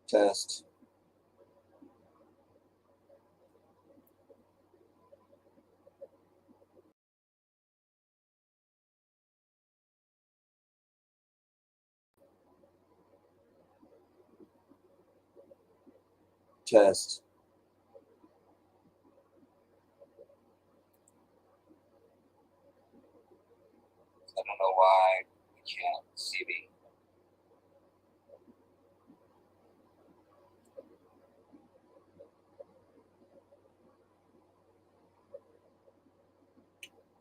Test. Test. I don't know why you can't see me.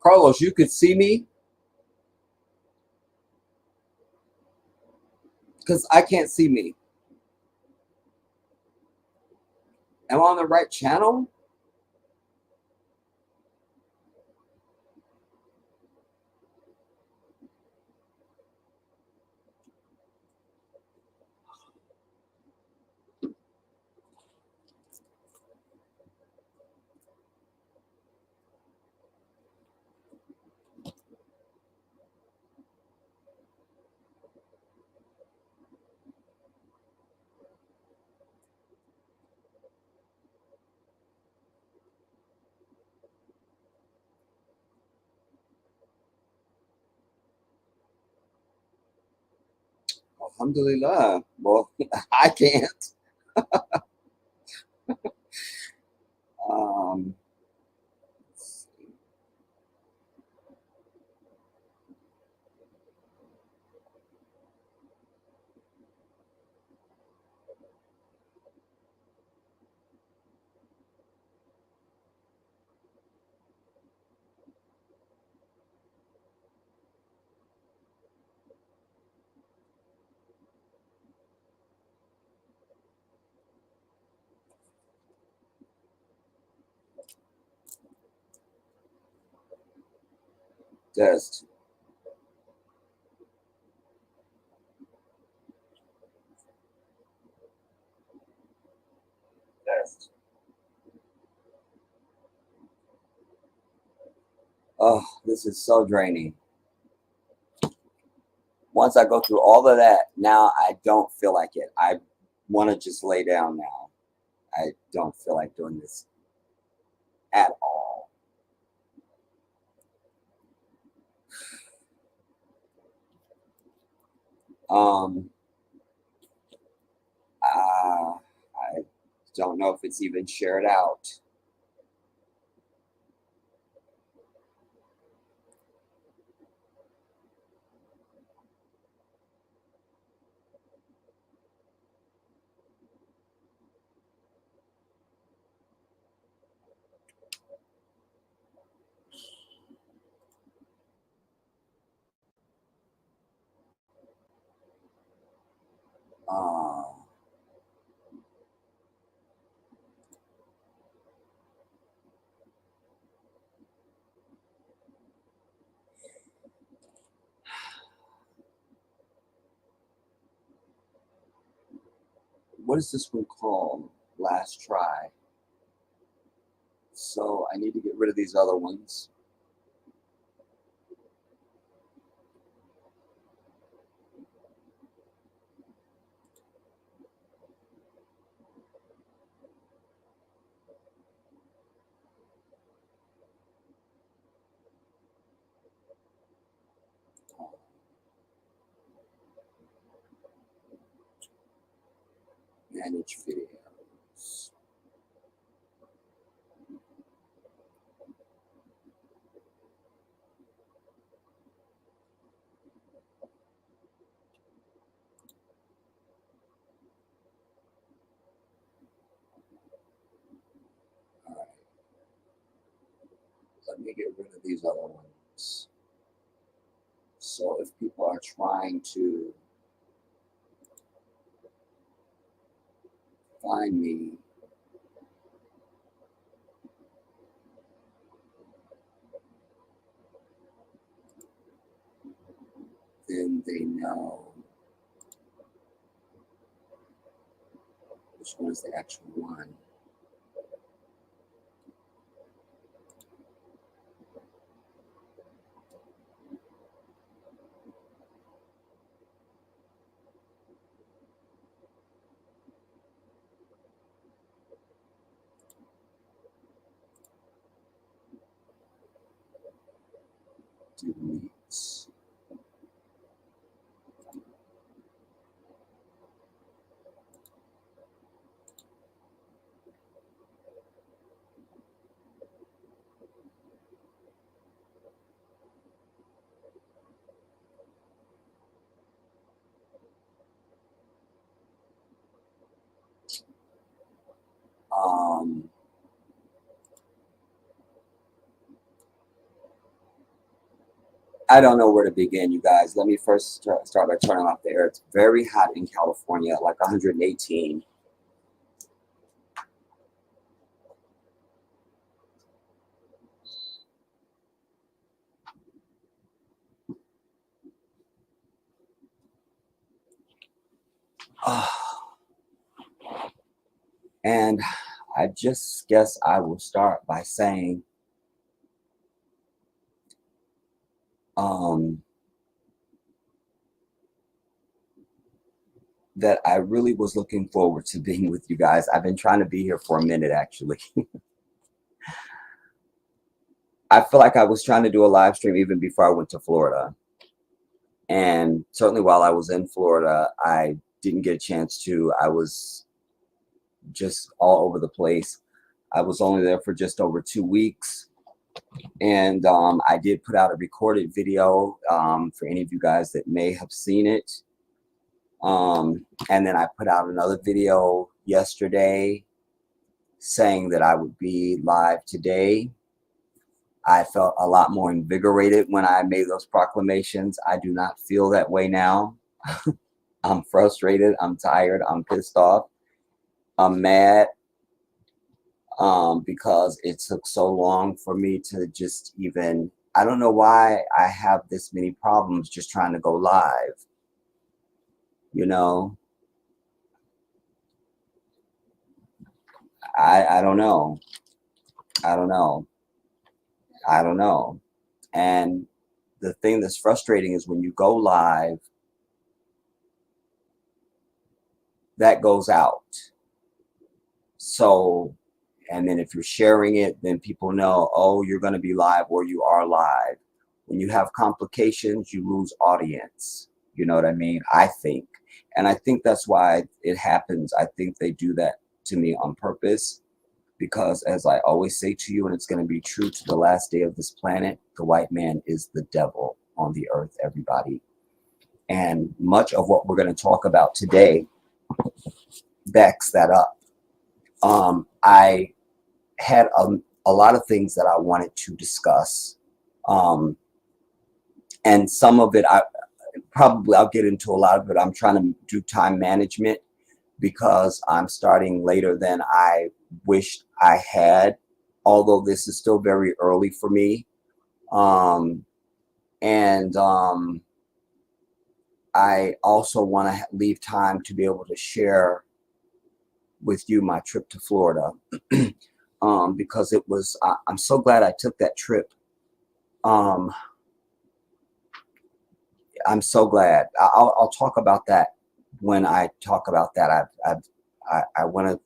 Carlos, you could see me? Because I can't see me. Am I on the right channel? Alhamdulillah. Well, I can't. Um, test. Test. Oh, this is so draining. Once I go through all of that, now I don't feel like it. I want to just lay down now. I don't feel like doing this at all. Um, I don't know if it's even shared out. Uh, what is this one called? Last try. So I need to get rid of these other ones. Manage videos. All right. Let me get rid of these other ones. So if people are trying to find me, then they know which one is the actual one. delete. I don't know where to begin, you guys. Let me first start by turning off the air. It's very hot in California, like 118. And I just guess I will start by saying, that I really was looking forward to being with you guys. I've been trying to be here for a minute, actually. I feel like I was trying to do a live stream even before I went to Florida. And certainly while I was in Florida, I didn't get a chance to. I was just all over the place. I was only there for just over 2 weeks. And I did put out a recorded video for any of you guys that may have seen it. And then I put out another video yesterday saying that I would be live today. I felt a lot more invigorated when I made those proclamations. I do not feel that way now. I'm frustrated. I'm tired. I'm pissed off. I'm mad because it took so long for me to just even, I don't know why I have this many problems just trying to go live. You know, I don't know. I don't know. I don't know. And the thing that's frustrating is when you go live, that goes out. So, and then if you're sharing it, then people know, oh, you're going to be live or you are live. When you have complications, you lose audience. You know what I mean? I think. And I think that's why it happens. I think they do that to me on purpose. Because as I always say to you, and it's going to be true to the last day of this planet, the white man is the devil on the earth, everybody. And much of what we're going to talk about today backs that up. I had a lot of things that I wanted to discuss. And some of it, I'll get into a lot of it. I'm trying to do time management because I'm starting later than I wished I had, although this is still very early for me. I also want to leave time to be able to share with you my trip to Florida because it was, I'm so glad I took that trip. I'm so glad. I'll talk about that when I talk about that. I want to,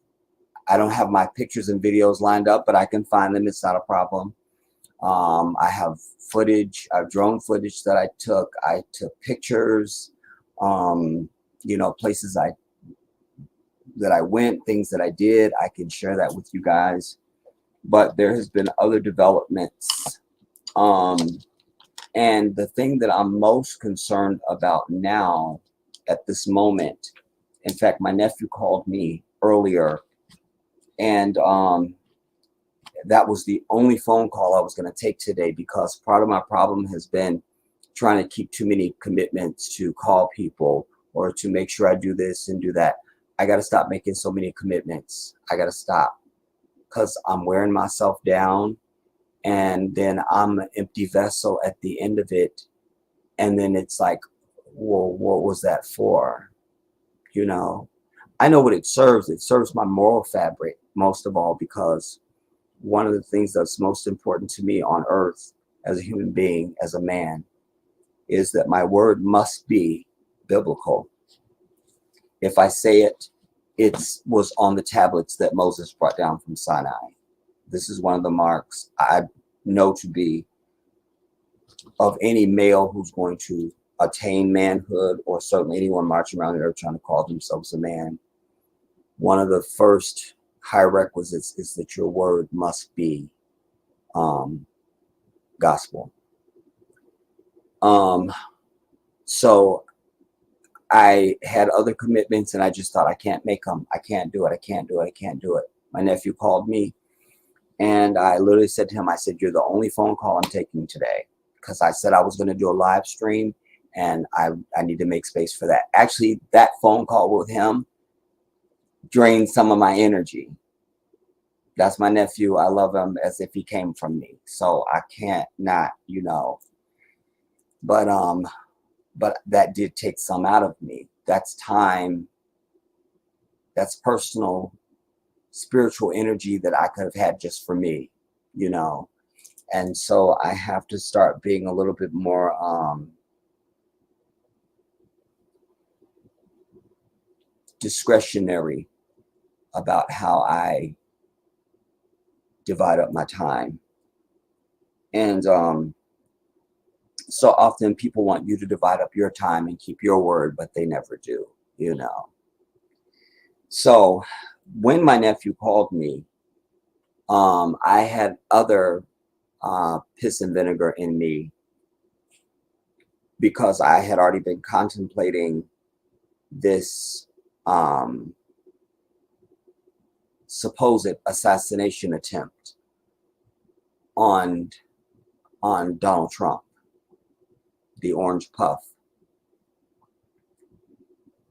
I don't have my pictures and videos lined up, but I can find them. It's not a problem. I have footage, drone footage that I took. I took pictures, you know, places that I went, things that I did. I can share that with you guys. But there has been other developments. And the thing that I'm most concerned about now at this moment, in fact, my nephew called me earlier, and that was the only phone call I was going to take today because part of my problem has been trying to keep too many commitments to call people or to make sure I do this and do that. I got to stop making so many commitments. I got to stop because I'm wearing myself down, and then I'm an empty vessel at the end of it. And then it's like, well, what was that for? You know, I know what it serves. It serves my moral fabric most of all, because one of the things that's most important to me on earth as a human being, as a man, is that my word must be biblical. If I say it, it was on the tablets that Moses brought down from Sinai. This is one of the marks I know to be of any male who's going to attain manhood, or certainly anyone marching around the earth trying to call themselves a man. One of the first high requisites is that your word must be gospel. So I had other commitments, and I just thought, I can't make them. I can't do it. I can't do it. I can't do it. My nephew called me, and I literally said to him, I said, you're the only phone call I'm taking today, because I said I was going to do a live stream, and I need to make space for that. Actually, that phone call with him drained some of my energy. That's my nephew. I love him as if he came from me. So I can't not, but that did take some out of me. That's time. That's personal, spiritual energy that I could have had just for me, And so I have to start being a little bit more discretionary about how I divide up my time. And so often people want you to divide up your time and keep your word, but they never do, So when my nephew called me, I had other piss and vinegar in me, because I had already been contemplating this supposed assassination attempt on Donald Trump, the orange puff.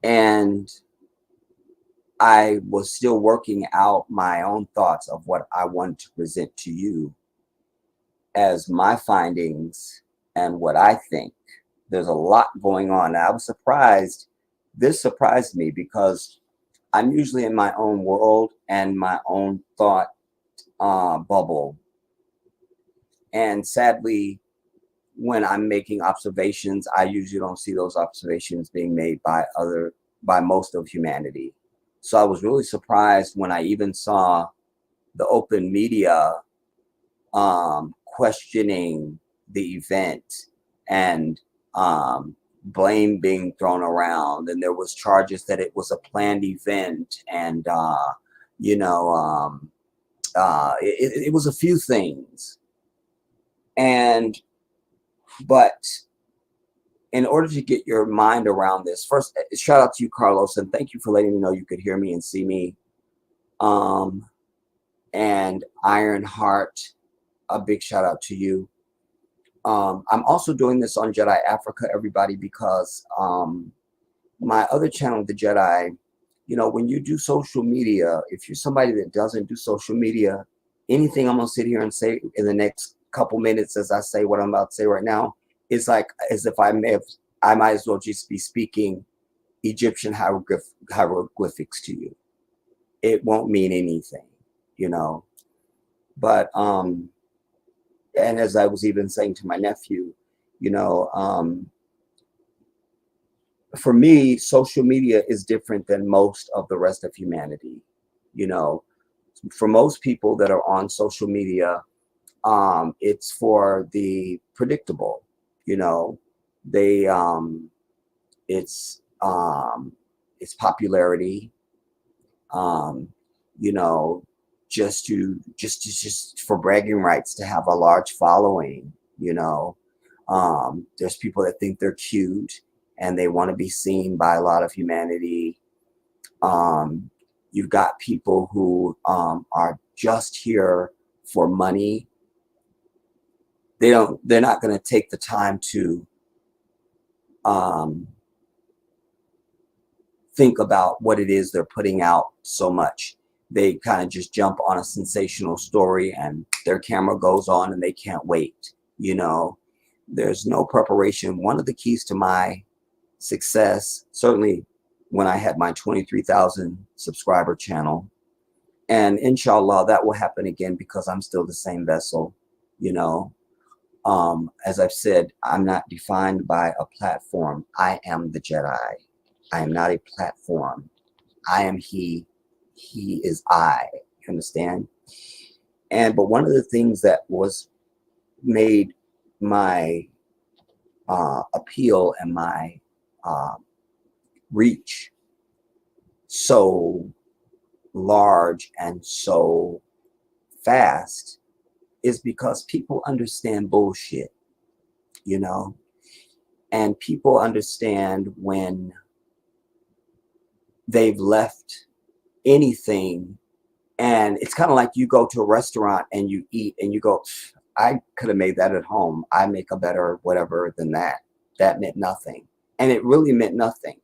And I was still working out my own thoughts of what I wanted to present to you as my findings and what I think. There's a lot going on. I was surprised. This surprised me, because I'm usually in my own world and my own thought bubble. And sadly, when I'm making observations, I usually don't see those observations being made by most of humanity. So I was really surprised when I even saw the open media questioning the event, and blame being thrown around, and there was charges that it was a planned event, and it was a few things. But in order to get your mind around this, first, shout out to you, Carlos, and thank you for letting me know you could hear me and see me. And Ironheart, a big shout out to you. I'm also doing this on Jedi Africa, everybody, because my other channel, the Jedi, when you do social media, if you're somebody that doesn't do social media, anything I'm going to sit here and say in the next couple minutes as I say what I'm about to say right now, is like as if I might as well just be speaking Egyptian hieroglyphics to you. It won't mean anything, But and as I was even saying to my nephew, for me, social media is different than most of the rest of humanity. For most people that are on social media, it's for the predictable. They it's popularity. Just for bragging rights, to have a large following. There's people that think they're cute and they want to be seen by a lot of humanity. You've got people who are just here for money. They're not going to take the time to think about what it is they're putting out so much. They kind of just jump on a sensational story and their camera goes on and they can't wait. There's no preparation. One of the keys to my success, certainly when I had my 23,000 subscriber channel, and inshallah that will happen again, because I'm still the same vessel. As I've said, I'm not defined by a platform. I am the Jedi. I am not a platform. I am he. He is I. You understand? But one of the things that was made my appeal and my uh, reach so large and so fast is because people understand bullshit, you know, and people understand when they've left anything. And it's kind of like you go to a restaurant and you eat and you go, I could have made that at home. I make a better whatever than that. That meant nothing. And it really meant nothing.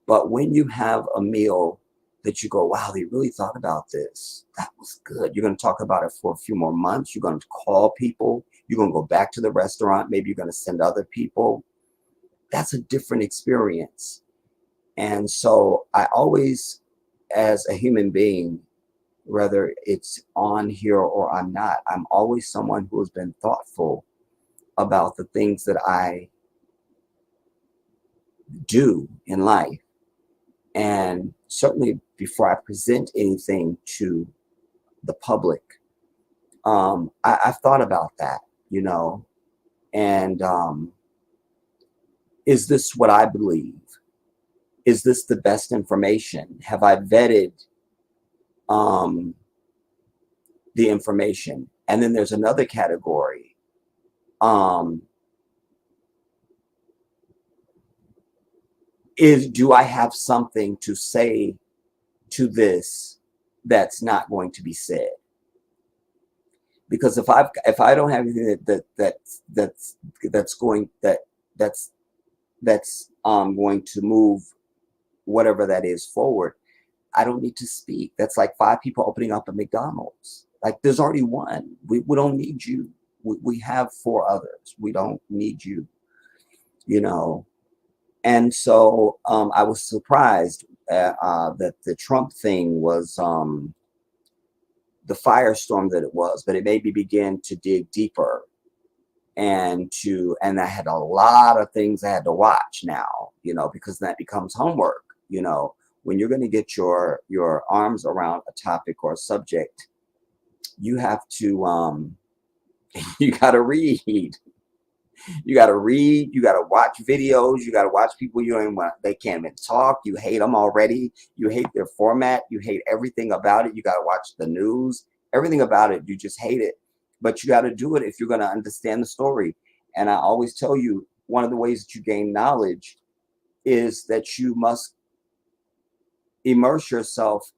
But when you have a meal that you go, wow, they really thought about this. That was good. You're going to talk about it for a few more months. You're going to call people. You're going to go back to the restaurant. Maybe you're going to send other people. That's a different experience. And so I always, as a human being, whether it's on here or I'm not, I'm always someone who has been thoughtful about the things that I do in life. And certainly before I present anything to the public, I've thought about that, you know, and is this what I believe? Is this the best information? Have I vetted the information? And then there's another category. Do I have something to say to this that's not going to be said? Because if I don't have anything that's going to move whatever that is forward, I don't need to speak. That's like 5 people opening up a McDonald's. Like there's already one. We don't need you. We have 4 others. We don't need you, you know. And so I was surprised that the Trump thing was the firestorm that it was, but it made me begin to dig deeper and I had a lot of things I had to watch now, you know, because that becomes homework, you know, when you're going to get your arms around a topic or a subject, you have to you got to read. You got to read, you got to watch videos, you got to watch people you don't even want, they can't even talk, you hate them already, you hate their format, you hate everything about it, you got to watch the news, everything about it, you just hate it. But you got to do it if you're going to understand the story. And I always tell you, one of the ways that you gain knowledge is that you must immerse yourself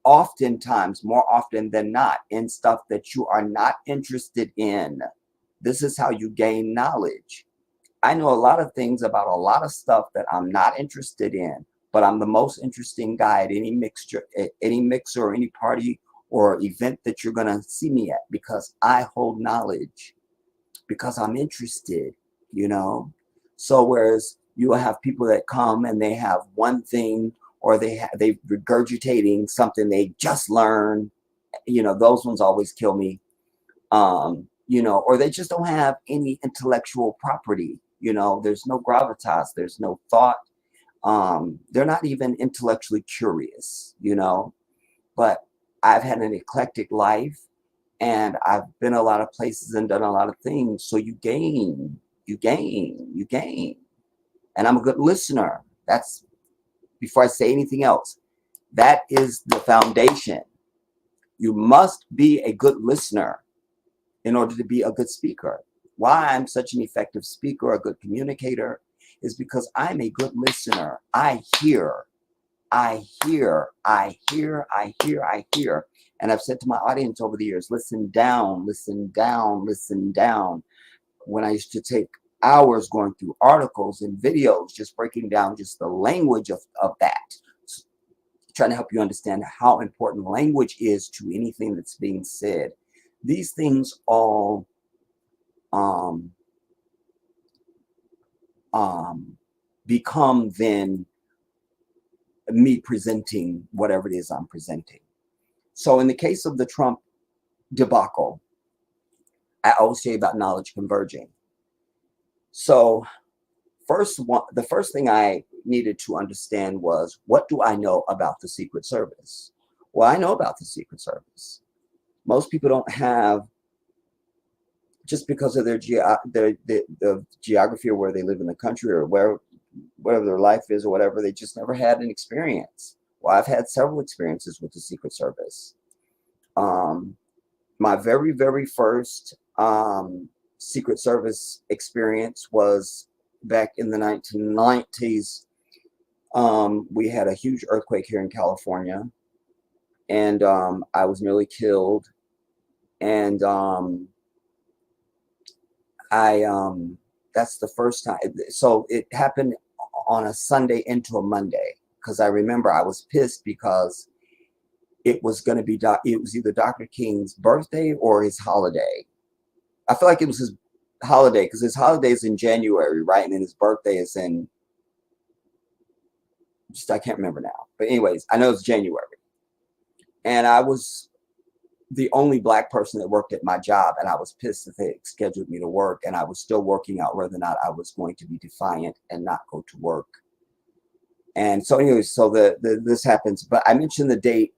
oftentimes, more often than not, in stuff that you are not interested in. This is how you gain knowledge. I know a lot of things about a lot of stuff that I'm not interested in, but I'm the most interesting guy at any mixer or any party or event that you're going to see me at, because I hold knowledge, because I'm interested, you know. So whereas you will have people that come and they have one thing, or they regurgitating something they just learned, you know, those ones always kill me. You know, or they just don't have any intellectual property, you know, there's no gravitas, there's no thought. They're not even intellectually curious, you know. But I've had an eclectic life and I've been a lot of places and done a lot of things. So you gain. And I'm a good listener. That's, before I say anything else, that is the foundation. You must be a good listener in order to be a good speaker. Why I'm such an effective speaker, a good communicator, is because I'm a good listener. I hear. And I've said to my audience over the years, listen down. When I used to take hours going through articles and videos, just breaking down just the language of that, trying to help you understand how important language is to anything that's being said. These things all become then me presenting whatever it is I'm presenting. So in the case of the Trump debacle, I always say about knowledge converging. So the first thing I needed to understand was, what do I know about the Secret Service? Well, I know about the Secret Service. Most people don't have just because of the geography or where they live in the country or wherever their life is or whatever, they just never had an experience. Well, I've had several experiences with the Secret Service. My very, very first Secret Service experience was back in the 1990s. We had a huge earthquake here in California, and I was nearly killed. And that's the first time. So it happened on a Sunday into a Monday, because I remember I was pissed because it was going to be, it was either Dr. King's birthday or his holiday. I feel like it was his holiday because his holiday is in January, right? And then his birthday is in, I can't remember now. But anyways, I know it's January. And I was the only Black person that worked at my job, and I was pissed that they scheduled me to work, and I was still working out whether or not I was going to be defiant and not go to work. And so anyways, so this happens, but I mentioned the date,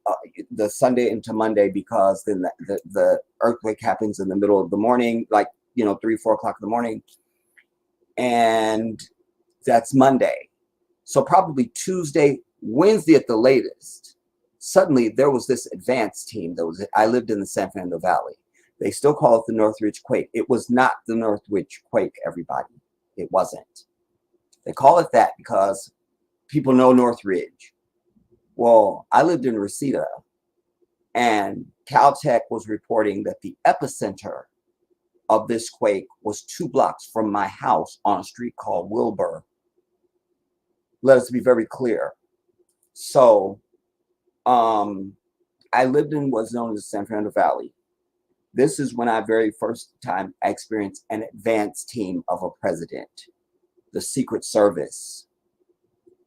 the Sunday into Monday, because then the earthquake happens in the middle of the morning, like, 3, 4 o'clock in the morning. And that's Monday. So probably Tuesday, Wednesday at the latest, suddenly there was this advance team I lived in the San Fernando Valley. They still call it the Northridge quake. It was not the Northridge quake, everybody. It wasn't. They call it that because people know Northridge. Well, I lived in Reseda, and Caltech was reporting that the epicenter of this quake was 2 blocks from my house on a street called Wilbur. Let us be very clear. So I lived in what's known as the San Fernando Valley. This is when I very first time I experienced an advance team of a president, the Secret Service.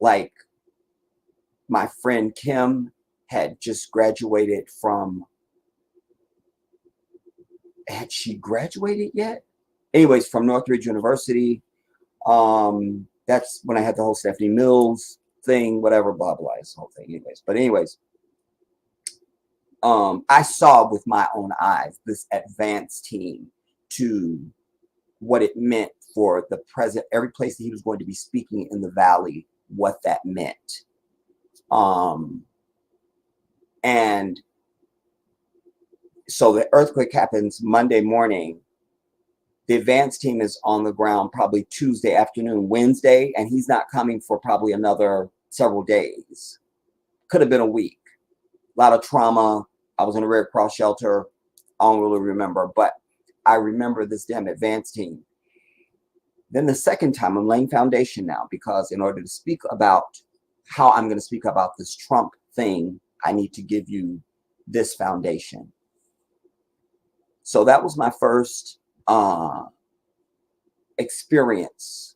Like, my friend Kim had just graduated from, had she graduated yet? Anyways, from Northridge University. That's when I had the whole Stephanie Mills thing, whatever, blah, blah, this whole thing. Anyways, I saw with my own eyes this advance team to what it meant for the president, every place that he was going to be speaking in the Valley, what that meant. And so the earthquake happens Monday morning. The advance team is on the ground probably Tuesday afternoon, Wednesday, and he's not coming for probably another several days. Could have been a week. A lot of trauma. I was in a Red Cross shelter. I don't really remember, but I remember this damn advance team. Then the second time, I'm laying foundation now, because in order to speak about how I'm going to speak about this Trump thing, I need to give you this foundation. So that was my first experience,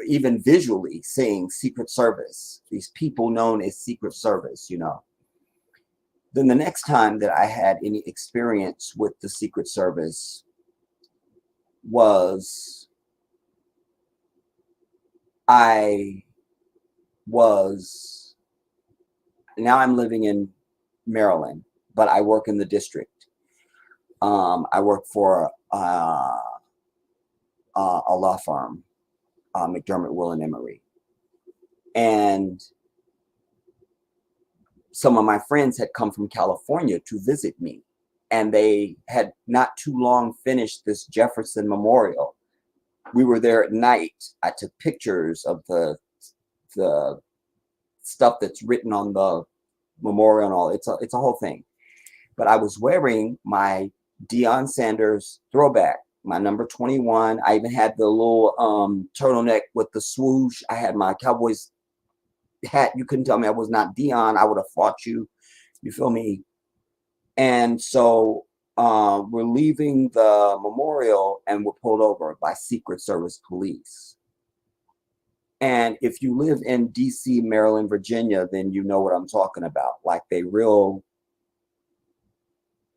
even visually seeing Secret Service, these people known as Secret Service, Then the next time that I had any experience with the Secret Service was now I'm living in Maryland, but I work in the district. I work for a law firm, McDermott, Will and Emery. And some of my friends had come from California to visit me, and they had not too long finished this Jefferson Memorial. We were there at night. I took pictures of the stuff that's written on the memorial and all. It's a whole thing. But I was wearing my Deion Sanders throwback, my number 21. I even had the little turtleneck with the swoosh. I had my Cowboys hat. You couldn't tell me I was not Deion. I would have fought you. You feel me? And so we're leaving the memorial, and we're pulled over by Secret Service police. And if you live in DC, Maryland, Virginia, then you know what I'm talking about. Like, they real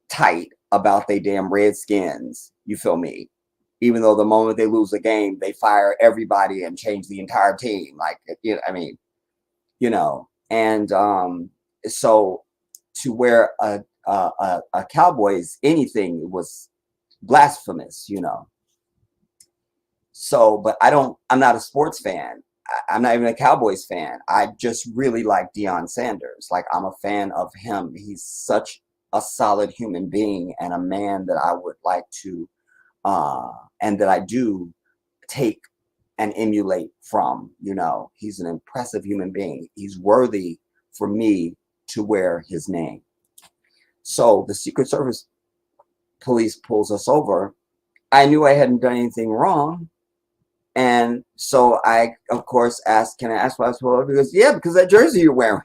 tight about they damn Redskins. You feel me? Even though the moment they lose a game, they fire everybody and change the entire team. Like, And so to wear a Cowboys anything was blasphemous, you know. So, but I'm not a sports fan. I'm not even a Cowboys fan. I just really like Deion Sanders. Like, I'm a fan of him. He's such a solid human being and a man that I would like to, and that I do take and emulate from. You know, he's an impressive human being. He's worthy for me to wear his name. So the Secret Service police pulls us over. I knew I hadn't done anything wrong. And so I, of course, asked, can I ask why I was pulled over? He goes, yeah, because that jersey you're wearing.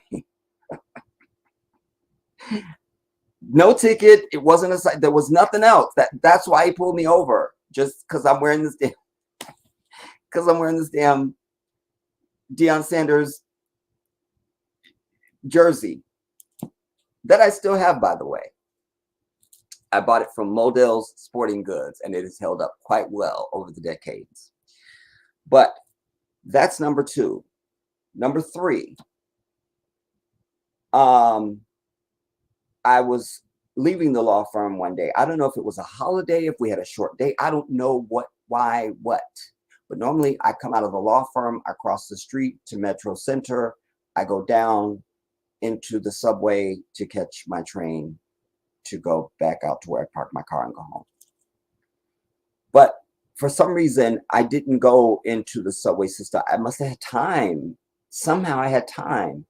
No ticket. It wasn't a, there was nothing else. That's why he pulled me over. Just because I'm wearing this damn Deion Sanders jersey that I still have, by the way. I bought it from Modell's Sporting Goods, and it has held up quite well over the decades. But that's number two. Number three, I was leaving the law firm one day. I don't know if it was a holiday, if we had a short day. I don't know what. But normally I come out of the law firm, I cross the street to Metro Center, I go down into the subway to catch my train to go back out to where I park my car and go home. But for some reason, I didn't go into the subway system. I must have had time. Somehow I had time.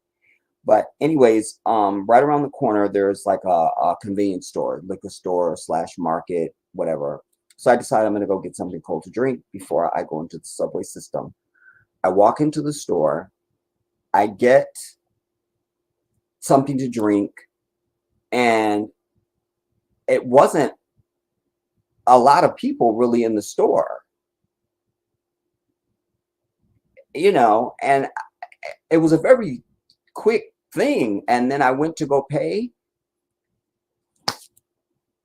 But anyways, right around the corner, there's like a convenience store, liquor store / market, whatever. So I decided I'm going to go get something cold to drink before I go into the subway system. I walk into the store. I get something to drink. And it wasn't a lot of people really in the store. You know, and it was a very quick thing. And then I went to go pay.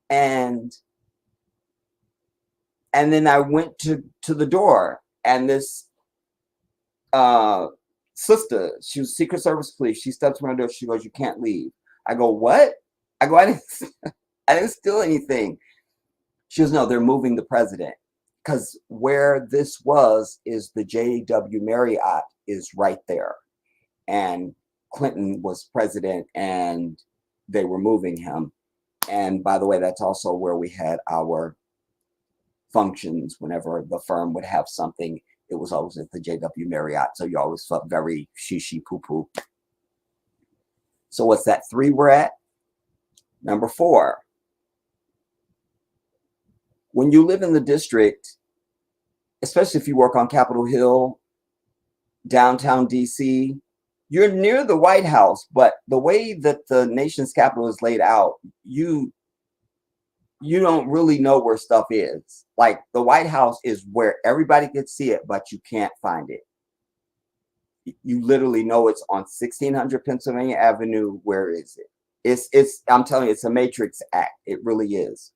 And then I went to the door, and this sister, she was Secret Service police. She steps to my door. She goes, "You can't leave." I go, "What?" I go, I didn't steal anything. She goes, "No, they're moving the president." Because where this is the JW Marriott is right there. And Clinton was president, and they were moving him. And by the way, that's also where we had our functions. Whenever the firm would have something, it was always at the JW Marriott. So you always felt very she poo poo. So what's that 3 we're at? Number 4. When you live in the district, especially if you work on Capitol Hill, downtown DC, you're near the White House, but the way that the nation's capital is laid out, you don't really know where stuff is. Like, the White House is where everybody can see it, but you can't find it. You literally know it's on 1600 Pennsylvania Avenue. Where is it? It's I'm telling you, it's a Matrix act. It really is.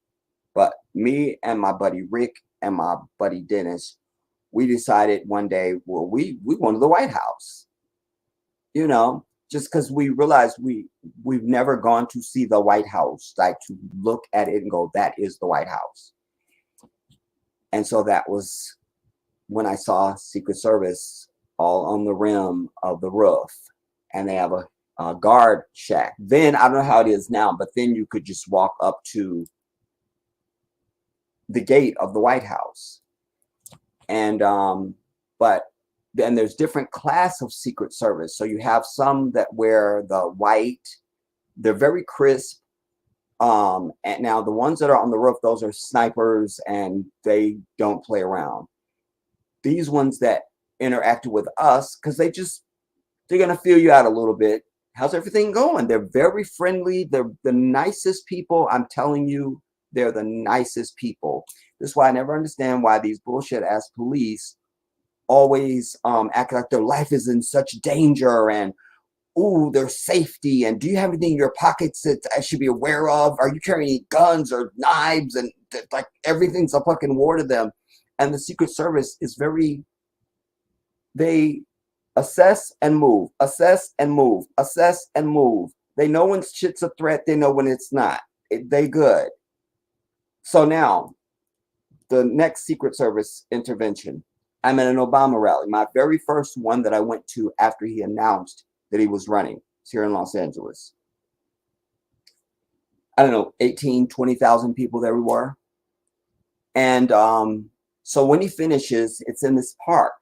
But me and my buddy Rick and my buddy Dennis, we decided one day, well, we want to the White House. You know, just because we realized we've never gone to see the White House, like to look at it and go, that is the White House. And so that was when I saw Secret Service all on the rim of the roof, and they have a guard shack. Then I don't know how it is now, but then you could just walk up to the gate of the White House. And but then there's different class of Secret Service. So you have some that wear the white. They're very crisp. And now the ones that are on the roof, those are snipers, and they don't play around. These ones that interacted with us, because they're going to feel you out a little bit. How's everything going? They're very friendly. They're the nicest people. I'm telling you, they're the nicest people. This is why I never understand why these bullshit ass police always act like their life is in such danger, and ooh, their safety, and do you have anything in your pockets that I should be aware of? Are you carrying any guns or knives? And like, everything's a fucking war to them. And the Secret Service is they assess and move, assess and move, assess and move. They know when shit's a threat. They know when it's not. They good. So now the next Secret Service intervention. I'm at an Obama rally, my very first one that I went to after he announced that he was running. It's here in Los Angeles. I don't know, 18, 20,000 people there we were. And so when he finishes, it's in this park.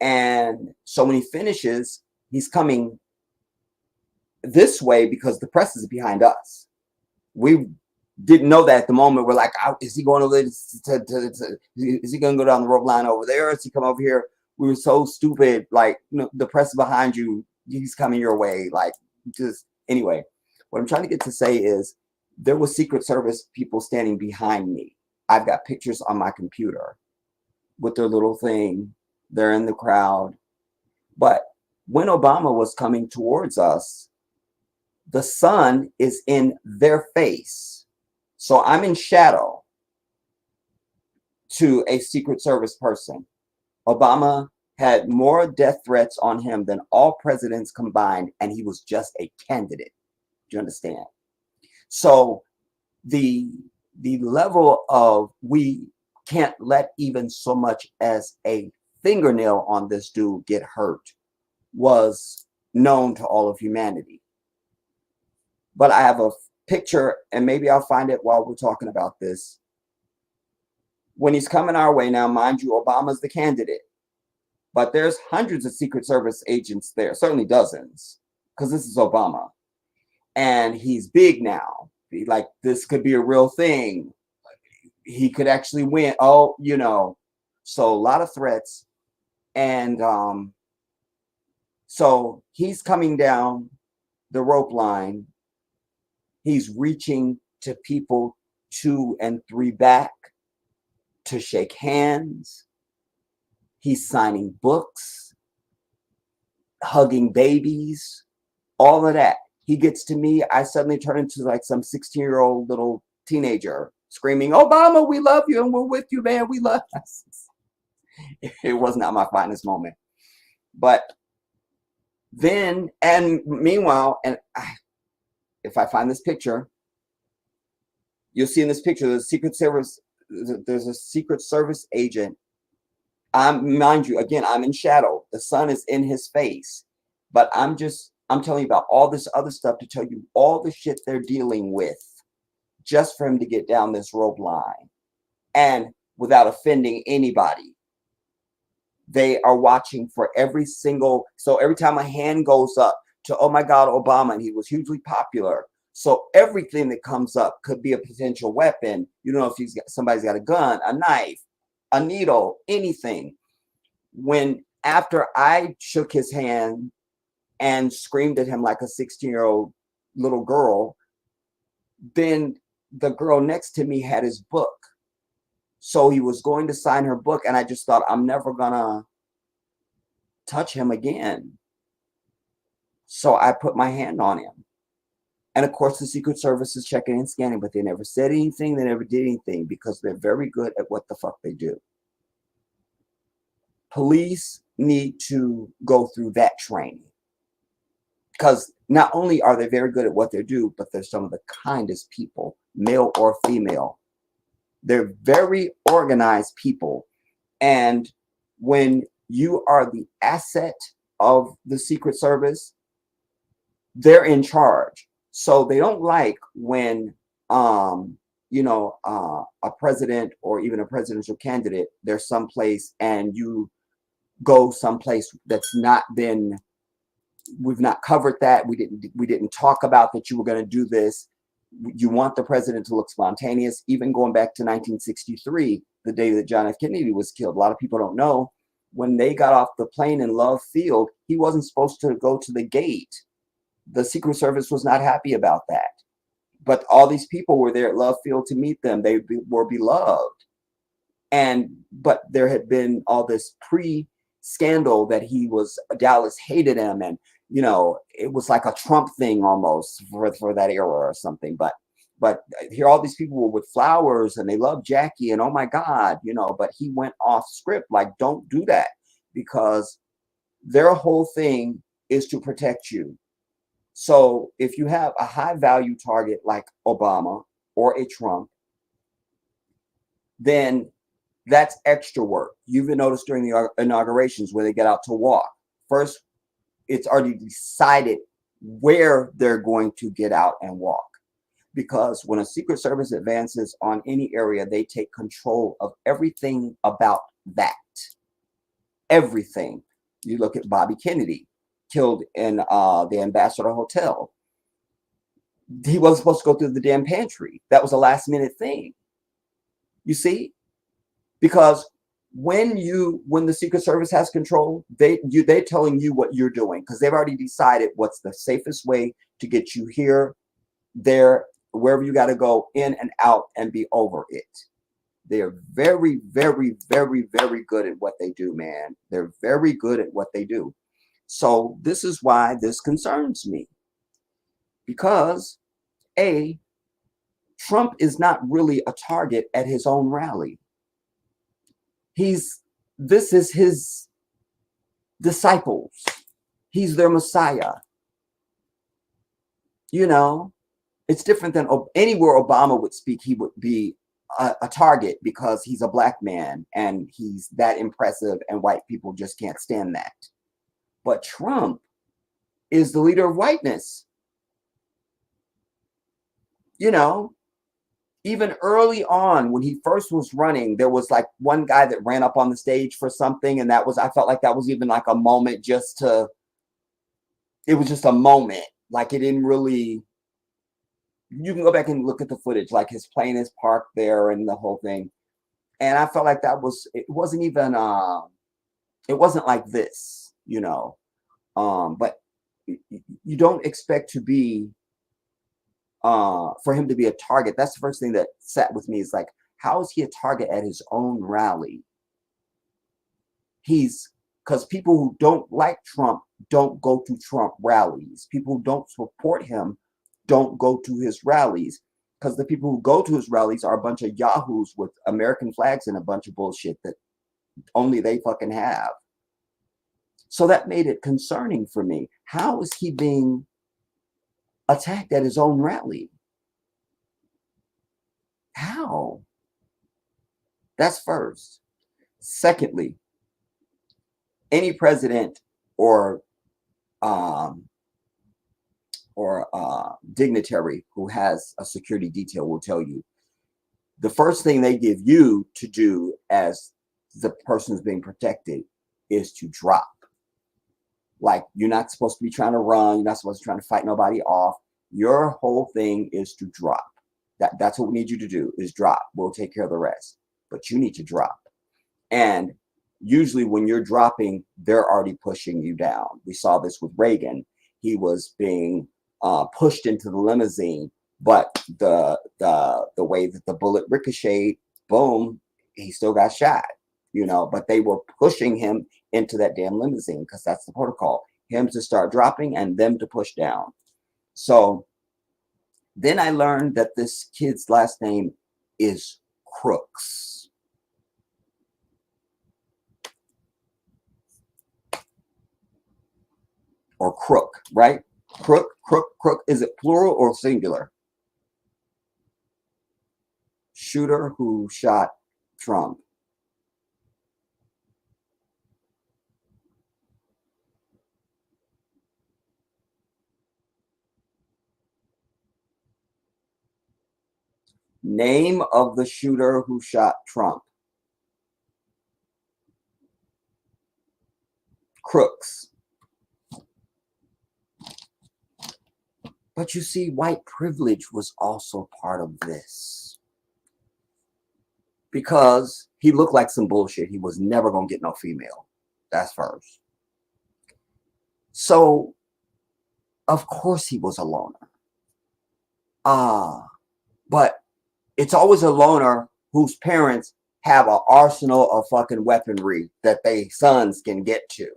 And so when he finishes, he's coming this way because the press is behind us. We didn't know that at the moment. We're like, is he going over there? Is he going to go down the rope line over there? Is he come over here? We were so stupid. Like, you know, the press is behind you. He's coming your way. Like, just anyway, what I'm trying to get to say is there was Secret Service people standing behind me. I've got pictures on my computer with their little thing. They're in the crowd. But when Obama was coming towards us, the sun is in their face. So I'm in shadow to a Secret Service person. Obama had more death threats on him than all presidents combined, and he was just a candidate. Do you understand? So the level of we can't let even so much as a fingernail on this dude get hurt was known to all of humanity. But I have a picture, and maybe I'll find it while we're talking about this. When he's coming our way now, mind you, Obama's the candidate. But there's hundreds of Secret Service agents there, certainly dozens, because this is Obama. And he's big now. Like, this could be a real thing. He could actually win. Oh, you know. So a lot of threats. And so he's coming down the rope line. He's reaching to people 2 and 3 back to shake hands. He's signing books, hugging babies, all of that. He gets to me. I suddenly turn into like some 16-year-old little teenager screaming, Obama, we love you and we're with you, man. We love us. It was not my finest moment. But then, and meanwhile, if I find this picture, you'll see in this picture, there's a Secret Service agent. Mind you, again, I'm in shadow. The sun is in his face. But I'm telling you about all this other stuff to tell you all the shit they're dealing with just for him to get down this rope line. And without offending anybody, they are watching for every single, so every time a hand goes up to, oh my God, Obama, and he was hugely popular. So everything that comes up could be a potential weapon. You don't know if somebody's got a gun, a knife, a needle, anything. After I shook his hand and screamed at him like a 16-year-old little girl, then the girl next to me had his book. So he was going to sign her book, and I just thought, I'm never gonna touch him again. So I put my hand on him. And of course, the Secret Service is checking and scanning, but they never said anything, they never did anything, because they're very good at what the fuck they do. Police need to go through that training. Because not only are they very good at what they do, but they're some of the kindest people, male or female. They're very organized people. And when you are the asset of the Secret Service, they're in charge. So they don't like when, a president or even a presidential candidate, there's someplace and you go someplace that's not been, we've not covered that. We didn't talk about that you were going to do this. You want the president to look spontaneous, even going back to 1963, the day that John F. Kennedy was killed. A lot of people don't know, when they got off the plane in Love Field, he wasn't supposed to go to the gate. The Secret Service was not happy about that. But all these people were there at Love Field to meet them. They were beloved. But there had been all this pre-scandal that Dallas hated him, and it was like a Trump thing almost for that era or something. But here all these people were with flowers and they loved Jackie and oh my God, but he went off script, like, don't do that, because their whole thing is to protect you. So if you have a high value target like Obama or a Trump, then that's extra work. You've noticed during the inaugurations where they get out to walk. First, it's already decided where they're going to get out and walk. Because when a Secret Service advances on any area, they take control of everything about that. Everything. You look at Bobby Kennedy, killed in the Ambassador Hotel. He wasn't supposed to go through the damn pantry. That was a last minute thing. You see? Because when the Secret Service has control, they're telling you what you're doing, because they've already decided what's the safest way to get you here, there, wherever you got to go, in and out, and be over it. They're very, very, very, very good at what they do, man. They're very good at what they do. So this is why this concerns me. Because, A, Trump is not really a target at his own rally. This is his disciples. He's their Messiah. You know, it's different than anywhere Obama would speak. He would be a target because he's a black man and he's that impressive, and white people just can't stand that. But Trump is the leader of whiteness. You know, even early on when he first was running, there was like one guy that ran up on the stage for something, and I felt like that was even like a moment it was just a moment. Like, it didn't really, you can go back and look at the footage, like his plane is parked there and the whole thing. And I felt like it wasn't even, it wasn't like this, you know. But you don't expect to be, for him to be a target. That's the first thing that sat with me, is like, how is he a target at his own rally? Because people who don't like Trump don't go to Trump rallies. People who don't support him don't go to his rallies, because the people who go to his rallies are a bunch of yahoos with American flags and a bunch of bullshit that only they fucking have. So that made it concerning for me. How is he being attacked at his own rally? How? That's first. Secondly, any president or dignitary who has a security detail will tell you the first thing they give you to do as the person who's being protected is to drop. Like, you're not supposed to be trying to run. You're not supposed to be trying to fight nobody off. Your whole thing is to drop. That's what we need you to do, is drop. We'll take care of the rest. But you need to drop. And usually when you're dropping, they're already pushing you down. We saw this with Reagan. He was being pushed into the limousine, but the way that the bullet ricocheted, boom, he still got shot. You know, but they were pushing him into that damn limousine, because that's the protocol. Him to start dropping and them to push down. So then I learned that this kid's last name is Crooks. Or Crook, right? Crook. Is it plural or singular? Shooter who shot Trump. Name of the shooter who shot Trump. Crooks. But you see, white privilege was also part of this. Because he looked like some bullshit. He was never going to get no female. That's first. So, of course he was a loner. But it's always a loner whose parents have an arsenal of fucking weaponry that they sons can get to.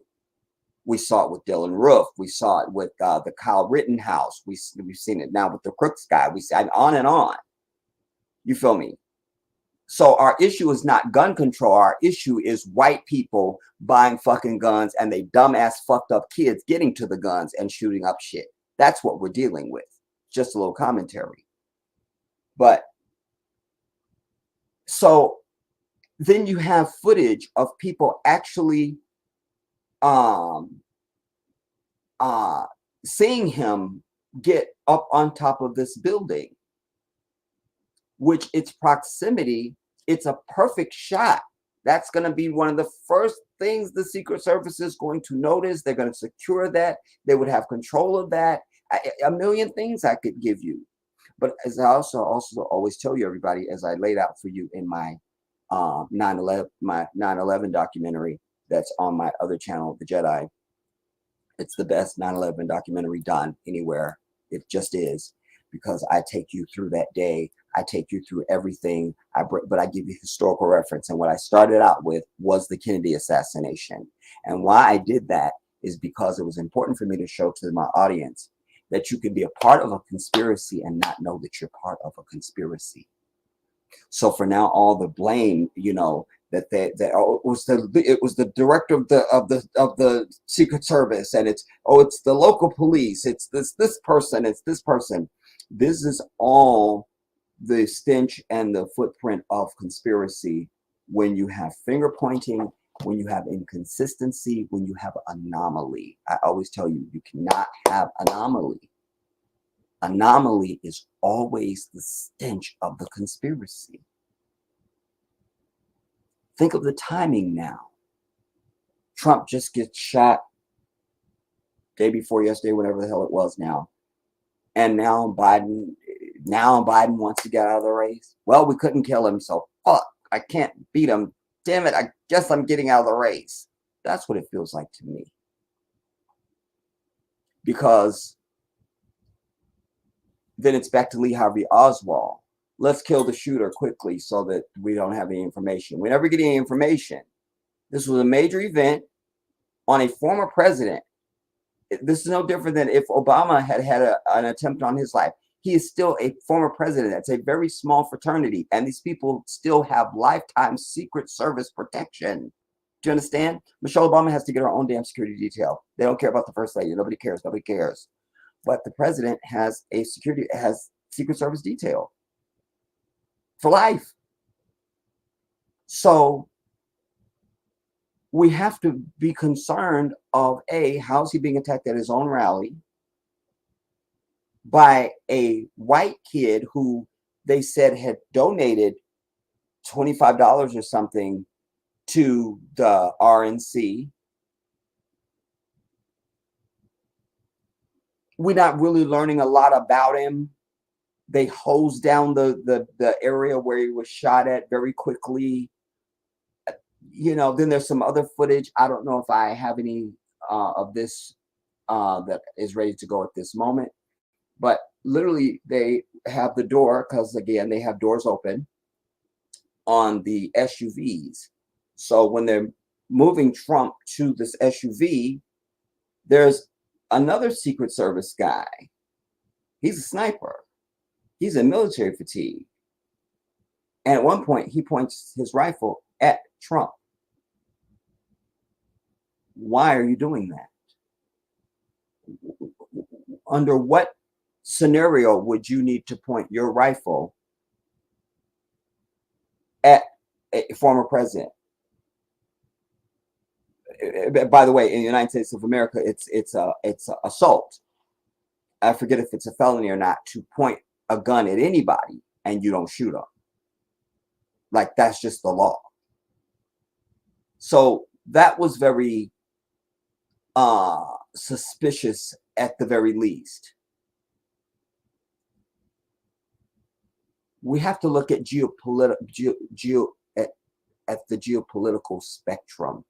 We saw it with Dylan Roof. We saw it with the Kyle Rittenhouse. We've seen it now with the Crooks guy. We see on and on. You feel me? So our issue is not gun control. Our issue is white people buying fucking guns and they dumbass fucked up kids getting to the guns and shooting up shit. That's what we're dealing with. Just a little commentary. But so Then you have footage of people actually um, uh, seeing him get up on top of this building, which its proximity, it's a perfect shot. That's going to be one of the first things the Secret Service is going to notice. They're going to secure that. They would have control of that. A million things I could give you. But as I also always tell you, everybody, as I laid out for you in my 9/11 documentary that's on my other channel, the Jedi. It's the best 9/11 documentary done anywhere. It just is, because I take you through that day. I take you through everything. But I give you historical reference. And what I started out with was the Kennedy assassination. And why I did that is because it was important for me to show to my audience that you can be a part of a conspiracy and not know that you're part of a conspiracy. So for now, all the blame, that it was the director of the Secret Service, and it's the local police, it's this person, it's this person. This is all the stench and the footprint of conspiracy. When you have finger pointing, when you have inconsistency, when you have anomaly. I always tell you, you cannot have anomaly. Anomaly is always the stench of the conspiracy. Think of the timing now. Trump just gets shot day before yesterday, whatever the hell it was now. And now Biden wants to get out of the race. Well, we couldn't kill him, so fuck, I can't beat him. Damn it, I guess I'm getting out of the race. That's what it feels like to me. Because then it's back to Lee Harvey Oswald. Let's kill the shooter quickly so that we don't have any information. We never get any information. This was a major event on a former president. This is no different than if Obama had an attempt on his life. He is still a former president. It's a very small fraternity. And these people still have lifetime Secret Service protection. Do you understand? Michelle Obama has to get her own damn security detail. They don't care about the first lady. Nobody cares. Nobody cares. But the president has Secret Service detail for life. So we have to be concerned of how's he being attacked at his own rally by a white kid who they said had donated $25 or something to the RNC. We're not really learning a lot about him. They hosed down the area where he was shot at very quickly. Then there's some other footage. I don't know if I have any of this that is ready to go at this moment. But literally, they have the door, because again, they have doors open on the SUVs. So when they're moving Trump to this SUV, there's another Secret Service guy. He's a sniper. He's in military fatigue. And at one point, he points his rifle at Trump. Why are you doing that? Under what scenario would you need to point your rifle at a former president? By the way, in the United States of America, it's assault. I forget if it's a felony or not to point a gun at anybody and you don't shoot them. Like, that's just the law. So that was very suspicious at the very least. We have to look at the geopolitical spectrum,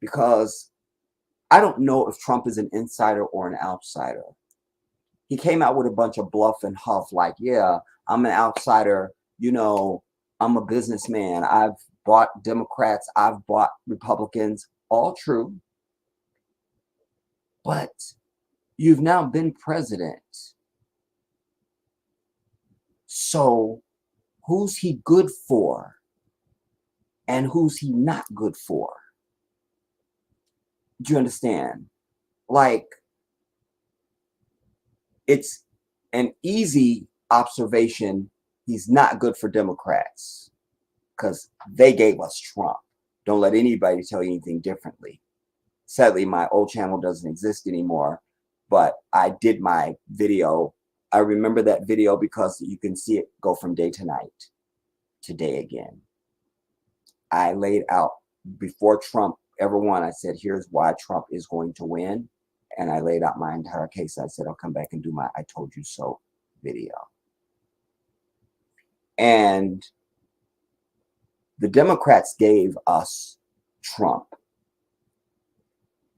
because I don't know if Trump is an insider or an outsider. He came out with a bunch of bluff and huff, like, yeah, I'm an outsider, I'm a businessman, I've bought Democrats, I've bought Republicans, all true. But you've now been president. So who's he good for? And who's he not good for? Do you understand? Like, it's an easy observation. He's not good for Democrats. because they gave us Trump. Don't let anybody tell you anything differently. Sadly, my old channel doesn't exist anymore, but I did my video. I remember that video because you can see it go from day to night to day again. I laid out before Trump ever won. I said, here's why Trump is going to win. And I laid out my entire case. I said, I'll come back and do my I told you so video. And the Democrats gave us Trump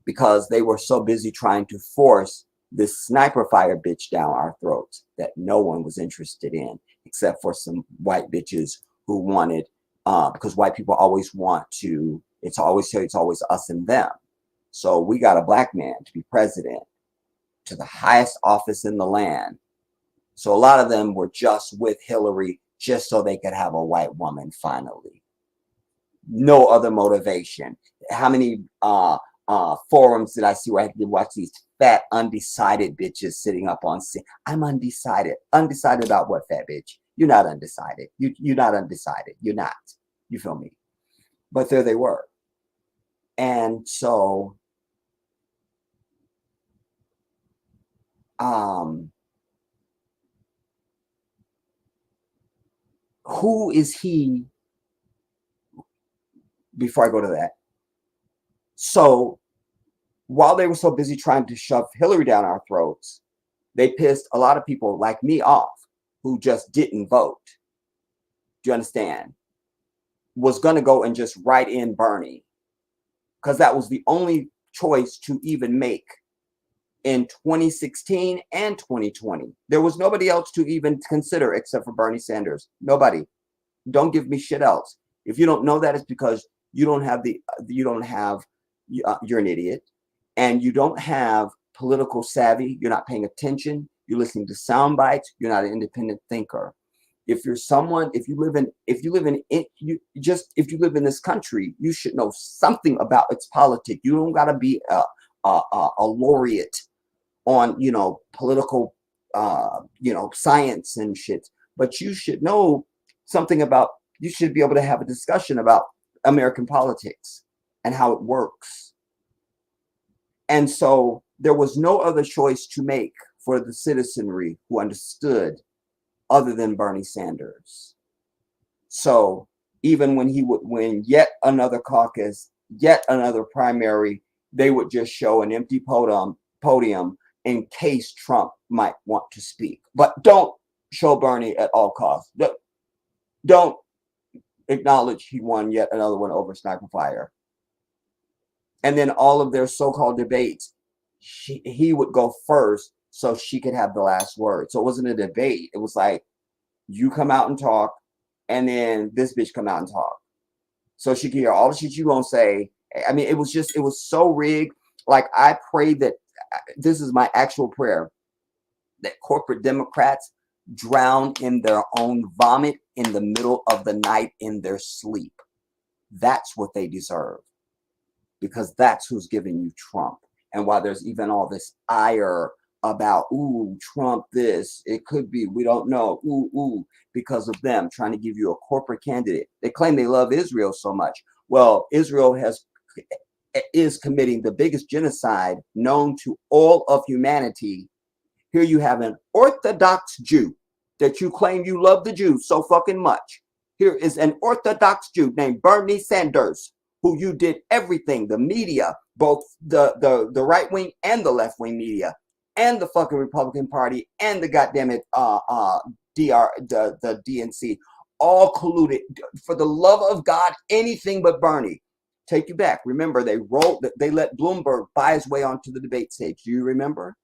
because they were so busy trying to force this sniper fire bitch down our throats that no one was interested in, except for some white bitches who wanted, because white people always want to, it's always us and them. So we got a black man to be president to the highest office in the land. So a lot of them were just with Hillary just so they could have a white woman finally. No other motivation. How many forums did I see where I had to watch these fat, undecided bitches sitting up on scene? I'm undecided. Undecided about what, fat bitch? You're not undecided. You're not undecided. You're not. You feel me? But there they were. And so, who is he? Before I go to that. So while they were so busy trying to shove Hillary down our throats, they pissed a lot of people like me off who just didn't vote. Do you understand? Was going to go and just write in Bernie because that was the only choice to even make in 2016 and 2020. There was nobody else to even consider except for Bernie Sanders. Nobody. Don't give me shit else. If you don't know that, it's because you don't have you're an idiot, and you don't have political savvy. You're not paying attention. You're listening to sound bites. You're not an independent thinker. If you're someone, if you live in this country, you should know something about its politics. You don't got to be a laureate on, political, science and shit, but you should know something about, you should be able to have a discussion about American politics and how it works. And so there was no other choice to make for the citizenry who understood other than Bernie Sanders. So even when he would win yet another caucus, yet another primary, they would just show an empty podium in case Trump might want to speak. But don't show Bernie at all costs. Don't acknowledge he won yet another one over sniper fire. And then all of their so-called debates, he would go first so she could have the last word. So it wasn't a debate. It was like, you come out and talk, and then this bitch come out and talk. So she can hear all the shit you gonna say. I mean, it was so rigged. Like, I pray that, this is my actual prayer, that corporate Democrats drown in their own vomit in the middle of the night in their sleep. That's what they deserve. Because that's who's giving you Trump. And while there's even all this ire about, ooh, Trump this, it could be, we don't know, ooh, because of them trying to give you a corporate candidate. They claim they love Israel so much. Well, Israel is committing the biggest genocide known to all of humanity. Here you have an Orthodox Jew that you claim you love the Jews so fucking much. Here is an Orthodox Jew named Bernie Sanders, who you did everything, the media, both the right wing and the left wing media, and the fucking Republican Party, and the goddamn it the DNC, all colluded. For the love of God, anything but Bernie. Take you back. Remember, they let Bloomberg buy his way onto the debate stage. Do you remember?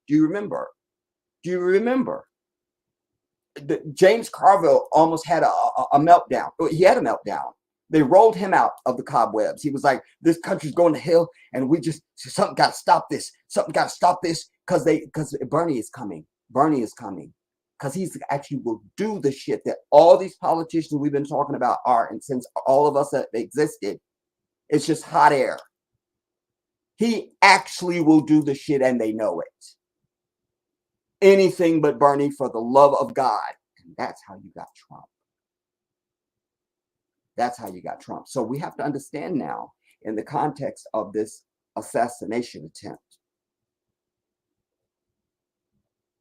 James Carville almost had a meltdown. He had a meltdown. They rolled him out of the cobwebs. He was like, this country's going to hell, and something got to stop this. Something got to stop this, because Bernie is coming. Bernie is coming. Because he's actually will do the shit that all these politicians we've been talking about are, and since all of us have existed, it's just hot air. He actually will do the shit, and they know it. Anything but Bernie, for the love of God. And that's how you got Trump. That's how you got Trump. So we have to understand now, in the context of this assassination attempt,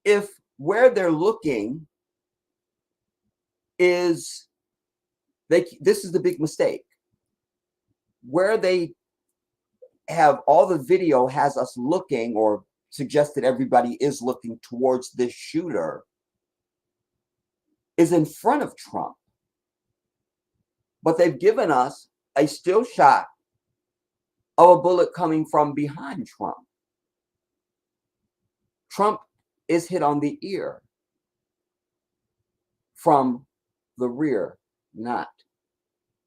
if where they're looking is this is the big mistake. Where they have all the video has us looking, or suggested everybody is looking towards this shooter, is in front of Trump. But they've given us a still shot of a bullet coming from behind Trump. Trump is hit on the ear from the rear, not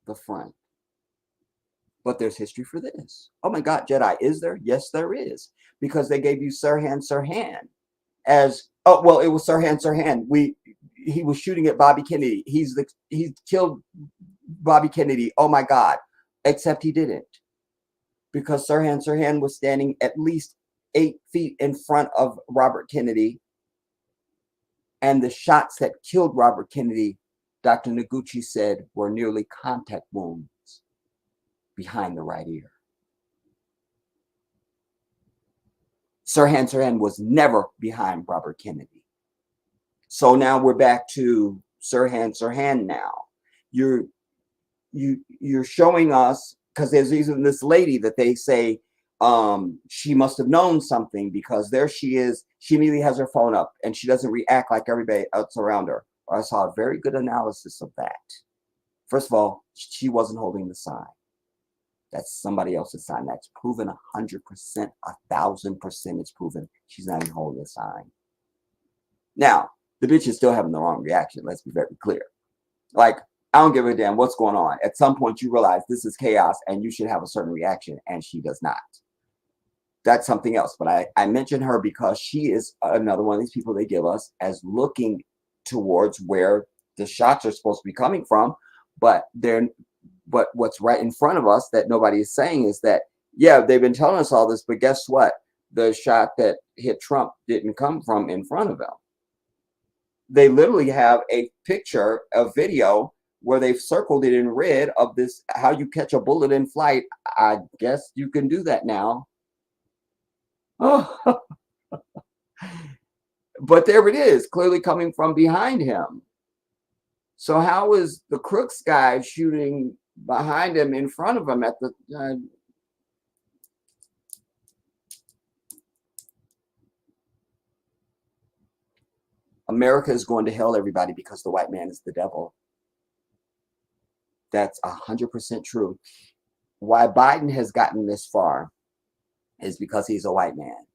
the front. But there's history for this. Oh my God, Jedi, is there? Yes, there is. Because they gave you Sirhan Sirhan as, oh, well, it was Sirhan Sirhan. He was shooting at Bobby Kennedy. He killed Bobby Kennedy. Oh my God. Except he didn't. Because Sirhan Sirhan was standing at least 8 feet in front of Robert Kennedy. And the shots that killed Robert Kennedy, Dr. Noguchi said, were nearly contact wounds behind the right ear. Sirhan Sirhan was never behind Robert Kennedy. So now we're back to Sirhan Sirhan now. You're showing us, because there's even this lady that they say she must have known something, because there she is. She immediately has her phone up and she doesn't react like everybody else around her. I saw a very good analysis of that. First of all, she wasn't holding the sign. That's somebody else's sign. That's proven 100%, 1,000% it's proven. She's not even holding the sign. Now, the bitch is still having the wrong reaction. Let's be very clear. Like, I don't give a damn what's going on. At some point, you realize this is chaos and you should have a certain reaction, and she does not. That's something else. But I mention her because she is another one of these people they give us as looking towards where the shots are supposed to be coming from. But what's right in front of us that nobody is saying is that, yeah, they've been telling us all this, but guess what? The shot that hit Trump didn't come from in front of him. They literally have a picture, a video, where they've circled it in red of this, how you catch a bullet in flight. I guess you can do that now. Oh. But there it is, clearly coming from behind him. So how is the Crooks guy shooting behind him in front of him at the America is going to hell, everybody, because the white man is the devil. That's 100% true. Why Biden has gotten this far is because he's a white man.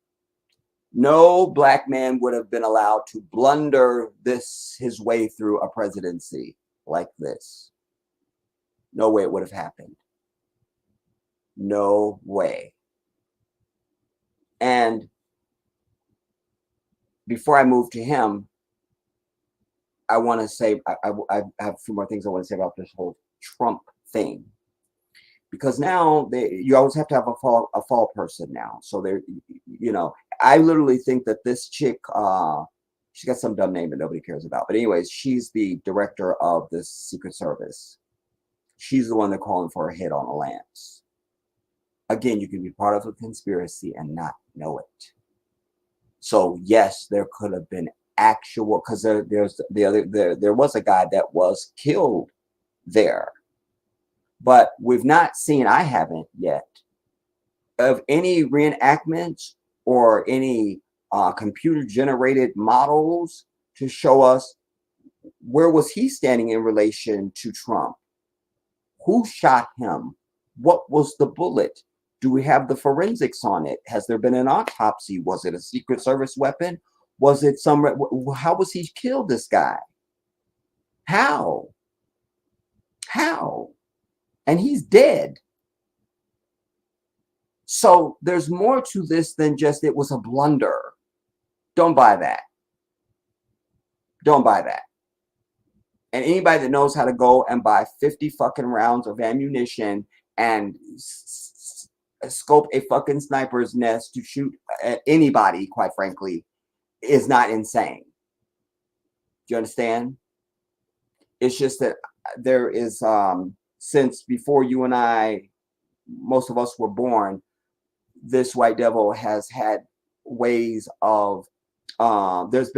No black man would have been allowed to blunder his way through a presidency like this. No way it would have happened. No way. And before I move to him, I want to say, I have a few more things I want to say about this whole Trump thing. Because now you always have to have a fall person now. So I literally think that this chick, she got some dumb name that nobody cares about. But anyways, she's the director of the Secret Service. She's the one they're calling for a hit on a lance. Again, you can be part of a conspiracy and not know it. So yes, there could have been actual, because there was a guy that was killed there. But we've not seen, I haven't yet, of any reenactments or any computer-generated models to show us where was he standing in relation to Trump. Who shot him? What was the bullet? Do we have the forensics on it? Has there been an autopsy? Was it a Secret Service weapon? Was it how was he killed, this guy? How? And he's dead. So there's more to this than just it was a blunder. Don't buy that. Don't buy that. And anybody that knows how to go and buy 50 fucking rounds of ammunition and scope a fucking sniper's nest to shoot at anybody, quite frankly, is not insane. Do you understand? It's just that there is since before you and I, most of us were born, this white devil has had ways of, there's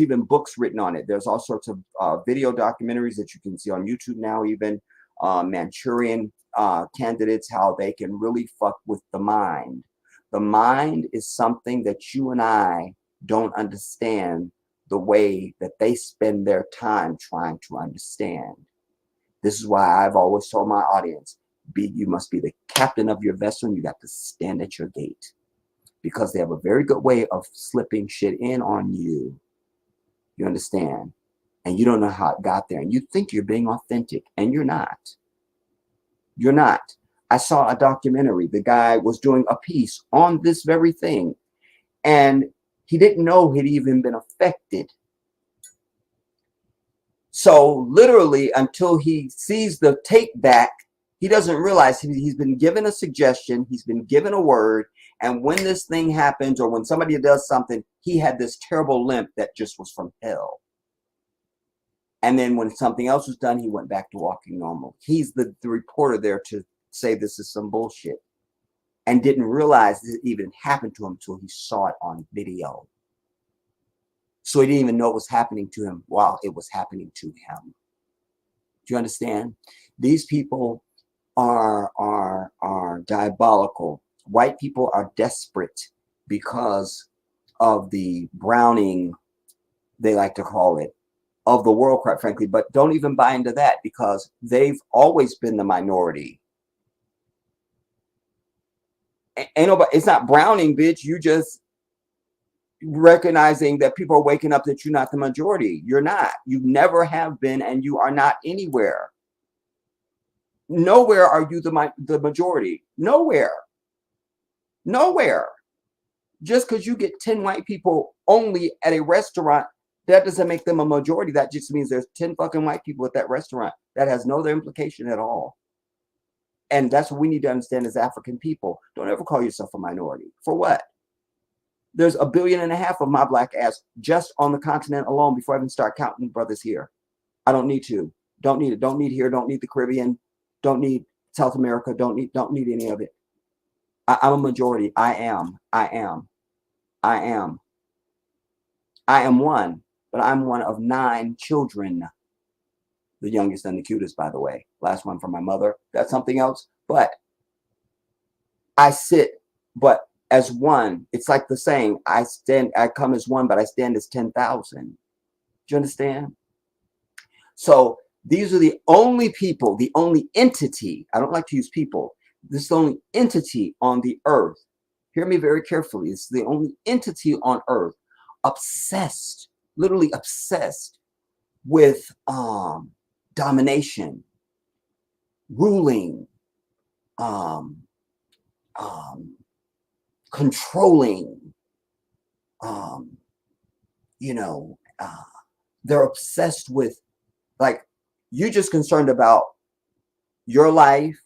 even books written on it. There's all sorts of video documentaries that you can see on YouTube now, even Manchurian candidates, how they can really fuck with the mind. The mind is something that you and I don't understand the way that they spend their time trying to understand. This is why I've always told my audience, you must be the captain of your vessel and you got to stand at your gate, because they have a very good way of slipping shit in on you. You understand? And you don't know how it got there. And you think you're being authentic, and you're not. You're not. I saw a documentary. The guy was doing a piece on this very thing, and he didn't know he'd even been affected. So literally, until he sees the take back, he doesn't realize he's been given a suggestion, he's been given a word, and when this thing happens or when somebody does something, he had this terrible limp that just was from hell. And then when something else was done, he went back to walking normal. He's the reporter there to say this is some bullshit, and didn't realize it even happened to him until he saw it on video. So he didn't even know it was happening to him while it was happening to him. Do you understand? These people are diabolical. White people are desperate because of the browning, they like to call it, of the world, quite frankly. But don't even buy into that, because they've always been the minority. Ain't nobody, it's not browning, bitch. You just recognizing that people are waking up that you're not the majority. You're not. You never have been, and you are not anywhere. Nowhere are you the majority. Nowhere. Nowhere. Just because you get 10 white people only at a restaurant, that doesn't make them a majority. That just means there's 10 fucking white people at that restaurant. That has no other implication at all. And that's what we need to understand as African people. Don't ever call yourself a minority. For what? There's 1.5 billion of my black ass just on the continent alone before I even start counting brothers here. I don't need to. Don't need it. Don't need here. Don't need the Caribbean. Don't need South America. Don't need any of it. I'm a majority. I am one, but I'm one of 9 children. The youngest and the cutest, by the way. Last one from my mother. That's something else. But I sit, but as one. It's like the saying, I come as one, but I stand as 10,000. Do you understand? So these are the only people, the only entity. I don't like to use people. This is the only entity on the earth. Hear me very carefully. It's the only entity on earth obsessed, literally obsessed with domination, ruling, controlling, they're obsessed with, like, you're just concerned about your life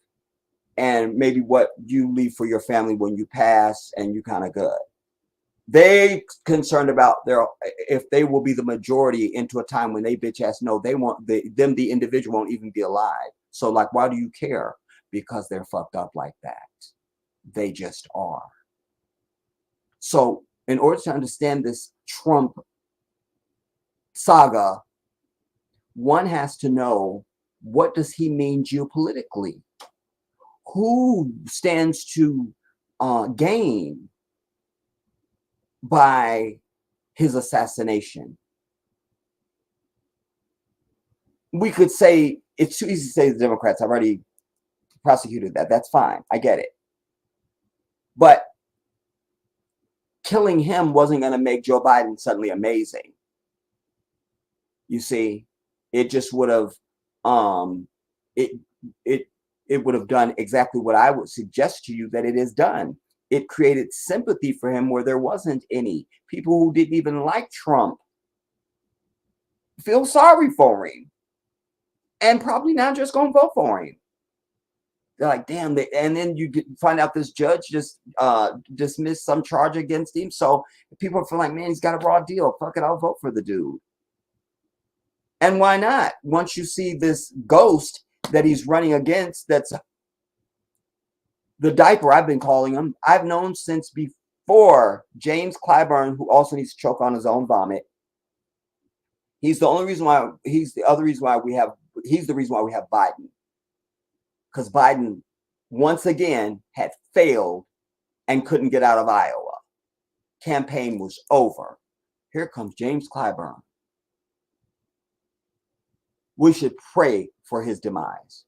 and maybe what you leave for your family when you pass, and you kind of good. They concerned about if they will be the majority into a time when they bitch ass know they want the individual won't even be alive. So like, why do you care? Because they're fucked up like that. They just are. So in order to understand this Trump saga, one has to know, what does he mean geopolitically? Who stands to gain by his assassination? We could say, it's too easy to say the Democrats. I've already prosecuted that. That's fine. I get it. But killing him wasn't going to make Joe Biden suddenly amazing. You see, it just would have, it would have done exactly what I would suggest to you that it has done. It created sympathy for him where there wasn't any. People who didn't even like Trump feel sorry for him, and probably now just gonna vote for him. They're like, damn. And then you find out this judge just dismissed some charge against him. So people feel like, man, he's got a raw deal. Fuck it, I'll vote for the dude. And why not? Once you see this ghost that he's running against, that's the diaper, I've been calling him, I've known since before James Clyburn, who also needs to choke on his own vomit. He's the only reason why, he's the reason why we have Biden. Because Biden, once again, had failed and couldn't get out of Iowa. Campaign was over. Here comes James Clyburn. We should pray for his demise,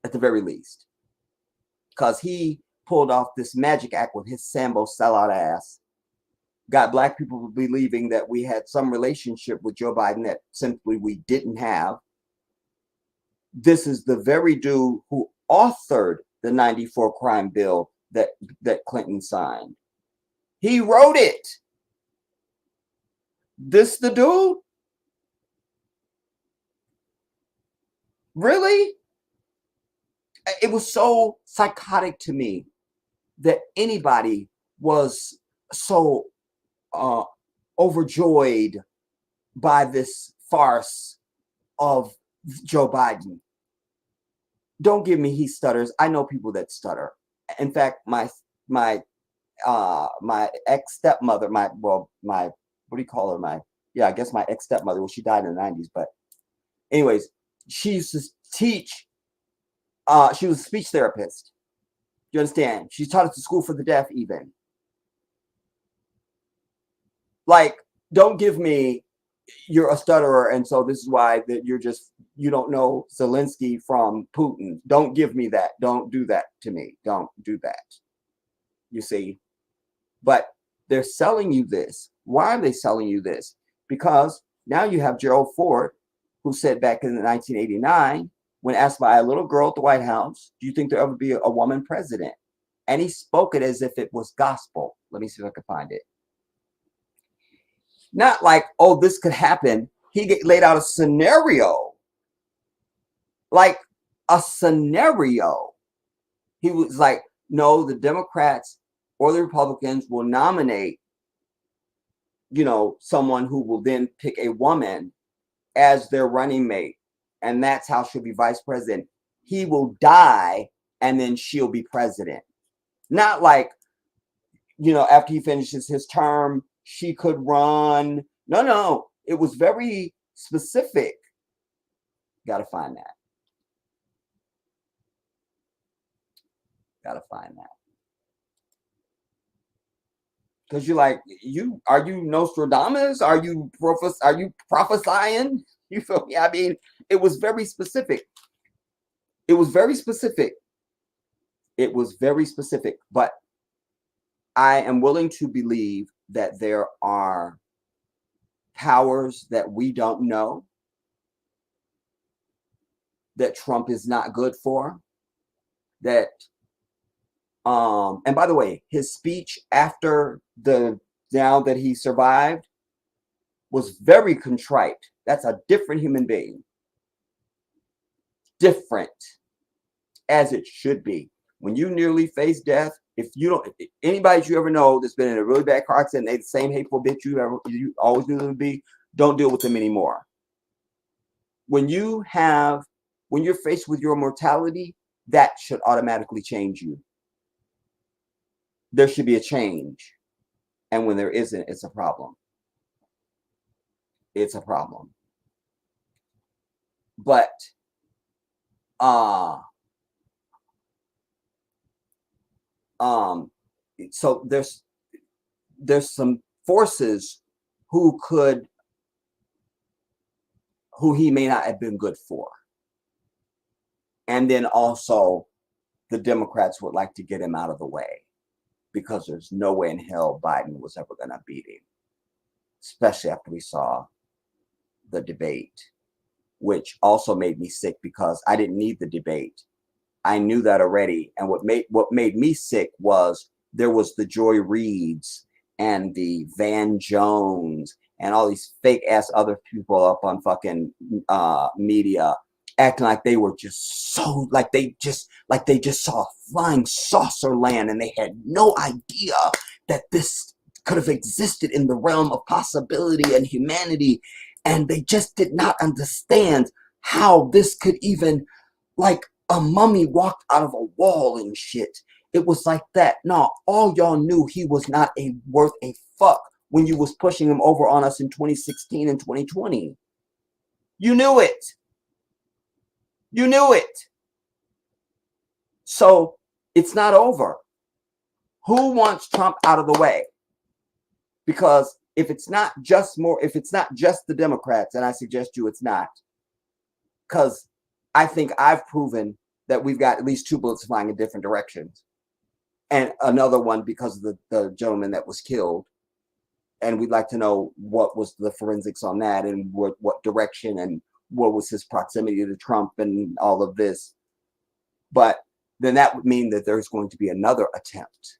at the very least. Because he pulled off this magic act with his Sambo sellout ass, got black people believing that we had some relationship with Joe Biden that simply we didn't have. This is the very dude who authored the 94 crime bill that Clinton signed. He wrote it. This the dude? Really? It was so psychotic to me that anybody was so overjoyed by this farce of Joe Biden. Don't give me he stutters. I know people that stutter. In fact, my ex-stepmother, what do you call her? I guess my ex-stepmother, well, she died in the 90s, but anyways, she used to teach, she was a speech therapist. You understand? She taught at the school for the deaf even. Like, don't give me you're a stutterer, and so this is why that you don't know Zelensky from Putin. Don't give me that. Don't do that to me. Don't do that. You see? But they're selling you this. Why are they selling you this? Because now you have Gerald Ford, who said back in 1989, when asked by a little girl at the White House, do you think there'll ever be a woman president? And he spoke it as if it was gospel. Let me see if I can find it. Not like, oh, this could happen. He laid out a scenario. Like a scenario. He was like, no, the Democrats or the Republicans will nominate, someone who will then pick a woman as their running mate. And that's how she'll be vice president. He will die and then she'll be president. Not like, after he finishes his term, she could run. No. It was very specific. Got to find that. Because you're like, are you Nostradamus? Are you prophesying? You feel me? I mean, it was very specific. But I am willing to believe that there are powers that we don't know that Trump is not good for. That and by the way, his speech after now that he survived was very contrite. That's a different human being. Different, as it should be. When you nearly face death, anybody you ever know that's been in a really bad car accident, they the same hateful bitch you always knew them to be, don't deal with them anymore. When you're faced with your mortality, that should automatically change you. There should be a change. And when there isn't, it's a problem. It's a problem. But so there's some forces who he may not have been good for. And then also the Democrats would like to get him out of the way, because there's no way in hell Biden was ever going to beat him, especially after we saw the debate, which also made me sick because I didn't need the debate. I knew that already. And what made me sick was there was the Joy Reids and the Van Jones and all these fake ass other people up on fucking media acting like they were just so like they just saw flying saucer land, and they had no idea that this could have existed in the realm of possibility and humanity, and they just did not understand how this could even like a mummy walked out of a wall and shit. It was like that. No, all y'all knew he was not worth a fuck when you was pushing him over on us in 2016 and 2020. You knew it. You knew it. So it's not over. Who wants Trump out of the way? Because if it's not just the Democrats, and I suggest you it's not, because I think I've proven that we've got at least 2 bullets flying in different directions. And another one because of the gentleman that was killed. And we'd like to know what was the forensics on that and what direction and what was his proximity to Trump and all of this. But then that would mean that there's going to be another attempt.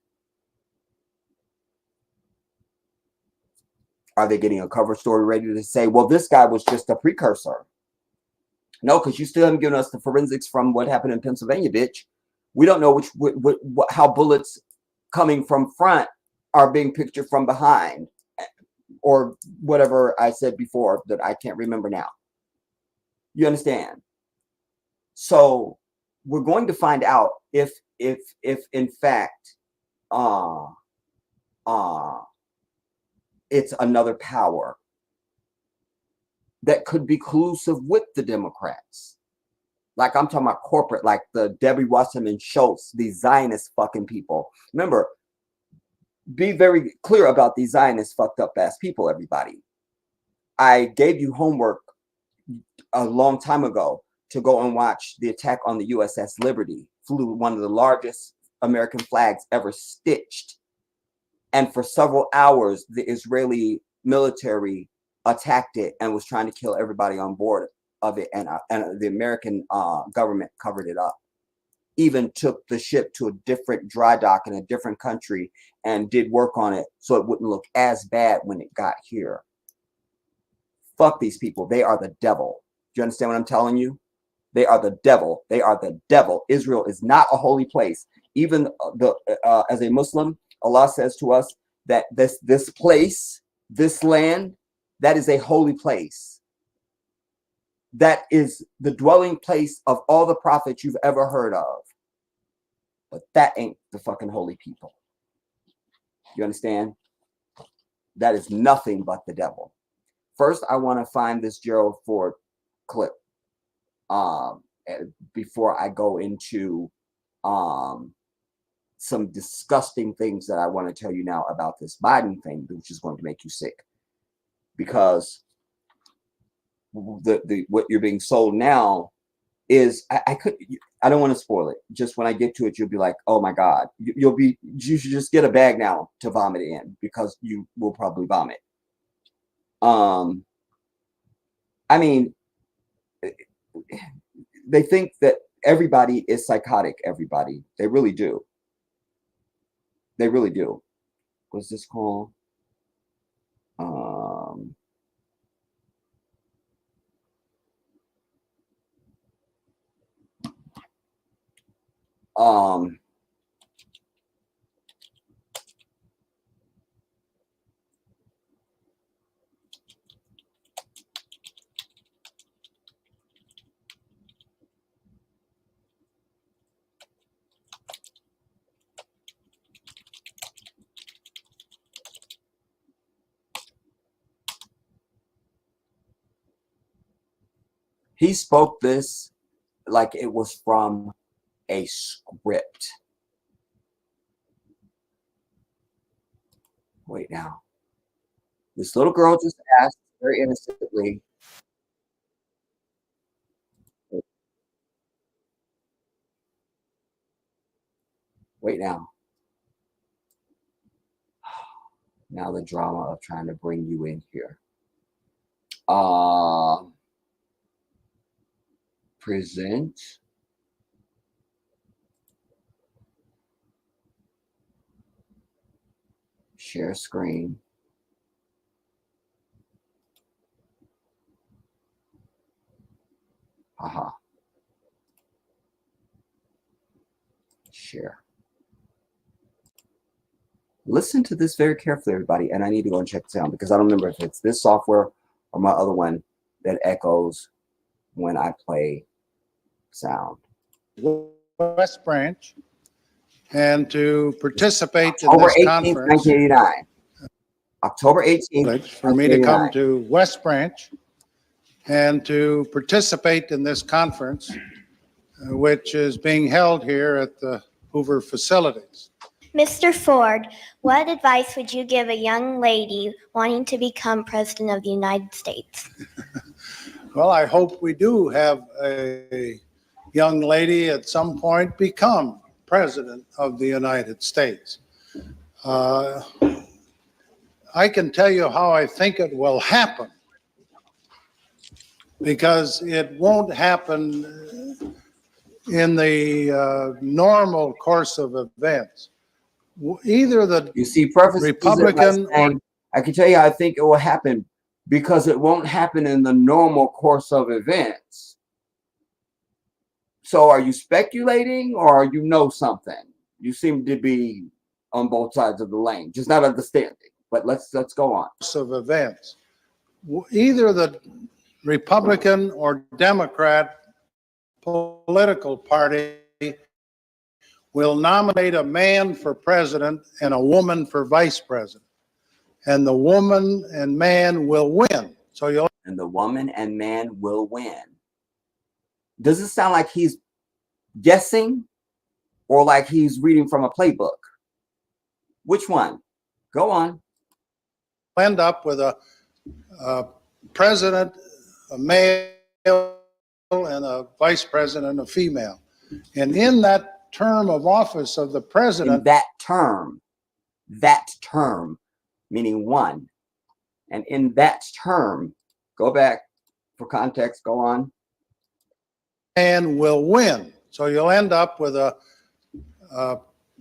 Are they getting a cover story ready to say, well, this guy was just a precursor? No, because you still haven't given us the forensics from what happened in Pennsylvania, bitch. We don't know how bullets coming from front are being pictured from behind, or whatever I said before that I can't remember now. You understand? So we're going to find out if in fact it's another power that could be collusive with the Democrats. Like I'm talking about corporate, like the Debbie Wasserman Schultz, these Zionist fucking people. Remember, be very clear about these Zionist fucked up ass people, everybody. I gave you homework a long time ago to go and watch the attack on the USS Liberty. Flew one of the largest American flags ever stitched. And for several hours, the Israeli military attacked it and was trying to kill everybody on board of it. And the American government covered it up. Even took the ship to a different dry dock in a different country and did work on it so it wouldn't look as bad when it got here. Fuck these people. They are the devil. Do you understand what I'm telling you? They are the devil. They are the devil. Israel is not a holy place. Even as a Muslim, Allah says to us that this place, this land, that is a holy place. That is the dwelling place of all the prophets you've ever heard of. But that ain't the fucking holy people. You understand? That is nothing but the devil. First, I want to find this Gerald Ford clip before I go into some disgusting things that I want to tell you now about this Biden thing, which is going to make you sick. Because what you're being sold now is I don't want to spoil it. Just when I get to it, you'll be like, oh my God, you should just get a bag now to vomit in, because you will probably vomit. I mean, they think that everybody is psychotic. Everybody, they really do. They really do. What's this called? He spoke this like it was from a script. Wait now. This little girl just asked very innocently. Wait now. Now the drama of trying to bring you in here. Present. Share screen. Haha. Share. Listen to this very carefully, everybody, and I need to go and check this out because I don't remember if it's this software or my other one that echoes when I play sound. West Branch and to participate in October this 18th, conference. 1989. October 18th, For me to come to West Branch and to participate in this conference, which is being held here at the Hoover facilities. Mr. Ford, what advice would you give a young lady wanting to become President of the United States? Well, I hope we do have a young lady at some point become President of the United States. I can tell you how I think it will happen, because it won't happen in the normal course of events. Either the Republican or I can tell you I think it will happen because it won't happen in the normal course of events. So are you speculating or you know something? You seem to be on both sides of the lane, just not understanding. But let's go on. Of events. Either the Republican or Democrat political party will nominate a man for president and a woman for vice president. And the woman and man will win. And the woman and man will win. Does it sound like he's guessing or like he's reading from a playbook? Which one? Go on. End up with a president, a male, and a vice president, a female. And in that term of office of the president, that term, meaning one. And in that term, go back for context, go on. And will win. So you'll end up with a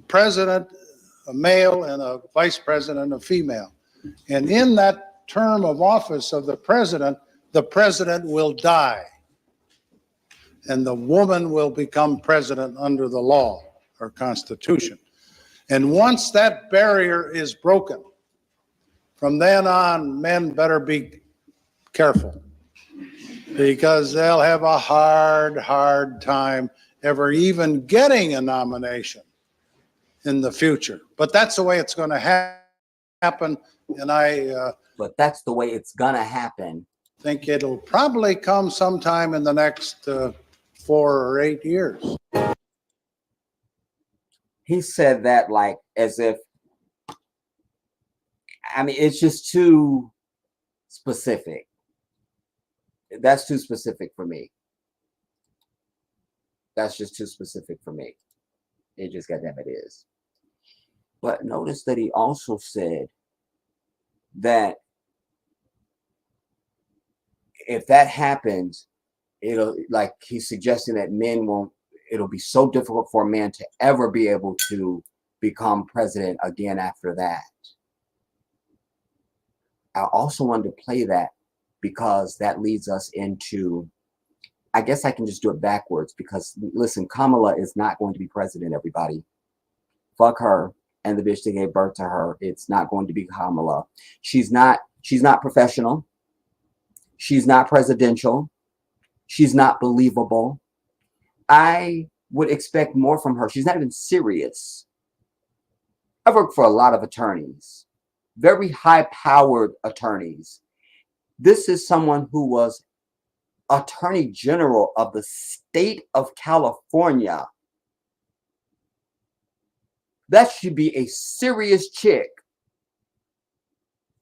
president, a male, and a vice president, a female. And in that term of office of the president will die. And the woman will become president under the law or constitution. And once that barrier is broken, from then on, men better be careful, because they'll have a hard time ever even getting a nomination in the future. But that's the way it's going to happen. And but that's the way it's going to happen. Think it'll probably come sometime in the next 4 or 8 years. He said that like as if, I mean, it's just too specific. That's too specific for me. That's just too specific for me. It just goddamn it is. But notice that he also said that if that happens, it'll, like he's suggesting that men won't, it'll be so difficult for a man to ever be able to become president again after that. I also wanted to play that because that leads us into, I guess I can just do it backwards, because listen, Kamala is not going to be president, everybody. Fuck her and the bitch that gave birth to her. It's not going to be Kamala. She's not professional. She's not presidential. She's not believable. I would expect more from her. She's not even serious. I've worked for a lot of attorneys, very high-powered attorneys. This is someone who was Attorney General of the state of California. That should be a serious chick.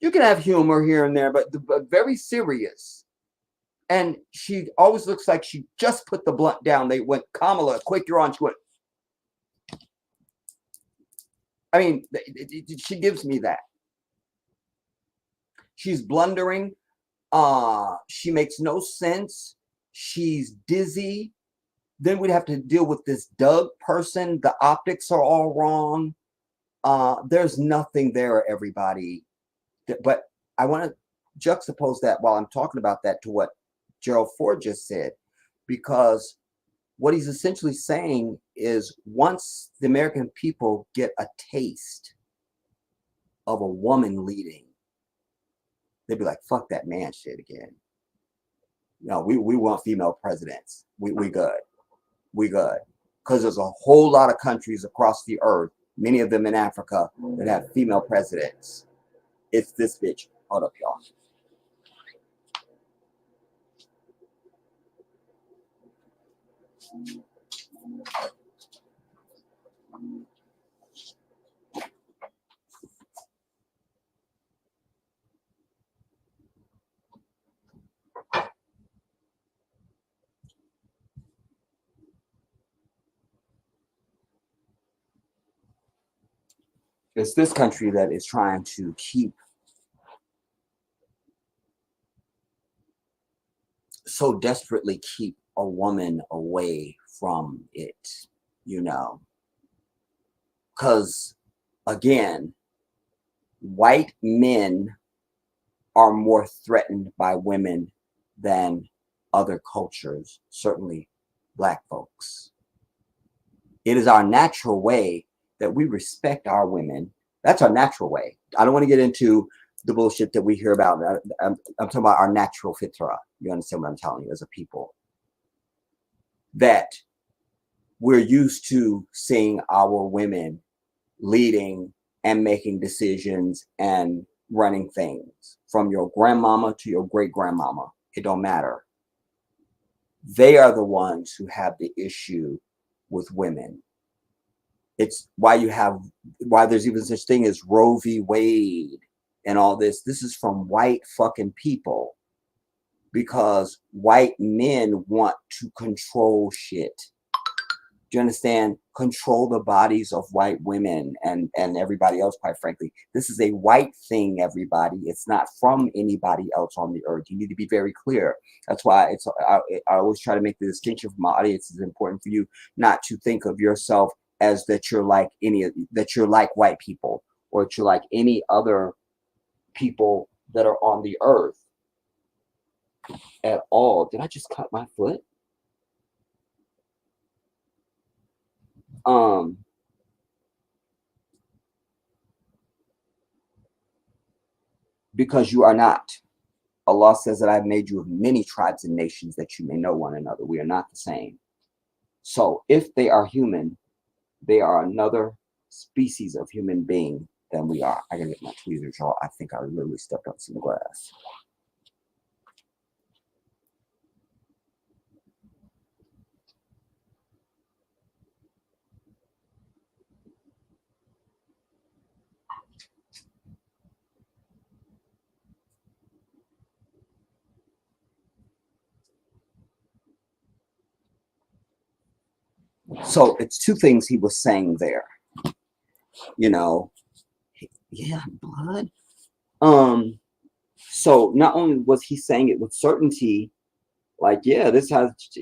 You can have humor here and there, but very serious. And she always looks like she just put the blunt down. They went, Kamala, quick, you're on. She went. I mean, she gives me that. She's blundering. She makes no sense. She's dizzy. Then we'd have to deal with this Doug person. The optics are all wrong. There's nothing there, everybody. But I want to juxtapose that while I'm talking about that to what Gerald Ford just said, because what he's essentially saying is once the American people get a taste of a woman leading, they'd be like, fuck that man shit again. No, we want female presidents. We good. We good. because there's a whole lot of countries across the earth, many of them in Africa, that have female presidents. It's this bitch. Hold up, y'all. It's this country that is trying to keep so desperately keep a woman away from it, you know, because again, white men are more threatened by women than other cultures, certainly black folks. It is our natural way that we respect our women. That's our natural way. I don't want to get into the bullshit that we hear about. I'm talking about our natural fitra. You understand what I'm telling you as a people? That we're used to seeing our women leading and making decisions and running things, from your grandmama to your great grandmama. It don't matter. They are the ones who have the issue with women. It's why there's even such thing as Roe v. Wade and all this. This is from white fucking people, because white men want to control shit. Do you understand? Control the bodies of white women and everybody else, quite frankly. This is a white thing, everybody. It's not from anybody else on the earth. You need to be very clear. That's why I always try to make the distinction for my audience. It's important for you not to think of yourself as that you're like white people, or that you're like any other people that are on the earth at all. Did I just cut my foot? Because you are not. Allah says that I've made you of many tribes and nations that you may know one another. We are not the same. So if they are human, they are another species of human being than we are. I gotta get my tweezers, y'all. I think I literally stepped on some grass. So it's two things he was saying there. You know, yeah, blood. So not only was he saying it with certainty, like, yeah,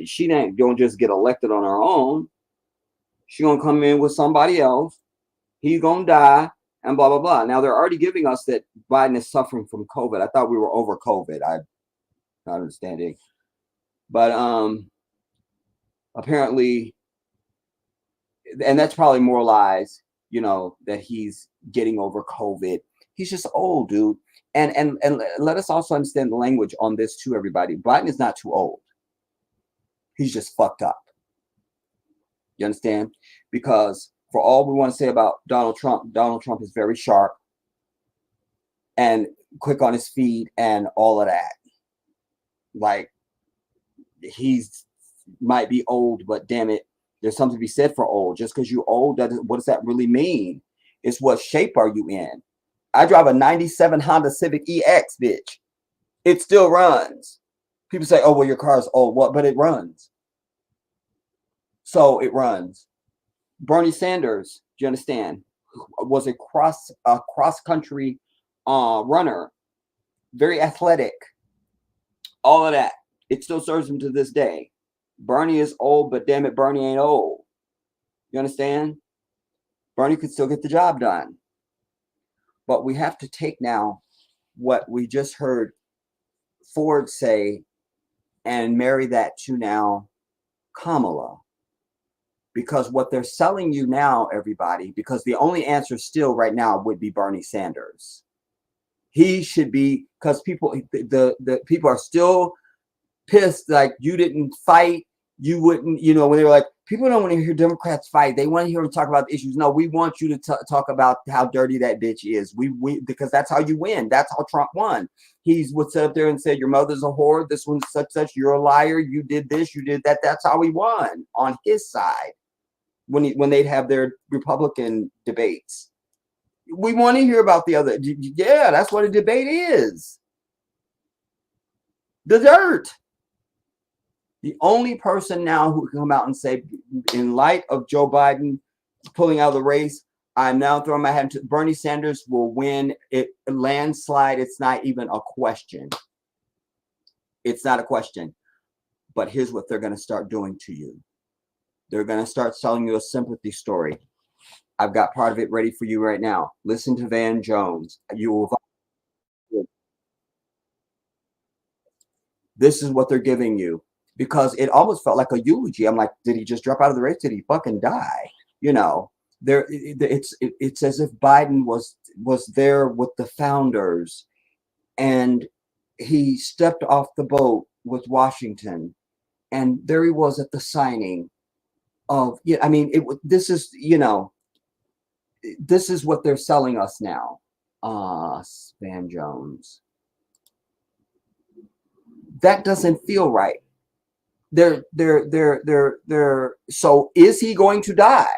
she ain't gonna just get elected on her own. She gonna come in with somebody else. He's gonna die, and blah blah blah. Now they're already giving us that Biden is suffering from COVID. I thought we were over COVID. I'm not understanding, but apparently, and that's probably more lies. You know, that he's getting over COVID. He's just old, dude. And let us also understand the language on this too, everybody. Biden is not too old. He's just fucked up. You understand? Because for all we want to say about Donald Trump is very sharp and quick on his feet and all of that. Like, he's might be old, but damn it, there's something to be said for old. Just because you're old, what does that really mean? It's what shape are you in? I drive a 97 Honda Civic EX, bitch. It still runs. People say, oh, well, your car's old. What? But it runs. So it runs. Bernie Sanders, do you understand, was a cross-country runner, very athletic, all of that. It still serves him to this day. Bernie is old, but damn it, Bernie ain't old. You understand? Bernie could still get the job done. But we have to take now what we just heard Ford say and marry that to now Kamala. Because what they're selling you now, everybody, because the only answer still right now would be Bernie Sanders. He should be, because the people are still pissed, like, you didn't fight, you wouldn't, when they were like, People don't want to hear Democrats fight. They want to hear them talk about the issues. No, we want you to talk about how dirty that bitch is. We because that's how you win. That's how Trump won. He would sit up there and say, your mother's a whore. This one's such. You're a liar. You did this. You did that. That's how he won on his side when they'd have their Republican debates. We want to hear about the other. Yeah, that's what a debate is. The dirt. The only person now who can come out and say, in light of Joe Biden pulling out of the race, I'm now throwing my hat into Bernie Sanders will win it landslide. It's not even a question. It's not a question. But here's what they're going to start doing to you. They're going to start selling you a sympathy story. I've got part of it ready for you right now. Listen to Van Jones. You will. This is what they're giving you. Because it almost felt like a eulogy. I'm like, did he just drop out of the race? Did he fucking die? You know, it's as if Biden was there with the founders, and he stepped off the boat with Washington, and there he was at the signing of. Yeah, I mean, this is this is what they're selling us now. Van Jones. That doesn't feel right. So is he going to die?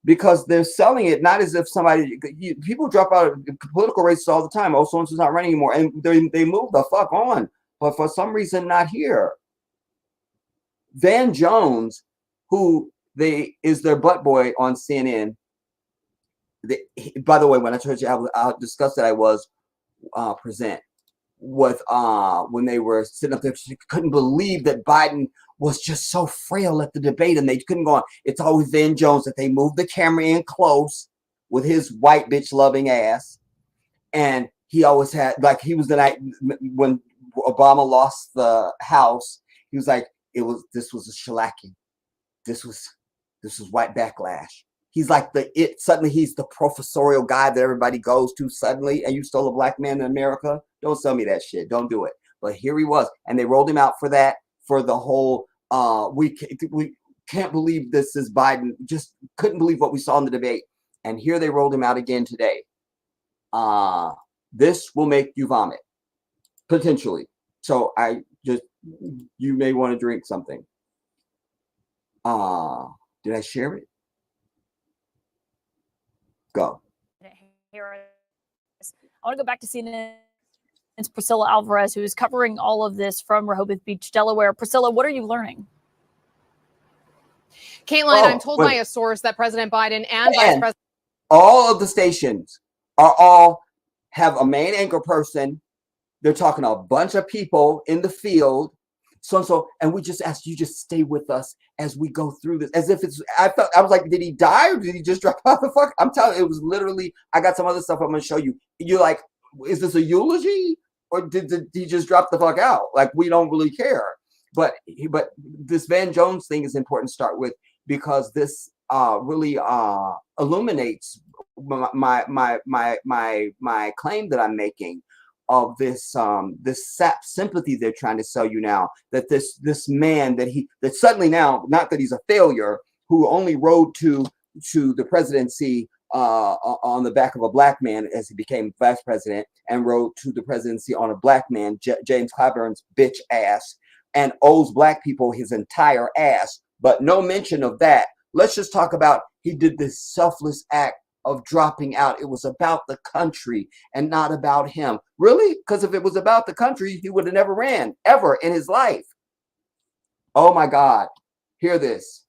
Because they're selling it not as if people drop out of political races all the time. Oh, so-and-so's not running anymore. And they move the fuck on. But for some reason, not here. Van Jones, who is their butt boy on CNN. By the way, when I told you how disgusted I was present with when they were sitting up there, she couldn't believe that Biden was just so frail at the debate, and they couldn't go on. It's always Van Jones that they moved the camera in close with his white bitch loving ass, and he always had, like, he was the night when Obama lost the House. He was like, this was a shellacking. This was white backlash. He's like suddenly he's the professorial guy that everybody goes to suddenly, and you stole a black man in America? Don't sell me that shit. Don't do it. But here he was, and they rolled him out for that, for the whole, we can't believe this is Biden. Just couldn't believe what we saw in the debate. And here they rolled him out again today. This will make you vomit, potentially. So you may want to drink something. Did I share it? Go. I want to go back to CNN's Priscilla Alvarez, who is covering all of this from Rehoboth Beach, Delaware. Priscilla, what are you learning? Caitlin, I'm told by a source that President Biden and Vice President... all of the stations have a main anchor person. They're talking to a bunch of people in the field. So, and we just ask you just stay with us as we go through this, as if I was like, did he die or did he just drop out the fuck? I'm telling you, it was literally, I got some other stuff I'm going to show you. You're like, is this a eulogy or did he just drop the fuck out? Like, we don't really care. But this Van Jones thing is important to start with, because this really illuminates my claim that I'm making of this sap sympathy they're trying to sell you now, that this man that suddenly now, not that he's a failure, who only rode to the presidency on the back of a black man as he became vice president, and rode to the presidency on a black man, James Clyburn's bitch ass, and owes black people his entire ass. But no mention of that. Let's just talk about, he did this selfless act of dropping out. It was about the country and not about him. Really? Because if it was about the country, he would have never ran ever in his life. Oh my God. Hear this.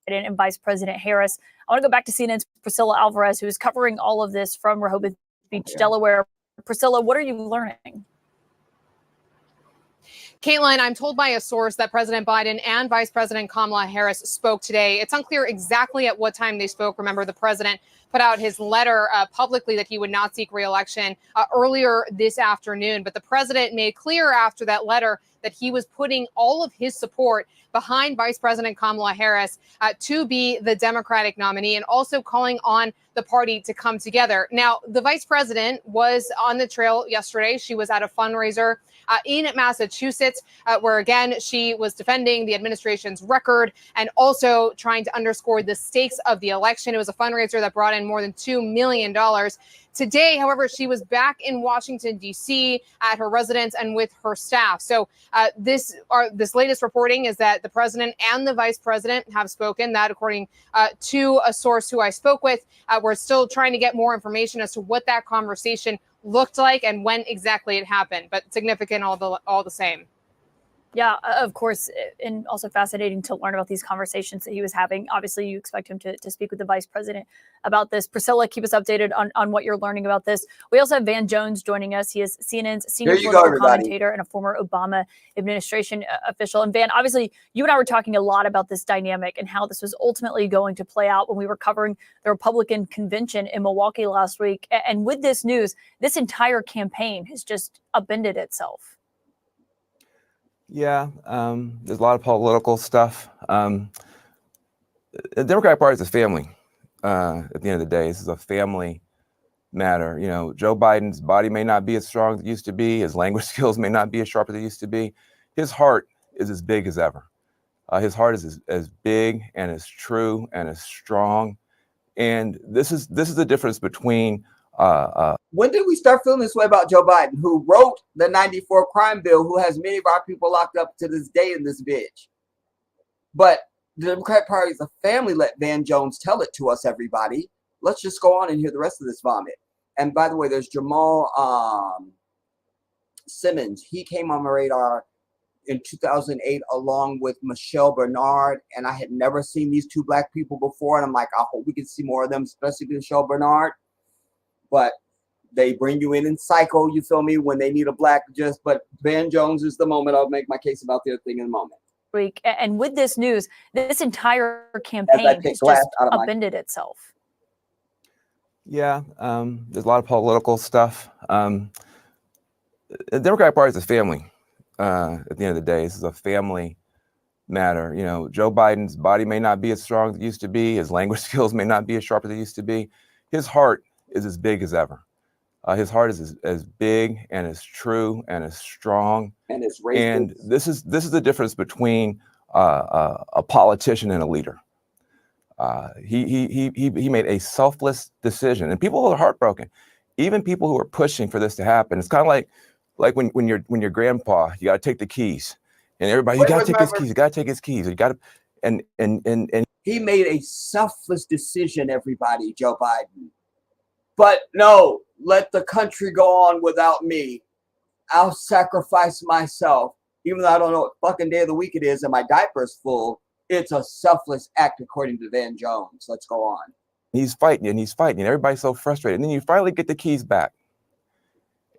And Vice President Harris. I want to go back to CNN's Priscilla Alvarez, who is covering all of this from Rehoboth Beach, Delaware. Priscilla, what are you learning? Caitlin, I'm told by a source that President Biden and Vice President Kamala Harris spoke today. It's unclear exactly at what time they spoke. Remember, the president put out his letter publicly that he would not seek re-election earlier this afternoon. But the president made clear after that letter that he was putting all of his support behind Vice President Kamala Harris to be the Democratic nominee, and also calling on the party to come together. Now, the vice president was on the trail yesterday. She was at a fundraiser in Massachusetts, where, again, she was defending the administration's record and also trying to underscore the stakes of the election. It was a fundraiser that brought in more than $2 million. Today, however, she was back in Washington, D.C. at her residence and with her staff. So this latest reporting is that the president and the vice president have spoken. That, according to a source who I spoke with, we're still trying to get more information as to what that conversation looked like and when exactly it happened, but significant all the same. Yeah, of course, and also fascinating to learn about these conversations that he was having. Obviously, you expect him to speak with the vice president about this. Priscilla, keep us updated on what you're learning about this. We also have Van Jones joining us. He is CNN's senior political commentator and a former Obama administration official. And Van, obviously, you and I were talking a lot about this dynamic and how this was ultimately going to play out when we were covering the Republican convention in Milwaukee last week. And with this news, this entire campaign has just upended itself. Yeah, there's a lot of political stuff. The Democratic Party is a family. At the end of the day, this is a family matter. You know, Joe Biden's body may not be as strong as it used to be. His language skills may not be as sharp as they used to be. His heart is as big as ever. His heart is as big and as true and as strong. And this is the difference between when did we start feeling this way about Joe Biden, who wrote the 94 crime bill, who has many of our people locked up to this day in this bitch? But the Democratic Party is a family. Let Van Jones tell it to us, everybody. Let's just go on and hear the rest of this vomit. And by the way, there's Jamal Simmons. He came on my radar in 2008 along with Michelle Bernard, and I had never seen these two black people before, and I'm like, I hope we can see more of them, especially Michelle Bernard. But they bring you in psycho, you feel me, when they need a black but Van Jones is the moment. I'll make my case about the other thing in a moment. Week. And with this news, this entire campaign has just upended itself. Yeah, there's a lot of political stuff. The Democratic Party is a family. At the end of the day, this is a family matter. You know, Joe Biden's body may not be as strong as it used to be. His language skills may not be as sharp as they used to be. His heart is as big as ever. His heart is as big and as true and as strong. And as racist. And this is the difference between a politician and a leader. He made a selfless decision, and people are heartbroken. Even people who are pushing for this to happen. It's kind of like when your grandpa, you got to take the keys, and everybody, you got to take his keys. You got to take his keys. You got to, and he made a selfless decision. Everybody, Joe Biden. But no, let the country go on without me. I'll sacrifice myself, even though I don't know what fucking day of the week it is and my diaper's full. It's a selfless act, according to Van Jones. Let's go on. He's fighting, and everybody's so frustrated. And then you finally get the keys back.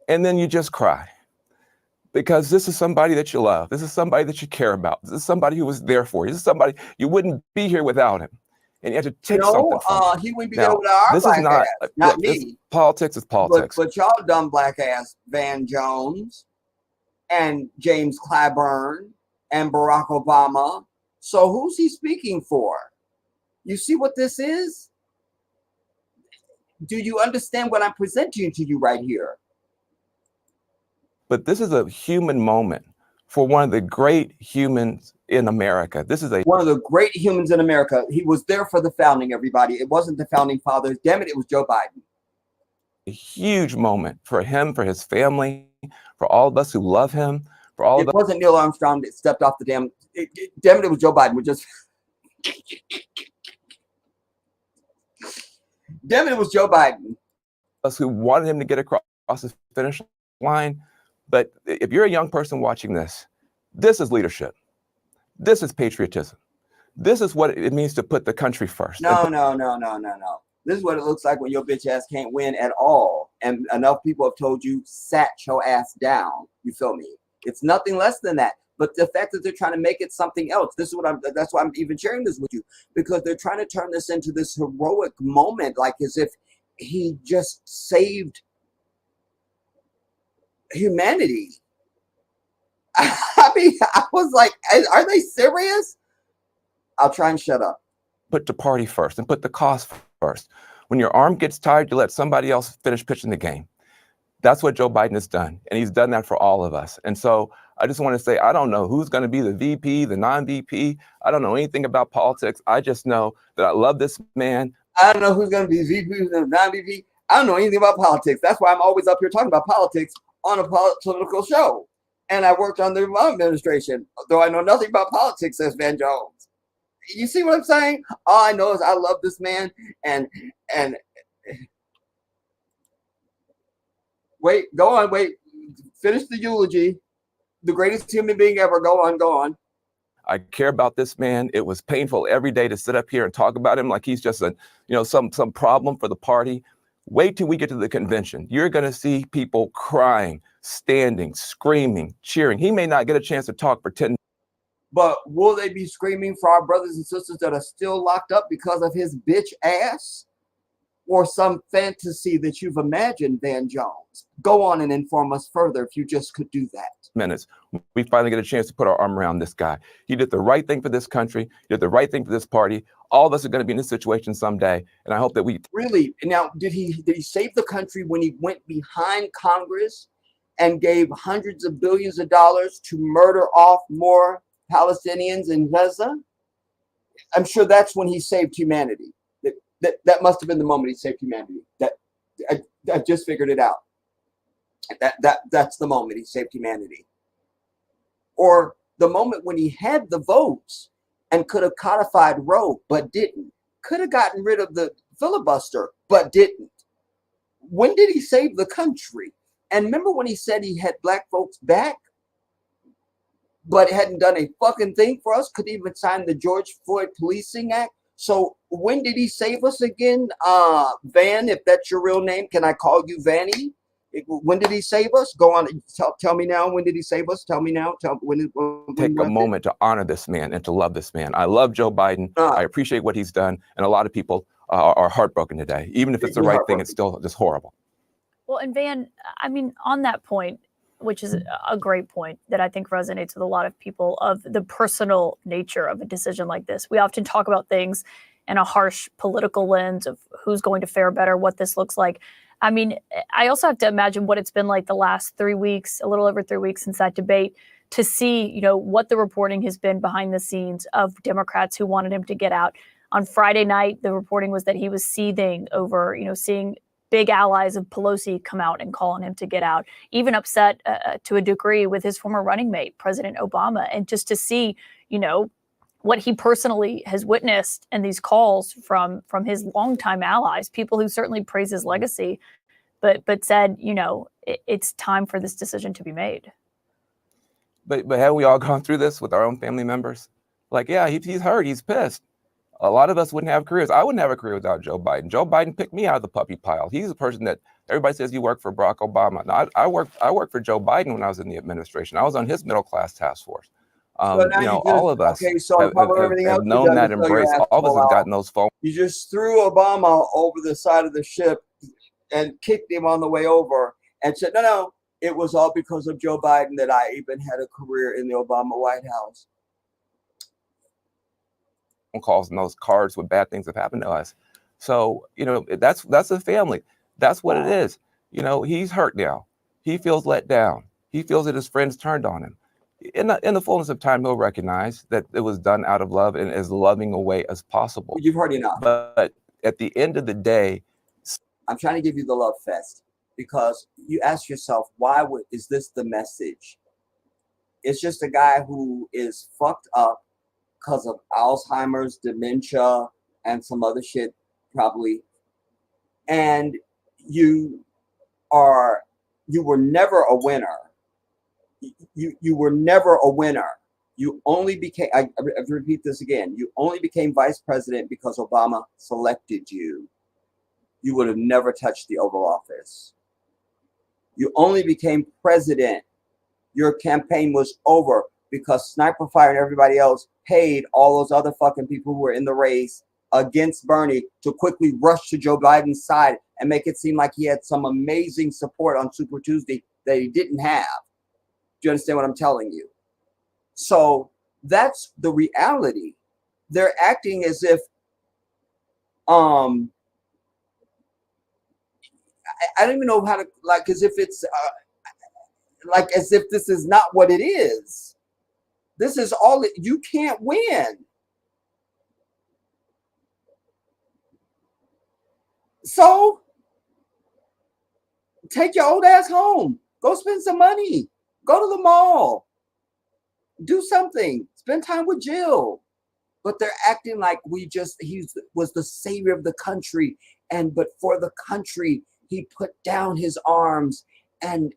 And then you just cry. Because this is somebody that you love. This is somebody that you care about. This is somebody who was there for you. This is somebody, you wouldn't be here without him. And you have to take something from him. He wouldn't be there without our black ass. Not me. Politics is politics. But y'all dumb black ass Van Jones and James Clyburn and Barack Obama. So who's he speaking for? You see what this is? Do you understand what I'm presenting to you right here? But this is a human moment for one of the great humans in America. This is one of the great humans in America. He was there for the founding, everybody. It wasn't the founding fathers. Damn it was Joe Biden. A huge moment for him, for his family, for all of us who love him, for all of us. It wasn't Neil Armstrong that stepped off the damn. Damn it was Joe Biden. Damn it was Joe Biden. Us who wanted him to get across the finish line. But if you're a young person watching this, this is leadership. This is patriotism. This is what it means to put the country first. No. This is what it looks like when your bitch ass can't win at all. And enough people have told you, sat your ass down. You feel me? It's nothing less than that. But the fact that they're trying to make it something else, that's why I'm even sharing this with you, because they're trying to turn this into this heroic moment, like as if he just saved humanity. I mean, I was like, are they serious? I'll try and shut up. Put the party first and put the cost first. When your arm gets tired, you let somebody else finish pitching the game. That's what Joe Biden has done, and he's done that for all of us. And so I just want to say, I don't know who's going to be the VP, the non-VP. I don't know anything about politics. I just know that I love this man. I don't know who's going to be VP, who's non-VP. I don't know anything about politics. That's why I'm always up here talking about politics on a political show. And I worked on the Obama administration, though I know nothing about politics, says Van Jones. You see what I'm saying? All I know is I love this man, and wait, go on, wait, finish the eulogy. The greatest human being ever. Go on. I care about this man. It was painful every day to sit up here and talk about him like he's just some problem for the party. Wait till we get to the convention. You're going to see people crying, standing, screaming, cheering. He may not get a chance to talk for 10. But will they be screaming for our brothers and sisters that are still locked up because of his bitch ass? Or some fantasy that you've imagined, Van Jones? Go on and inform us further if you just could do that. Minutes, we finally get a chance to put our arm around this guy. He did the right thing for this country. He did the right thing for this party. All of us are going to be in this situation someday, and I hope that we really. Now, did he save the country when he went behind Congress and gave hundreds of billions of dollars to murder off more Palestinians in Gaza? I'm sure that's when he saved humanity. That must have been the moment he saved humanity. I just figured it out. That's the moment he saved humanity. Or the moment when he had the votes and could have codified Roe, but didn't. Could have gotten rid of the filibuster, but didn't. When did he save the country? And remember when he said he had black folks back, but hadn't done a fucking thing for us? Couldn't even sign the George Floyd Policing Act. So when did he save us again? Van, if that's your real name, can I call you Vanny? When did he save us? Go on, tell me now. When did he save us? Tell me now. Take a moment to honor this man and to love this man. I love Joe Biden. I appreciate what he's done. And a lot of people are heartbroken today. Even if it's the right thing, it's still just horrible. Well, and Van, I mean, on that point, which is a great point that I think resonates with a lot of people, of the personal nature of a decision like this. We often talk about things in a harsh political lens of who's going to fare better, what this looks like. I mean, I also have to imagine what it's been like the last 3 weeks, a little over 3 weeks since that debate, to see, what the reporting has been behind the scenes of Democrats who wanted him to get out. On Friday night, the reporting was that he was seething over, seeing big allies of Pelosi come out and call on him to get out, even upset to a degree with his former running mate, President Obama. And just to see, what he personally has witnessed in these calls from his longtime allies, people who certainly praise his legacy, but said, it's time for this decision to be made. But have we all gone through this with our own family members? Like, yeah, he's hurt, he's pissed. A lot of us wouldn't have careers. I wouldn't have a career without Joe Biden. Joe Biden picked me out of the puppy pile. He's a person that everybody says you work for Barack Obama. No, I worked for Joe Biden when I was in the administration. I was on his middle class task force. All of us have known that embrace. All of us have gotten those phone. You just threw Obama over the side of the ship and kicked him on the way over and said, no, it was all because of Joe Biden that I even had a career in the Obama White House. Calls and those cards with bad things have happened to us. So, that's a family. That's what it is. He's hurt now. He feels let down. He feels that his friends turned on him. In the fullness of time, he'll recognize that it was done out of love and as loving a way as possible. You've heard enough. But at the end of the day, I'm trying to give you the love fest, because you ask yourself, is this the message? It's just a guy who is fucked up because of Alzheimer's, dementia, and some other shit, probably. And you were never a winner. You were never a winner. You only became, I repeat this again, you only became vice president because Obama selected you. You would have never touched the Oval Office. You only became president. Your campaign was over because Sniper Fire and everybody else paid all those other fucking people who were in the race against Bernie to quickly rush to Joe Biden's side and make it seem like he had some amazing support on Super Tuesday that he didn't have. Do you understand what I'm telling you? So that's the reality. They're acting as if I don't even know how to, like, as if it's like as if this is not what it is. This is all you can't win. So take your old ass home. Go spend some money. Go to the mall. Do something. Spend time with Jill. But they're acting like he was the savior of the country. But for the country, he put down his arms and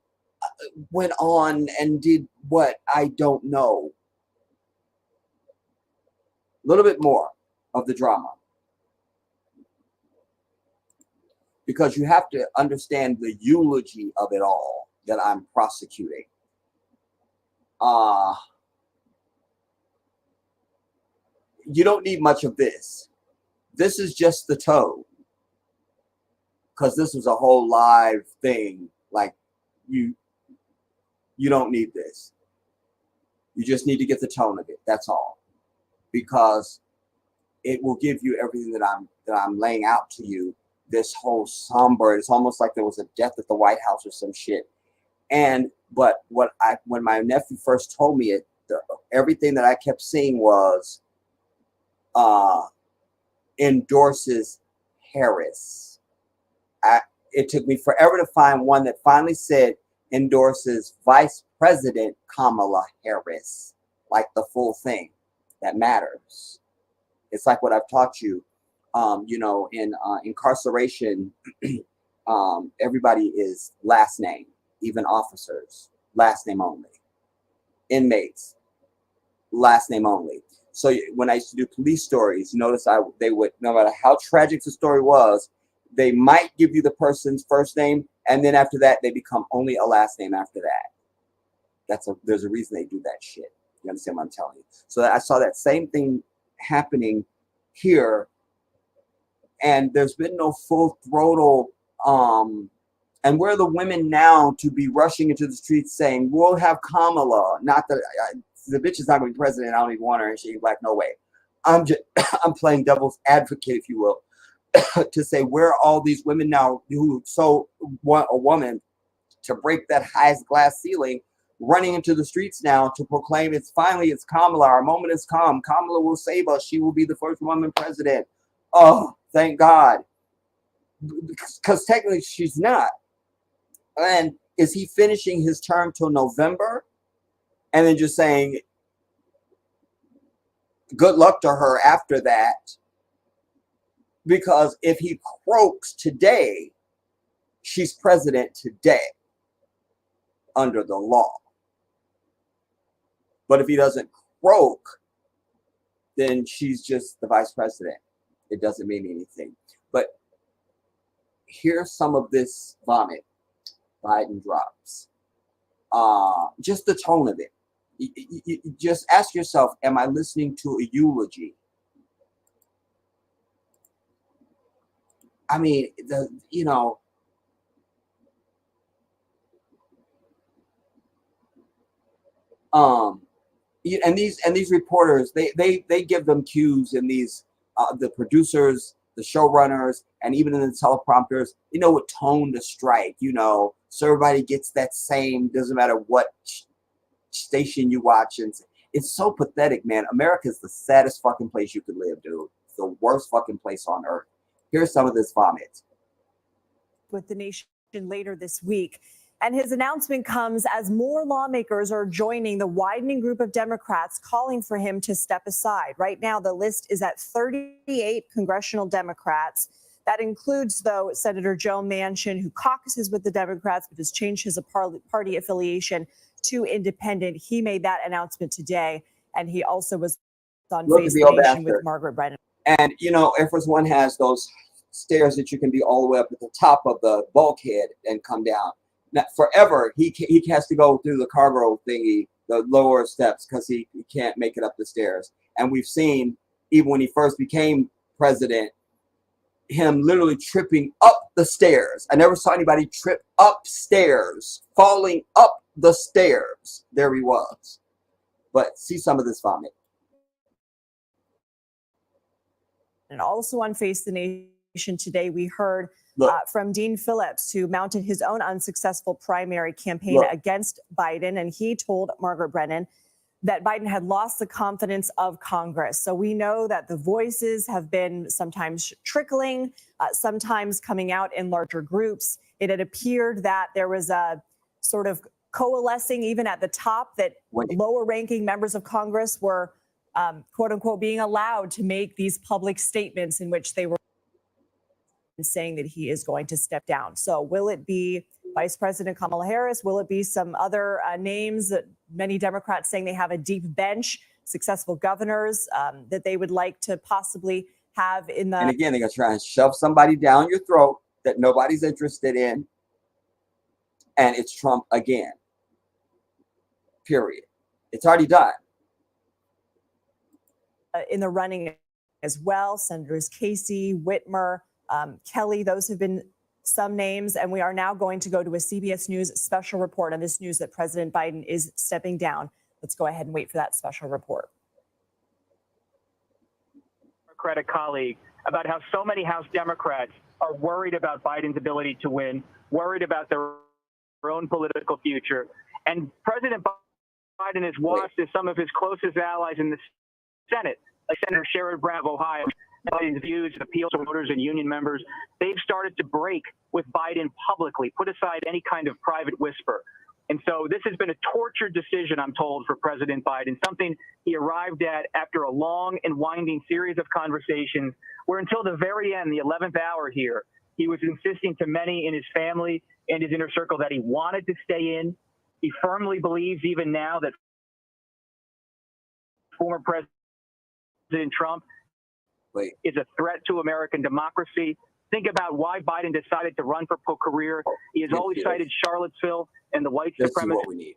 went on and did what? I don't know. A little bit more of the drama. Because you have to understand the eulogy of it all that I'm prosecuting. You don't need much of this. This is just the toe. Because this was a whole live thing. Like, you don't need this. You just need to get the tone of it. That's all. Because it will give you everything that I'm laying out to you. This whole somber, it's almost like there was a death at the White House or some shit. But when my nephew first told me it, everything that I kept seeing was endorses Harris. It took me forever to find one that finally said endorses Vice President Kamala Harris, like the full thing. That matters. It's like what I've taught you. In incarceration, everybody is last name, even officers, last name only. Inmates, last name only. So when I used to do police stories, notice they would, no matter how tragic the story was, they might give you the person's first name, and then after that, they become only a last name after that. There's a reason they do that shit. You understand what I'm telling you? So I saw that same thing happening here. And there's been no full throttle. And where are the women now to be rushing into the streets saying, we'll have Kamala? Not that the bitch is not going to be president. I don't even want her, and she ain't black. No way. I'm playing devil's advocate, if you will, to say where are all these women now who so want a woman to break that highest glass ceiling, running into the streets now to proclaim it's Kamala. Our moment has come. Kamala will save us. She will be the first woman president. Oh, thank God. Because technically she's not. And is he finishing his term till November? And then just saying, good luck to her after that. Because if he croaks today, she's president today under the law. But if he doesn't croak, then she's just the vice president. It doesn't mean anything. But here's some of this vomit Biden drops. Just the tone of it. You just ask yourself, am I listening to a eulogy? I mean, and these reporters, they give them cues, and these the producers, the showrunners, and even in the teleprompters, what tone to strike, so everybody gets that same, doesn't matter what station you watch. And it's so pathetic, man. America is the saddest fucking place you could live, dude. It's the worst fucking place on earth. Here's some of this vomit. With the nation later this week. And his announcement comes as more lawmakers are joining the widening group of Democrats calling for him to step aside. Right now, the list is at 38 congressional Democrats. That includes, though, Senator Joe Manchin, who caucuses with the Democrats, but has changed his party affiliation to independent. He made that announcement today, and he also was on Face the Nation with Margaret Brennan. And, Air Force One has those stairs that you can be all the way up at the top of the bulkhead and come down. Now, forever, he has to go through the cargo thingy the lower steps because he can't make it up the stairs. And we've seen, even when he first became president, him literally tripping up the stairs. I never saw anybody trip upstairs, falling up the stairs. There he was. But see some of this vomit. And also on Face the Nation today, we heard Look. From Dean Phillips, who mounted his own unsuccessful primary campaign Look. against Biden. And he told Margaret Brennan that Biden had lost the confidence of Congress. So we know that the voices have been sometimes trickling, sometimes coming out in larger groups. It had appeared that there was a sort of coalescing even at the top, that lower ranking members of Congress were, quote unquote, being allowed to make these public statements in which they were saying that he is going to step down. So will it be Vice President Kamala Harris? Will it be some other names that many Democrats saying they have a deep bench, successful governors that they would like to possibly have in the... And again, they're going to try and shove somebody down your throat that nobody's interested in. And it's Trump again. Period. It's already done. In the running as well, Senators Casey, Whitmer, Kelly, those have been some names. And we are now going to go to a CBS News special report on this news that President Biden is stepping down. Let's go ahead and wait for that special report. Democratic colleague about how so many House Democrats are worried about Biden's ability to win, worried about their own political future. And President Biden is watched as some of his closest allies in the Senate, like Senator Sherrod Brown of Ohio. Biden's views, appeals to voters and union members, they've started to break with Biden publicly, put aside any kind of private whisper. And so this has been a tortured decision, I'm told, for President Biden, something he arrived at after a long and winding series of conversations where until the very end, the 11th hour here, he was insisting to many in his family and his inner circle that he wanted to stay in. He firmly believes even now that former President Trump is a threat to American democracy. Think about why Biden decided to run for career. He has always cited Charlottesville and the white supremacy. What we need.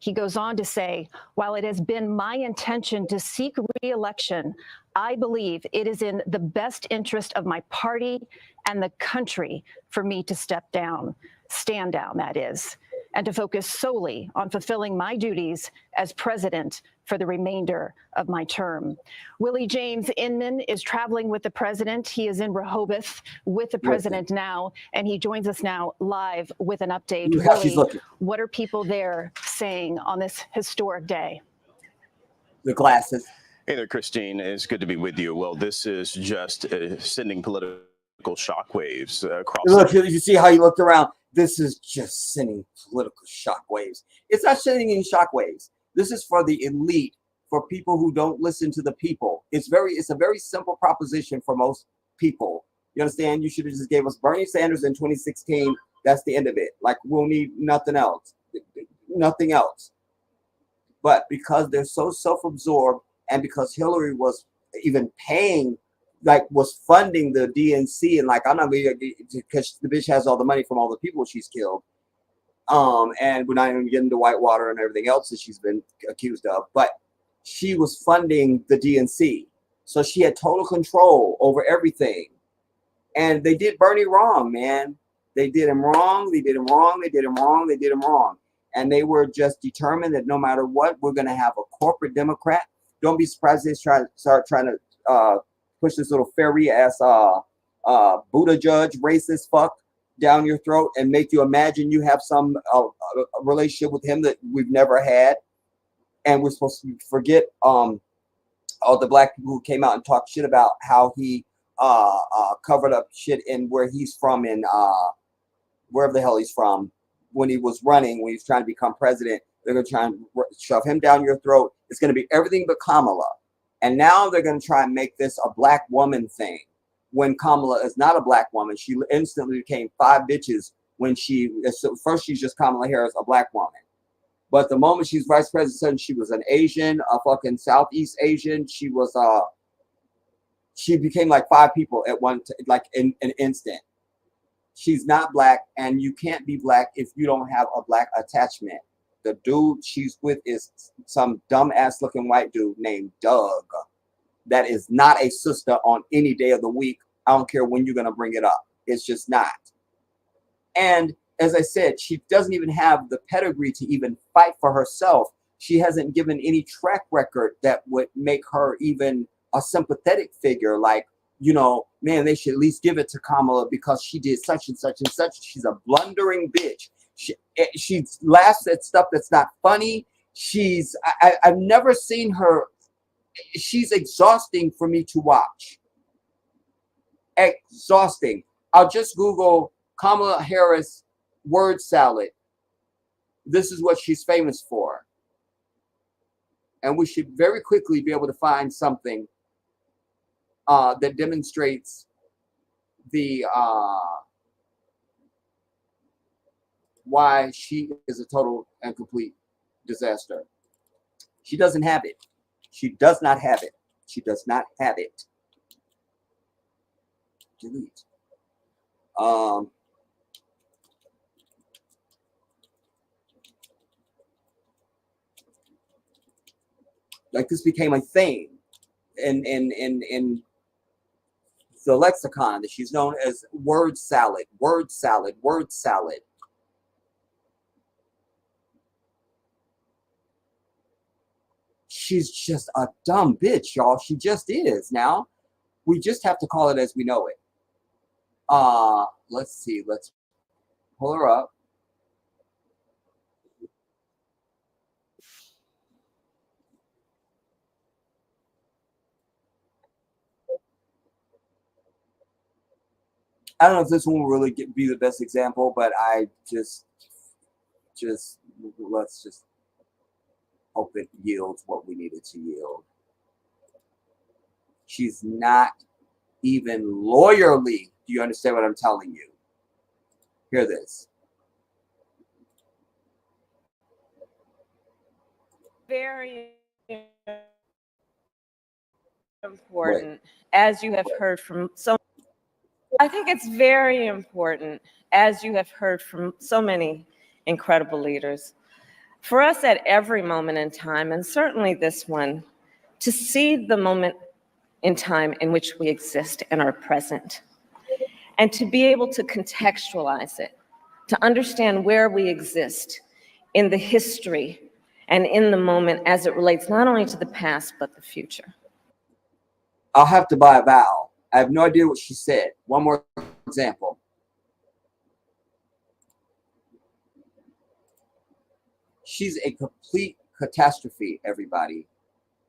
He goes on to say, while it has been my intention to seek re-election, I believe it is in the best interest of my party and the country for me to step down, stand down, that is, and to focus solely on fulfilling my duties as president for the remainder of my term. Willie James Inman is traveling with the president. He is in Rehoboth with the president now, and he joins us now live with an update. Willie, what are people there saying on this historic day? The glasses. Hey there, Christine. It's good to be with you. Well, this is just sending political shockwaves across. Look, you see how he looked around? This is just sending political shockwaves. It's not sending any shockwaves. This is for the elite, for people who don't listen to the people. It's a very simple proposition for most people. You understand? You should have just gave us Bernie Sanders in 2016. That's the end of it. Like, we'll need nothing else. Nothing else. But because they're so self-absorbed, and because Hillary was even paying, like, was funding the DNC, and like, I'm not going to, because the bitch has all the money from all the people she's killed. And we're not even getting to Whitewater and everything else that she's been accused of, but she was funding the DNC. So she had total control over everything. And they did Bernie wrong, man. They did him wrong. They did him wrong. They did him wrong. They did him wrong. And they were just determined that no matter what, we're going to have a corporate Democrat. Don't be surprised they start trying to push this little fairy ass Buddha judge, racist fuck down your throat and make you imagine you have some relationship with him that we've never had. And we're supposed to forget all the black people who came out and talked shit about how he covered up shit in where he's from, in wherever the hell he's from, when he was running, when he was trying to become president. They're going to try and shove him down your throat. It's going to be everything but Kamala. And now they're going to try and make this a black woman thing. When Kamala is not a black woman, she instantly became five bitches when first she's just Kamala Harris, a black woman. But the moment she's vice president, she was an Asian, a fucking Southeast Asian. She was, she became like five people at like in an instant. She's not black, and you can't be black if you don't have a black attachment. The dude she's with is some dumbass looking white dude named Doug. That is not a sister on any day of the week. I don't care when you're going to bring it up. It's just not. And as I said, she doesn't even have the pedigree to even fight for herself. She hasn't given any track record that would make her even a sympathetic figure. Like, you know, man, they should at least give it to Kamala because she did such and such and such. She's a blundering bitch. She laughs at stuff that's not funny. I've never seen her. She's exhausting for me to watch. Exhausting. I'll just Google Kamala Harris word salad. This is what she's famous for. And we should very quickly be able to find something that demonstrates the why she is a total and complete disaster. She doesn't have it. She does not have it. She does not have it. Delete. Like this became a thing in the lexicon that she's known as word salad, word salad, word salad. She's just a dumb bitch, y'all. She just is. Now we just have to call it as we know it. Let's see. Let's pull her up. I don't know if this one will really be the best example, but I just let's just hope it yields what we need it to yield. She's not even lawyerly. Do you understand what I'm telling you? Hear this. Very important, as you have heard from so. I think it's very important, as you have heard from so many incredible leaders, for us at every moment in time, and certainly this one, to see the moment in time in which we exist and are present, and to be able to contextualize it, to understand where we exist in the history and in the moment as it relates not only to the past, but the future. I'll have to buy a vowel. I have no idea what she said. One more example. She's a complete catastrophe, everybody.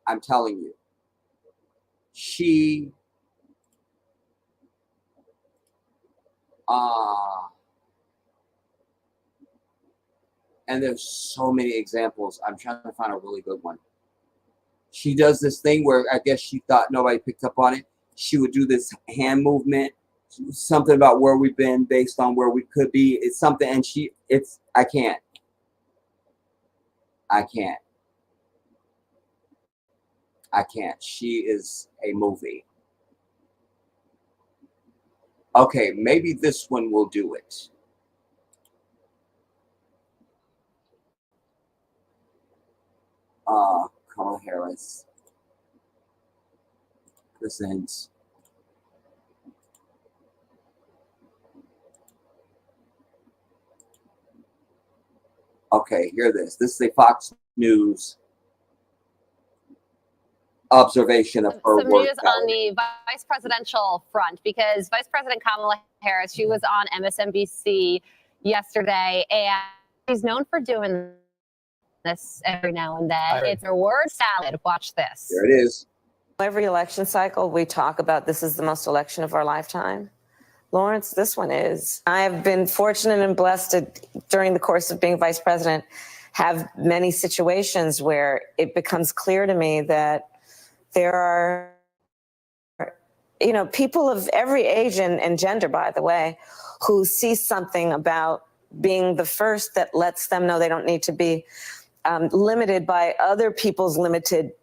I'm telling you. She and there's so many examples. I'm trying to find a really good one. She does this thing where I guess she thought nobody picked up on it. She would do this hand movement, something about where we've been based on where we could be. It's something, and I can't. She is a movie. Okay, maybe this one will do it. Kamala Harris presents okay, hear this. This is a Fox News observation of her some work. News on the vice presidential front, because Vice President Kamala Harris, she was on MSNBC yesterday, and she's known for doing this every now and then. It's her word salad. Watch this. There it is. Every election cycle, we talk about this is the most election of our lifetime. Lawrence, this one is. I have been fortunate and blessed to, during the course of being vice president, have many situations where it becomes clear to me that there are, people of every age and gender, by the way, who see something about being the first that lets them know they don't need to be limited by other people's limited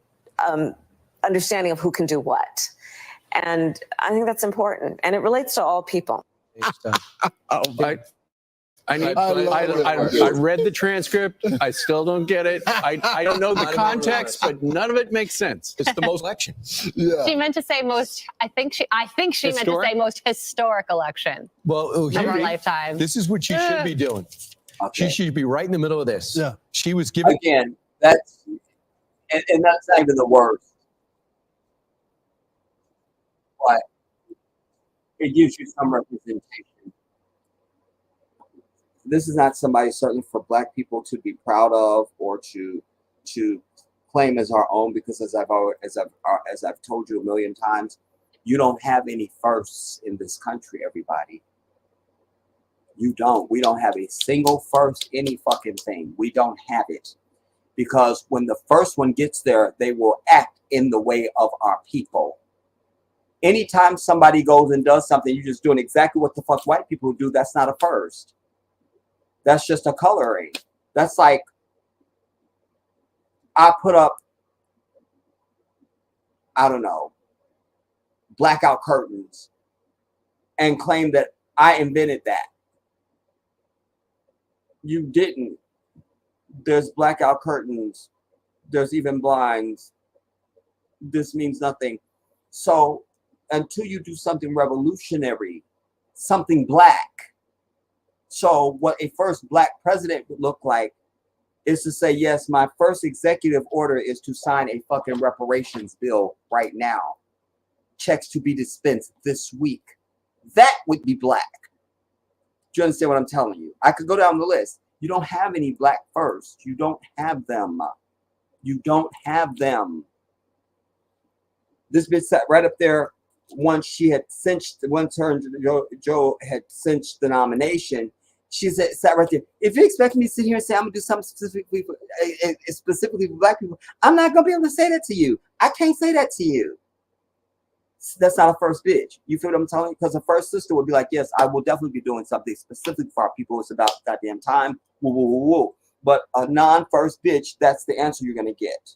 understanding of who can do what. And I think that's important. And it relates to all people. Oh, my. I need. I I read the transcript. I still don't get it. I don't know the context, but none of it makes sense. It's the most election. She meant to say most. I think she meant to say most historic election Well, of our lifetime. this is what she should be doing. Okay. She should be right in the middle of this. Yeah. She was giving. Again, that's and that's not even the worst. But it gives you some representation. This is not somebody certainly for Black people to be proud of or to claim as our own, because as I've told you a million times, you don't have any firsts in this country, everybody. You don't. We don't have a single first, any fucking thing. We don't have it. Because when the first one gets there, they will act in the way of our people. Anytime somebody goes and does something, you're just doing exactly what the fuck white people do. That's not a first. That's just a coloring. That's like, I put up, I don't know, blackout curtains and claim that I invented that. You didn't. There's blackout curtains. There's even blinds. This means nothing. So until you do something revolutionary, something Black. So what a first Black president would look like is to say, yes, my first executive order is to sign a fucking reparations bill right now. Checks to be dispensed this week. That would be Black. Do you understand what I'm telling you? I could go down the list. You don't have any Black first. You don't have them. You don't have them. This bitch sat right up there once she had cinched, once her and Joe had cinched the nomination. She sat right there. If you expect me to sit here and say I'm gonna do something specifically for Black people, I'm not gonna be able to say that to you. I can't say that to you. That's not a first bitch. You feel what I'm telling you? Because a first sister would be like, yes, I will definitely be doing something specific for our people. It's about goddamn time. Woo, woo, woo, woo. But a non-first bitch, that's the answer you're gonna get.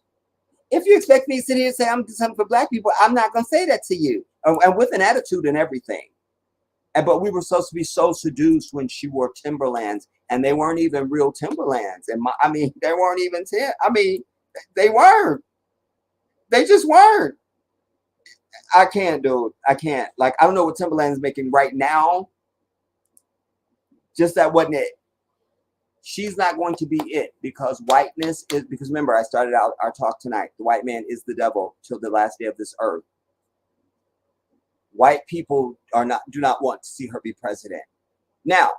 If you expect me to sit here and say I'm doing something for Black people, I'm not gonna say that to you. And with an attitude and everything. But we were supposed to be so seduced when she wore Timberlands, and they weren't even real Timberlands. And they weren't even they weren't. They just weren't. I can't do it. I can't. Like, I don't know what Timberland is making right now. Just that wasn't it. She's not going to be it, because whiteness is, because remember, I started out our talk tonight. The white man is the devil till the last day of this earth. White people do not want to see her be president. Now,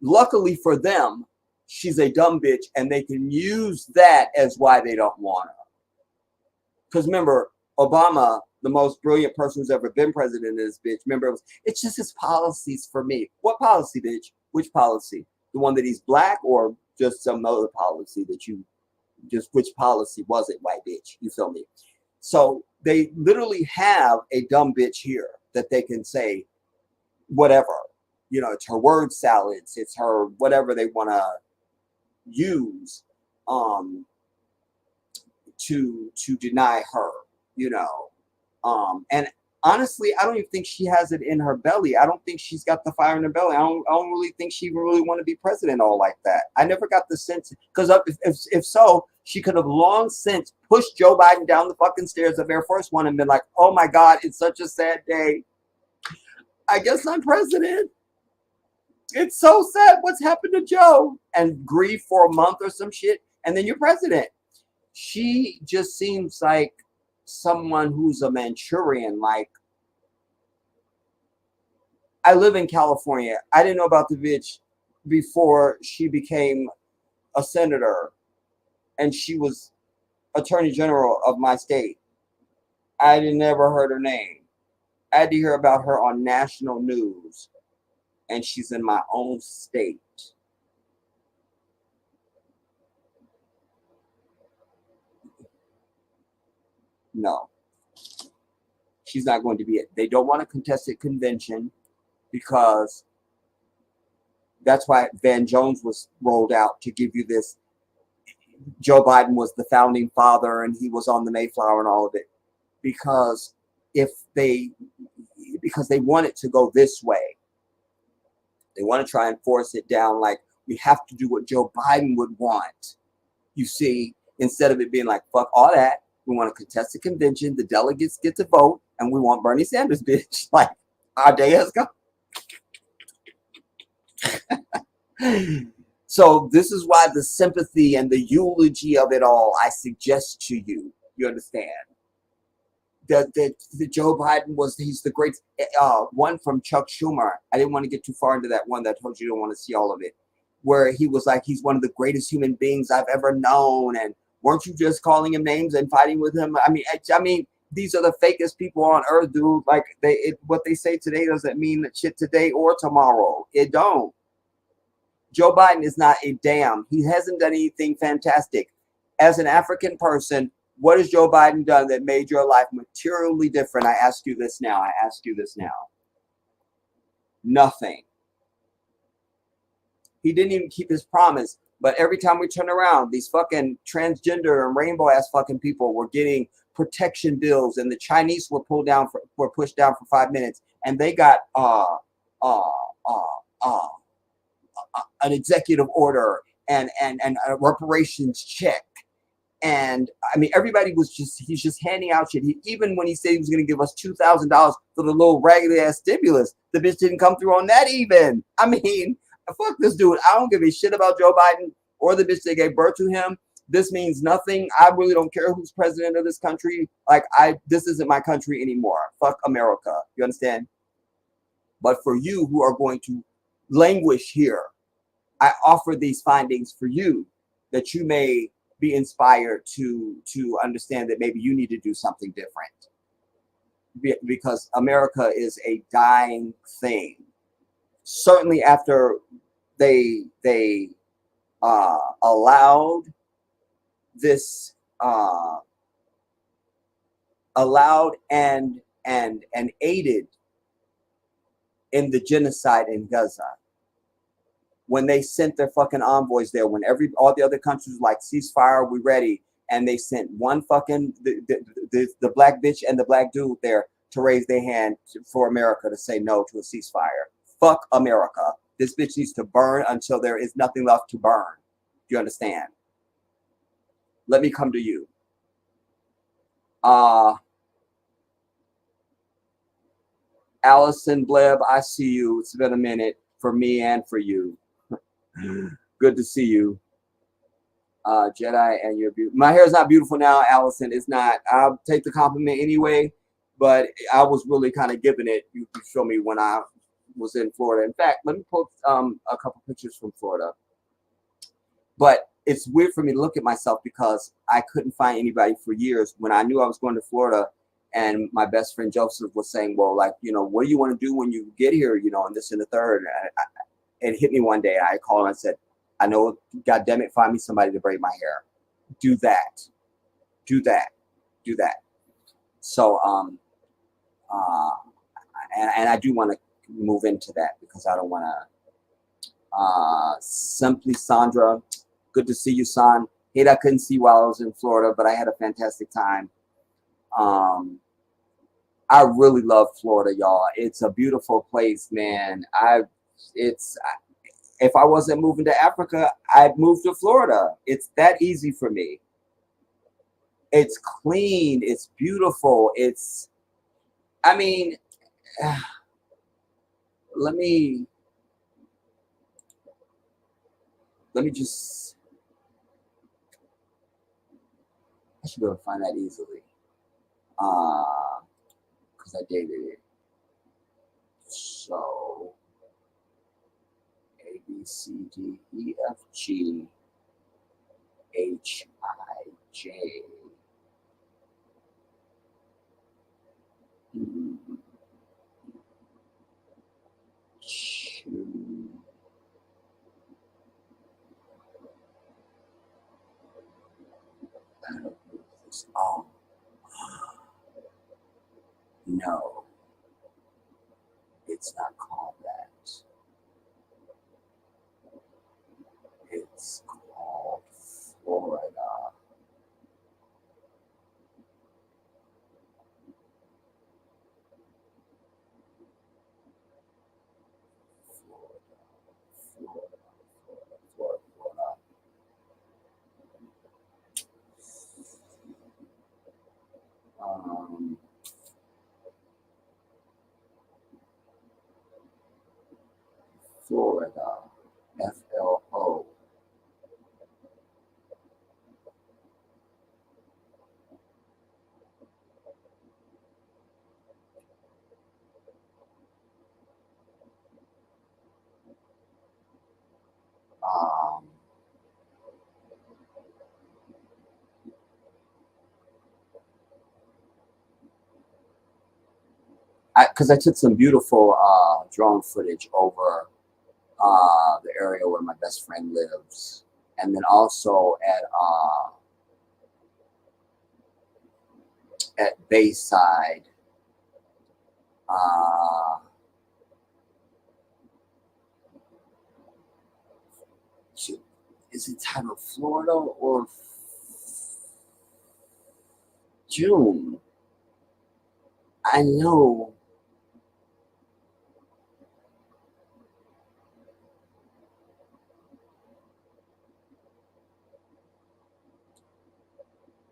luckily for them, she's a dumb bitch, and they can use that as why they don't want her. Because remember, Obama, the most brilliant person who's ever been president of this bitch, remember, it's just his policies for me. What policy, bitch? Which policy? The one that he's Black, or just some other policy that which policy was it, white bitch? You feel me? So they literally have a dumb bitch here that they can say whatever. You know, it's her word salads, it's her whatever they want to use to deny her, you know. And honestly, I don't even think she has it in her belly. I don't think she's got the fire in her belly. I don't really think she really want to be president all like that. I never got the sense, because if so, she could have long since pushed Joe Biden down the fucking stairs of Air Force One and been like, oh my God, it's such a sad day. I guess I'm president. It's so sad what's happened to Joe. And grieve for a month or some shit, and then you're president. She just seems like someone who's a Manchurian. Like, I live in California. I didn't know about the bitch before she became a senator and she was attorney general of my state. I never heard her name. I had to hear about her on national news, and she's in my own state. No, she's not going to be it. They don't want a contested convention, because that's why Van Jones was rolled out, to give you this. Joe Biden was the founding father and he was on the Mayflower and all of it, because they want it to go this way. They want to try and force it down like we have to do what Joe Biden would want. You see, instead of it being like, fuck all that, we want to contest the convention, the delegates get to vote, and we want Bernie Sanders, bitch. Like, our day has come. So this is why the sympathy and the eulogy of it all, I suggest to you. You understand? That Joe Biden he's the great one from Chuck Schumer. I didn't want to get too far into that one that I told you don't want to see all of it, where he was like, he's one of the greatest human beings I've ever known. And weren't you just calling him names and fighting with him? I mean, these are the fakest people on earth, dude. Like what they say today doesn't mean shit today or tomorrow. It don't. Joe Biden is not a damn. He hasn't done anything fantastic. As an African person, what has Joe Biden done that made your life materially different? I ask you this now. Nothing. He didn't even keep his promise. But every time we turn around, these fucking transgender and rainbow ass fucking people were getting protection bills, and the Chinese were pushed down for 5 minutes, and they got an executive order and a reparations check. And I mean, everybody he's just handing out shit. Even when he said he was going to give us $2,000 for the little raggedy ass stimulus, the bitch didn't come through on that even. I mean, fuck this dude. I don't give a shit about Joe Biden or the bitch that gave birth to him. This means nothing. I really don't care who's president of this country. Like, this isn't my country anymore. Fuck America. You understand? But for you who are going to languish here, I offer these findings for you that you may be inspired to understand that maybe you need to do something different, because America is a dying thing. Certainly after they allowed this allowed and aided in the genocide in Gaza. When they sent their fucking envoys there, when all the other countries were like, ceasefire, we ready, and they sent one fucking the black bitch and the black dude there to raise their hand for America to say no to a ceasefire. Fuck America. This bitch needs to burn until there is nothing left to burn. Do you understand? Let me come to you. Allison Bleb, I see you. It's been a minute for me and for you. Good to see you. Jedi, and you're beautiful. My hair is not beautiful now, Allison. It's not. I'll take the compliment anyway, but I was really kind of giving it. You could show me when I was in Florida. In fact, let me post a couple pictures from Florida. But it's weird for me to look at myself because I couldn't find anybody for years. When I knew I was going to Florida, and my best friend Joseph was saying, well, like, you know, what do you want to do when you get here, you know, and this and the third. It hit me one day. I called and I said, I know, God damn it, find me somebody to braid my hair. Do that. Do that. Do that. So, and I do want to move into that because I don't want to. Simply Sandra, good to see you, son. Hate I couldn't see while I was in Florida, but I had a fantastic time. I really love Florida, y'all. It's a beautiful place, man. If I wasn't moving to Africa, I'd move to Florida. It's that easy for me. It's clean. It's beautiful. I mean, let me just, I should be able to find that easily. Because I dated it. So, A, B, C, D, E, F, G, H, I, J. Oh, no, it's not called that. It's called Florida. Florida. Florida. FLO. Because I took some beautiful drone footage over the area where my best friend lives, and then also at Bayside. Is it titled Florida or June? I know.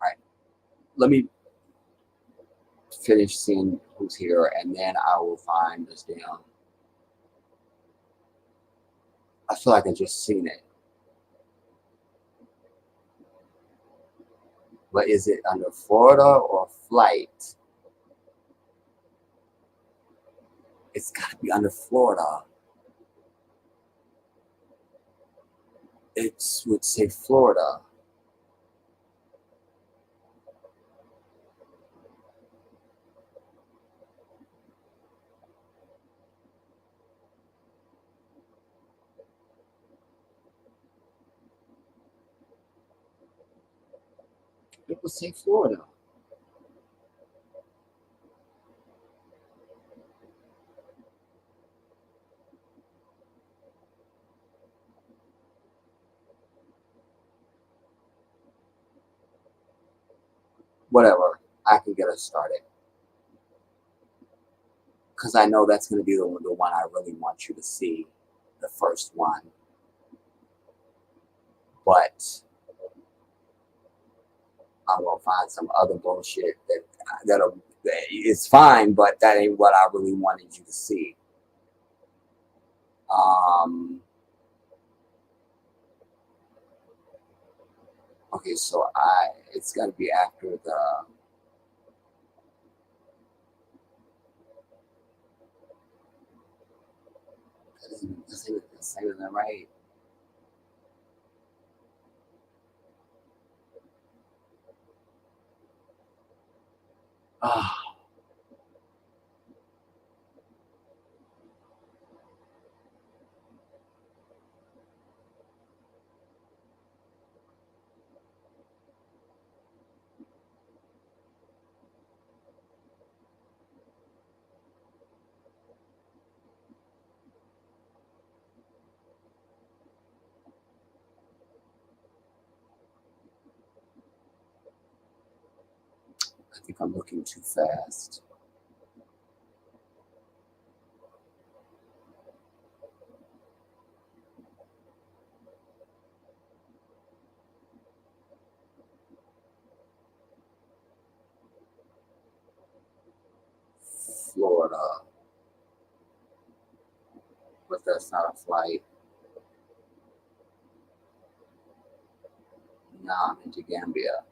All right, let me finish seeing who's here, and then I will find this down. I feel like I just seen it. But is it under Florida or flight? It's got to be under Florida. It would say Florida. It would say Florida. Whatever. I can get us started. Because I know that's going to be the one I really want you to see. The first one. But I'm going to find some other bullshit that'll, it's fine, but that ain't what I really wanted you to see. Okay, so it's got to be after the, this ain't that right? Ah. I think I'm looking too fast. Florida. But that's not a flight. Nah, I'm into Gambia.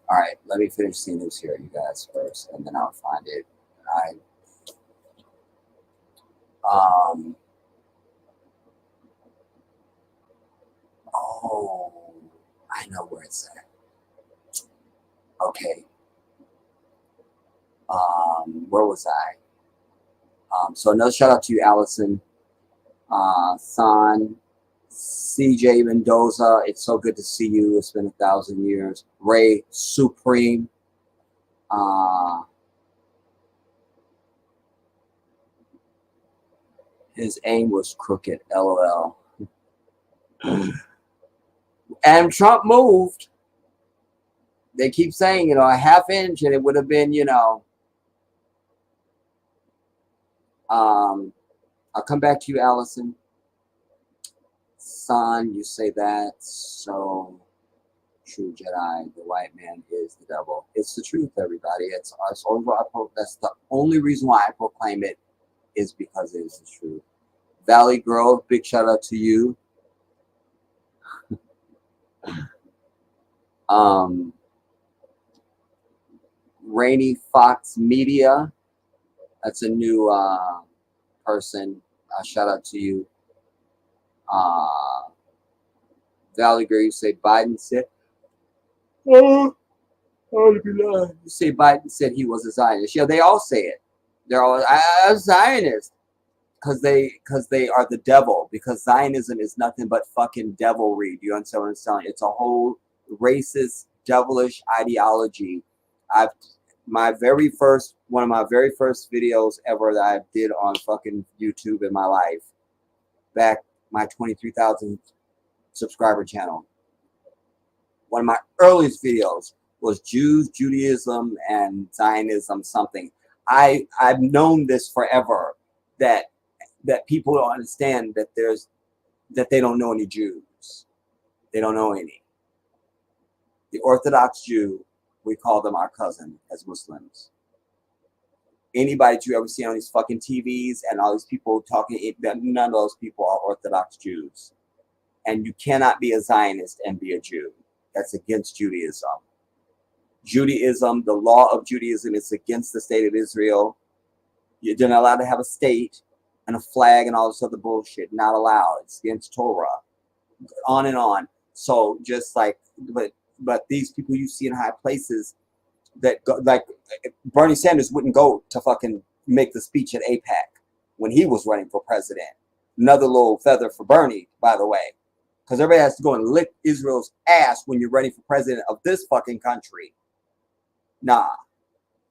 All right, let me finish seeing who's here, you guys, first, and then I'll find it. Oh, I know where it's at. Okay. Where was I? So another shout out to you, Allison, San, CJ Mendoza. It's so good to see you. It's been 1,000 years. Ray Supreme. His aim was crooked. LOL. And Trump moved. They keep saying, a half inch, and it would have been, I'll come back to you, Allison. Son, you say that, so true, Jedi. The white man is the devil. It's the truth, everybody. That's the only reason why I proclaim it, is because it is the truth. Valley Girl, big shout out to you. Rainy Fox Media, that's a new person. Shout out to you. Valley Girl, you say Biden said. You say Biden said he was a Zionist. Yeah, they all say it. They're all a Zionist because they are the devil. Because Zionism is nothing but fucking devilry. Do you understand what I'm saying? It's a whole racist, devilish ideology. One of my very first videos ever that I did on fucking YouTube in my life, back my 23,000 subscriber channel. One of my earliest videos was Jews, Judaism, and Zionism something. I've known this forever, that people don't understand that they don't know any Jews. They don't know any. The Orthodox Jew, we call them our cousin as Muslims. Anybody that you ever see on these fucking TVs and all these people talking, none of those people are Orthodox Jews. And you cannot be a Zionist and be a Jew. That's against Judaism. Judaism, the law of Judaism is against the state of Israel. You're not allowed to have a state and a flag and all this other bullshit. Not allowed. It's against Torah. On and on. So just like, but these people you see in high places that go, like Bernie Sanders wouldn't go to fucking make the speech at AIPAC when he was running for president. Another little feather for Bernie, by the way. Because everybody has to go and lick Israel's ass when you're running for president of this fucking country. Nah.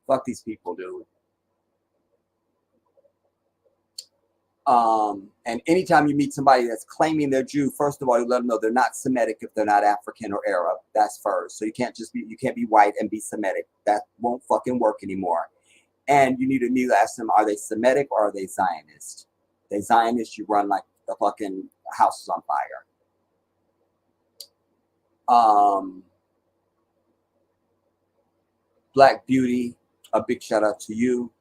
Fuck these people, dude. And anytime you meet somebody that's claiming they're Jew, first of all, you let them know they're not Semitic if they're not African or Arab. That's first. So you can't be white and be Semitic. That won't fucking work anymore. And you need to immediately ask them, are they Semitic or are they Zionist? If they Zionist, you run like the fucking house is on fire. Black Beauty, a big shout out to you.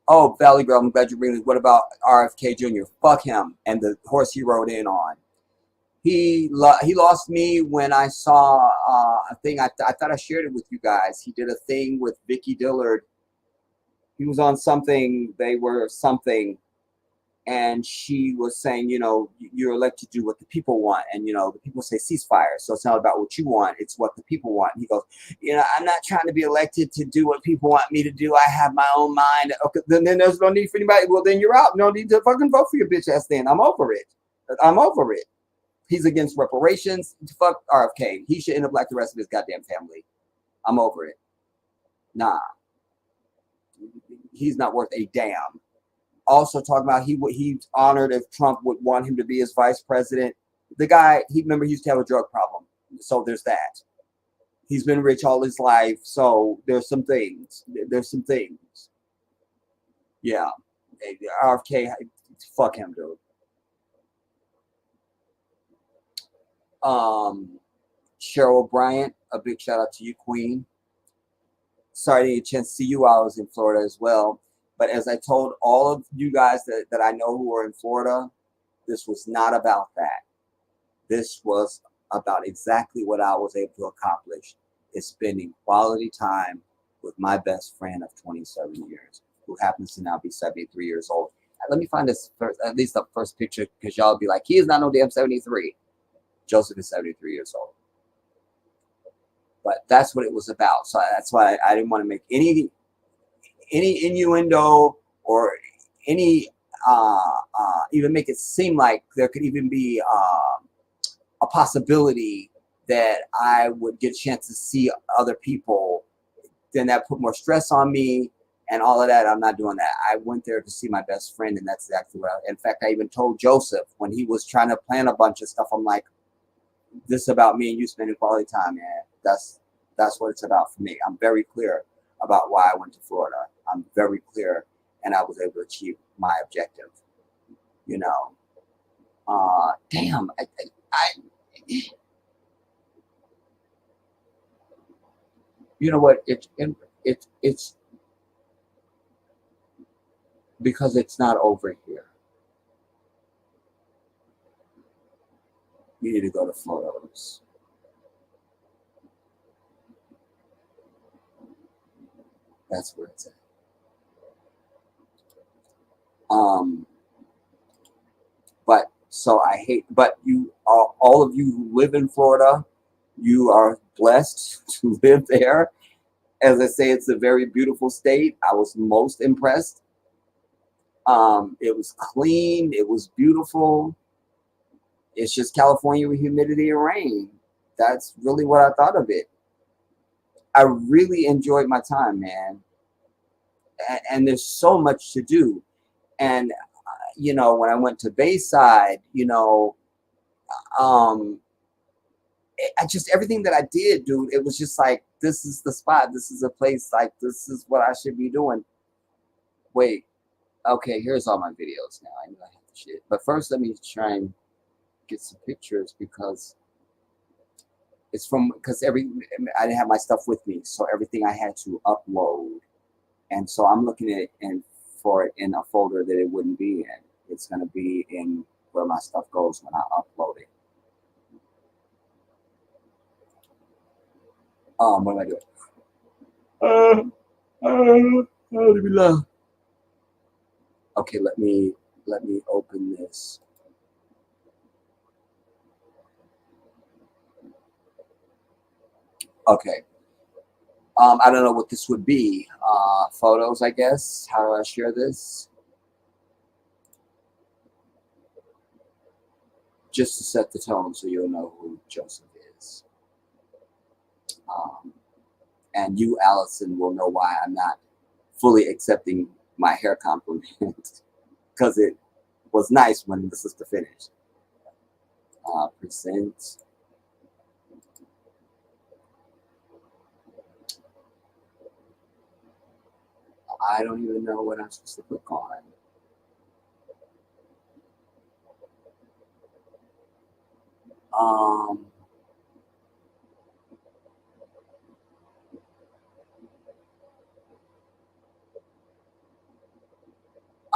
Oh, Valley Girl, I'm glad you bring this. What about RFK Jr.? Fuck him and the horse he rode in on. He lost me when I saw a thing. I thought I shared it with you guys. He did a thing with Vicky Dillard. He was on something. They were something. And she was saying, you know, you're elected to do what the people want. And, you know, the people say ceasefire. So it's not about what you want. It's what the people want. And he goes, you know, I'm not trying to be elected to do what people want me to do. I have my own mind. Okay, then there's no need for anybody. Well, then you're out. No need to fucking vote for your bitch ass then. I'm over it. I'm over it. He's against reparations. Fuck RFK. He should end up like the rest of his goddamn family. I'm over it. Nah. He's not worth a damn. Also talking about he's honored if Trump would want him to be his vice president. The guy, he used to have a drug problem. So there's that. He's been rich all his life. So there's some things. Yeah. RFK, fuck him, dude. Cheryl Bryant, a big shout out to you, Queen. Sorry I didn't get a chance to see you while I was in Florida as well. But as I told all of you guys that I know who are in Florida, this was not about that. This was about exactly what I was able to accomplish, is spending quality time with my best friend of 27 years, who happens to now be 73 years old. Let me find this first, at least the first picture, because y'all be like, he is not no damn 73. Joseph is 73 years old. But that's what it was about. So that's why I didn't want to make any innuendo or any even make it seem like there could even be a possibility that I would get a chance to see other people. Then that put more stress on me and all of that. I'm not doing that. I went there to see my best friend, and that's exactly what in fact, I even told Joseph when he was trying to plan a bunch of stuff, I'm like, this is about me and you spending quality time, man. That's what it's about for me. I'm very clear about why I went to Florida. I'm very clear, and I was able to achieve my objective. You know, damn. You know what? It's because it's not over here. You need to go to photos. That's where it's at. But so I hate, but you all of you who live in Florida, you are blessed to live there. As I say, it's a very beautiful state. I was most impressed. It was clean. It was beautiful. It's just California with humidity and rain. That's really what I thought of it. I really enjoyed my time, man. And there's so much to do. And, you know, when I went to Bayside, you know, I just, everything that I did, dude, it was just like, this is the spot. This is a place, like, this is what I should be doing. Wait, okay, here's all my videos now. I knew I had the shit. But first, let me try and get some pictures because it's from, because I didn't have my stuff with me. So everything I had to upload. And so I'm looking at it for it in a folder that it wouldn't be in. It's going to be in where my stuff goes when I upload it. What am I doing? Okay, let me open this. Okay. I don't know what this would be. Photos, I guess. How do I share this? Just to set the tone so you'll know who Joseph is. And you, Allison, will know why I'm not fully accepting my hair compliment because it was nice when the sister finished. Present. I don't even know what I'm supposed to click on.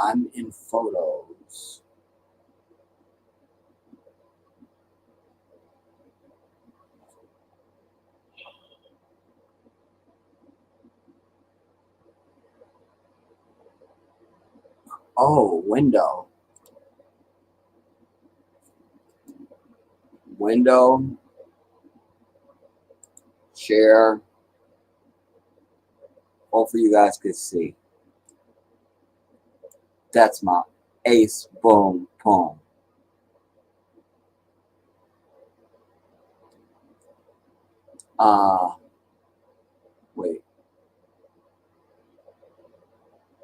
I'm in photos. Oh, window. Window. Share. Hopefully you guys could see. That's my ace boom boom. Wait.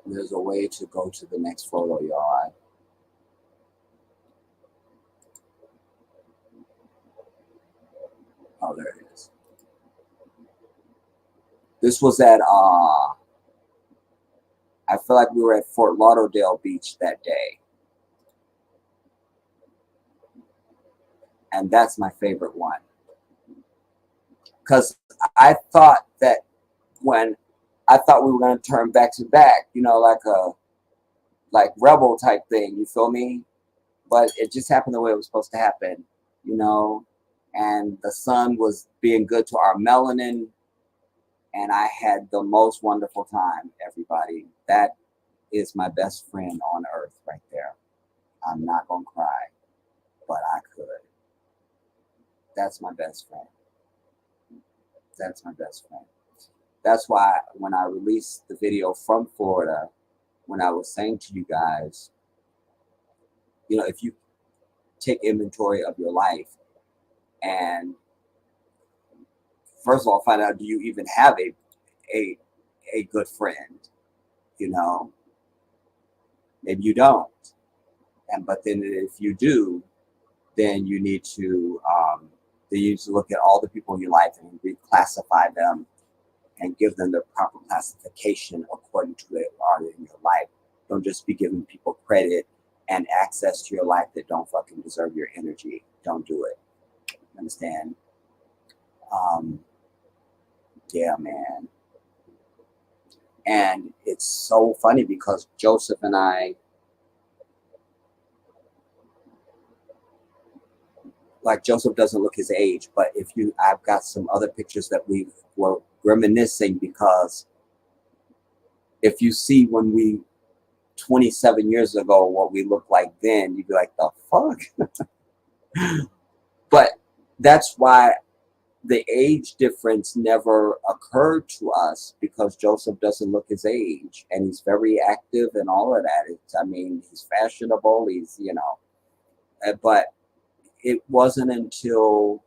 There's a way to go to the next photo, y'all. Oh, there it is. This was at I feel like we were at Fort Lauderdale Beach that day. And that's my favorite one. Because I thought that when I thought we were going to turn back to back, you know, like rebel type thing, you feel me? But it just happened the way it was supposed to happen, you know? And the sun was being good to our melanin. And I had the most wonderful time, everybody. That is my best friend on earth right there. I'm not going to cry, but I could. That's my best friend. That's my best friend. That's why when I released the video from Florida, when I was saying to you guys, you know, if you take inventory of your life and first of all, find out, do you even have a good friend? You know, maybe you don't. But then if you do, then you need to look at all the people in your life and reclassify them and give them the proper classification according to where they are in your life. Don't just be giving people credit and access to your life that don't fucking deserve your energy. Don't do it. Understand? Yeah, man. And it's so funny because Joseph and I, like Joseph doesn't look his age, but I've got some other pictures that we were reminiscing, because if you see when we 27 years ago what we looked like then, you'd be like, the fuck? But that's why the age difference never occurred to us, because Joseph doesn't look his age and he's very active and all of that. I mean, he's fashionable, he's, but it wasn't until,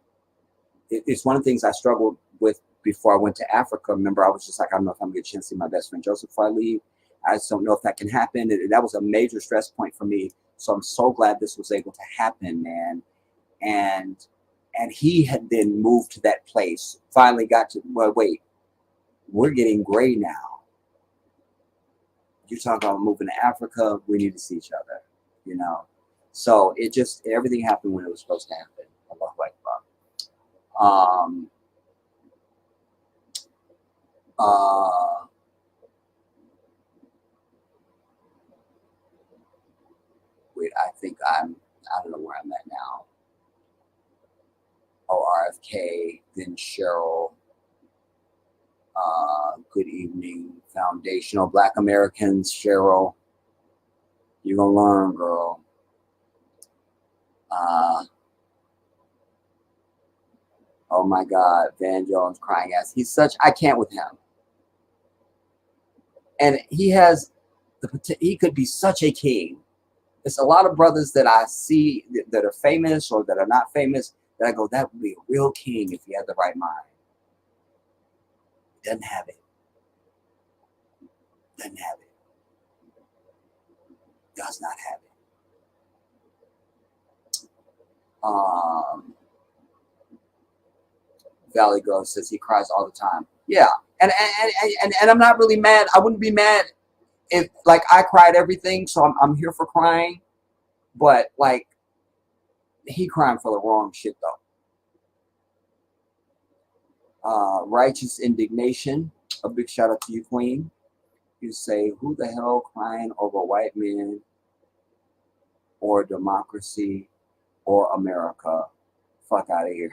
it's one of the things I struggled with before I went to Africa. Remember, I was just like, I don't know if I'm gonna get a chance to see my best friend Joseph before I leave. I just don't know if that can happen. And that was a major stress point for me. So I'm so glad this was able to happen, man. And he had then moved to that place, finally got to, well, wait, we're getting gray now. You're talking about moving to Africa, we need to see each other, So it just, everything happened when it was supposed to happen. Allahu Akbar. Wait, I think I don't know where I'm at now. Oh, RFK, then Cheryl. Good evening, Foundational Black Americans, Cheryl. You're gonna learn, girl. Oh my God, Van Jones crying ass. He's such, I can't with him. And he could be such a king. There's a lot of brothers that I see that are famous or that are not famous that I go, that would be a real king if he had the right mind. Doesn't have it. Doesn't have it. Does not have it. Valley Grove says he cries all the time. Yeah, and I'm not really mad. I wouldn't be mad if, like, I cried everything, so I'm here for crying. But like, he crying for the wrong shit though. Righteous indignation. A big shout out to you, Queen. You say, who the hell crying over white men or democracy or America? Fuck out of here.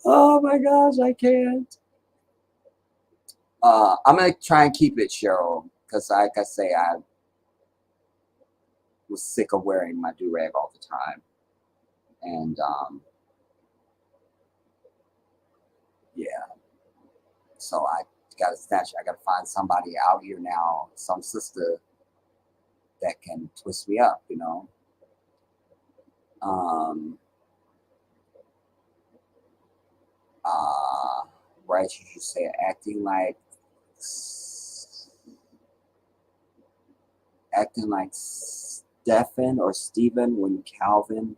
Oh my gosh, I can't. I'm gonna try and keep it, Cheryl, because like I say, I was sick of wearing my do-rag all the time. And yeah. So I gotta find somebody out here now, some sister that can twist me up, Right, you should say acting like Stephen or Stephen when Calvin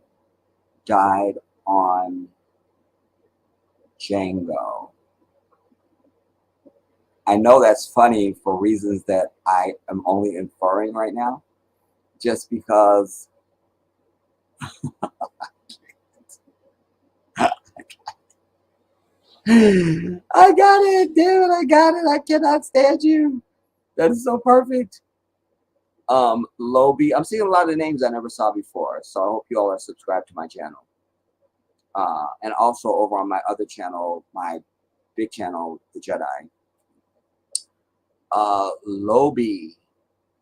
died on Django. I know that's funny for reasons that I am only inferring right now, just because I got it, dude. I got it. I cannot stand you. That is so perfect. Lobi. I'm seeing a lot of names I never saw before, so I hope you all are subscribed to my channel. And also over on my other channel, my big channel, the Jedi. Lobi.